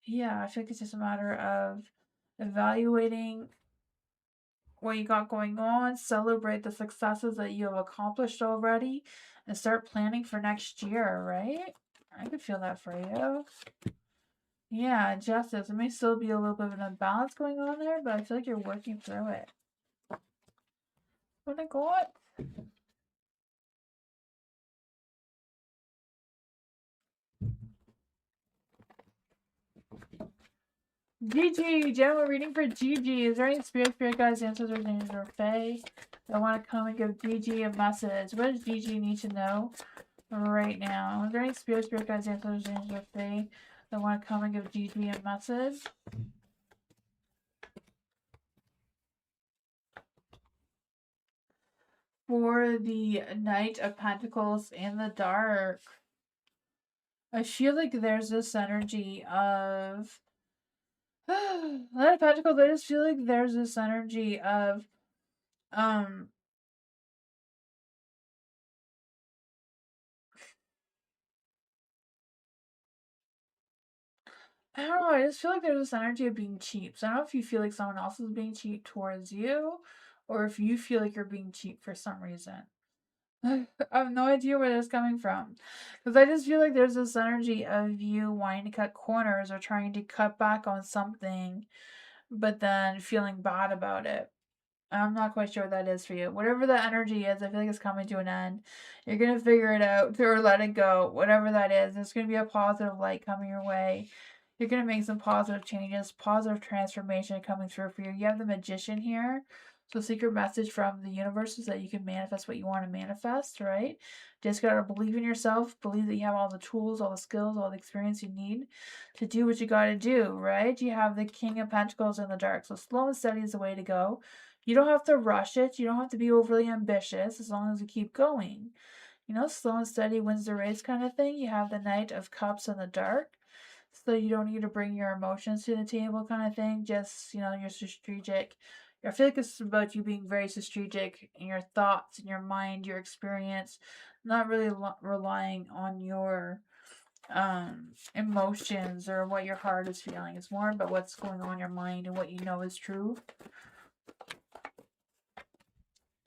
Yeah, I feel like it's just a matter of evaluating what you got going on, celebrate the successes that you have accomplished already, and start planning for next year, right? I could feel that for you. Yeah, justice. It may still be a little bit of an imbalance going on there, but I feel like you're working through it. What I got? Gigi, general reading for Gigi. Is there any spirit guides, answers, or names or fae that want to come and give Gigi a message? What does Gigi need to know right now? Is there any spirit guides, answers, or names or fae that want to come and give Gigi a message? For the Knight of Pentacles in the dark, I feel like there's this energy of Knight of Pentacles. I just feel like there's this energy of I don't know. I just feel like there's this energy of being cheap. So I don't know if you feel like someone else is being cheap towards you, or if you feel like you're being cheap for some reason. I have no idea where that's coming from. Because I just feel like there's this energy of you wanting to cut corners or trying to cut back on something, but then feeling bad about it. I'm not quite sure what that is for you. Whatever that energy is, I feel like it's coming to an end. You're going to figure it out or let it go. Whatever that is, there's going to be a positive light coming your way. You're going to make some positive changes, positive transformation coming through for you. You have the Magician here. So secret message from the universe is that you can manifest what you want to manifest, right? Just got to believe in yourself, believe that you have all the tools, all the skills, all the experience you need to do what you got to do, right? You have the King of Pentacles in the dark. So slow and steady is the way to go. You don't have to rush it. You don't have to be overly ambitious as long as you keep going. Slow and steady wins the race kind of thing. You have the Knight of Cups in the dark. So you don't need to bring your emotions to the table kind of thing. Just, you're strategic. I feel like it's about you being very strategic in your thoughts, in your mind, your experience, not really relying on your emotions or what your heart is feeling. It's more about what's going on in your mind and what you know is true.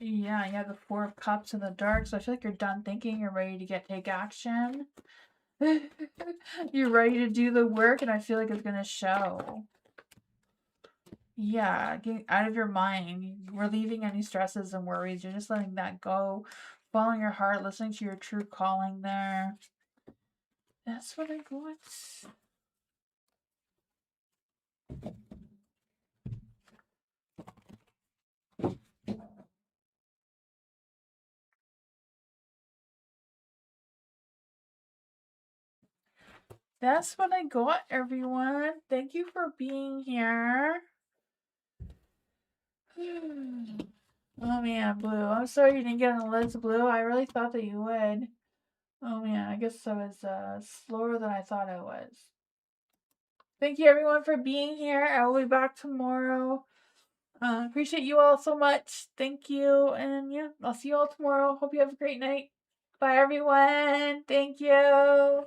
Yeah, you have the Four of Cups in the dark, so I feel like you're done thinking, you're ready to take action. You're ready to do the work, and I feel like it's gonna show. Yeah, getting out of your mind, relieving any stresses and worries. You're just letting that go, following your heart, listening to your true calling there. That's what I got. That's what I got, everyone. Thank you for being here. Oh man, Blue. I'm sorry you didn't get on the list, Blue. I really thought that you would. Oh man, I guess I was slower than I thought I was. Thank you everyone for being here. I will be back tomorrow. Appreciate you all so much. Thank you. And yeah, I'll see you all tomorrow. Hope you have a great night. Bye, everyone. Thank you.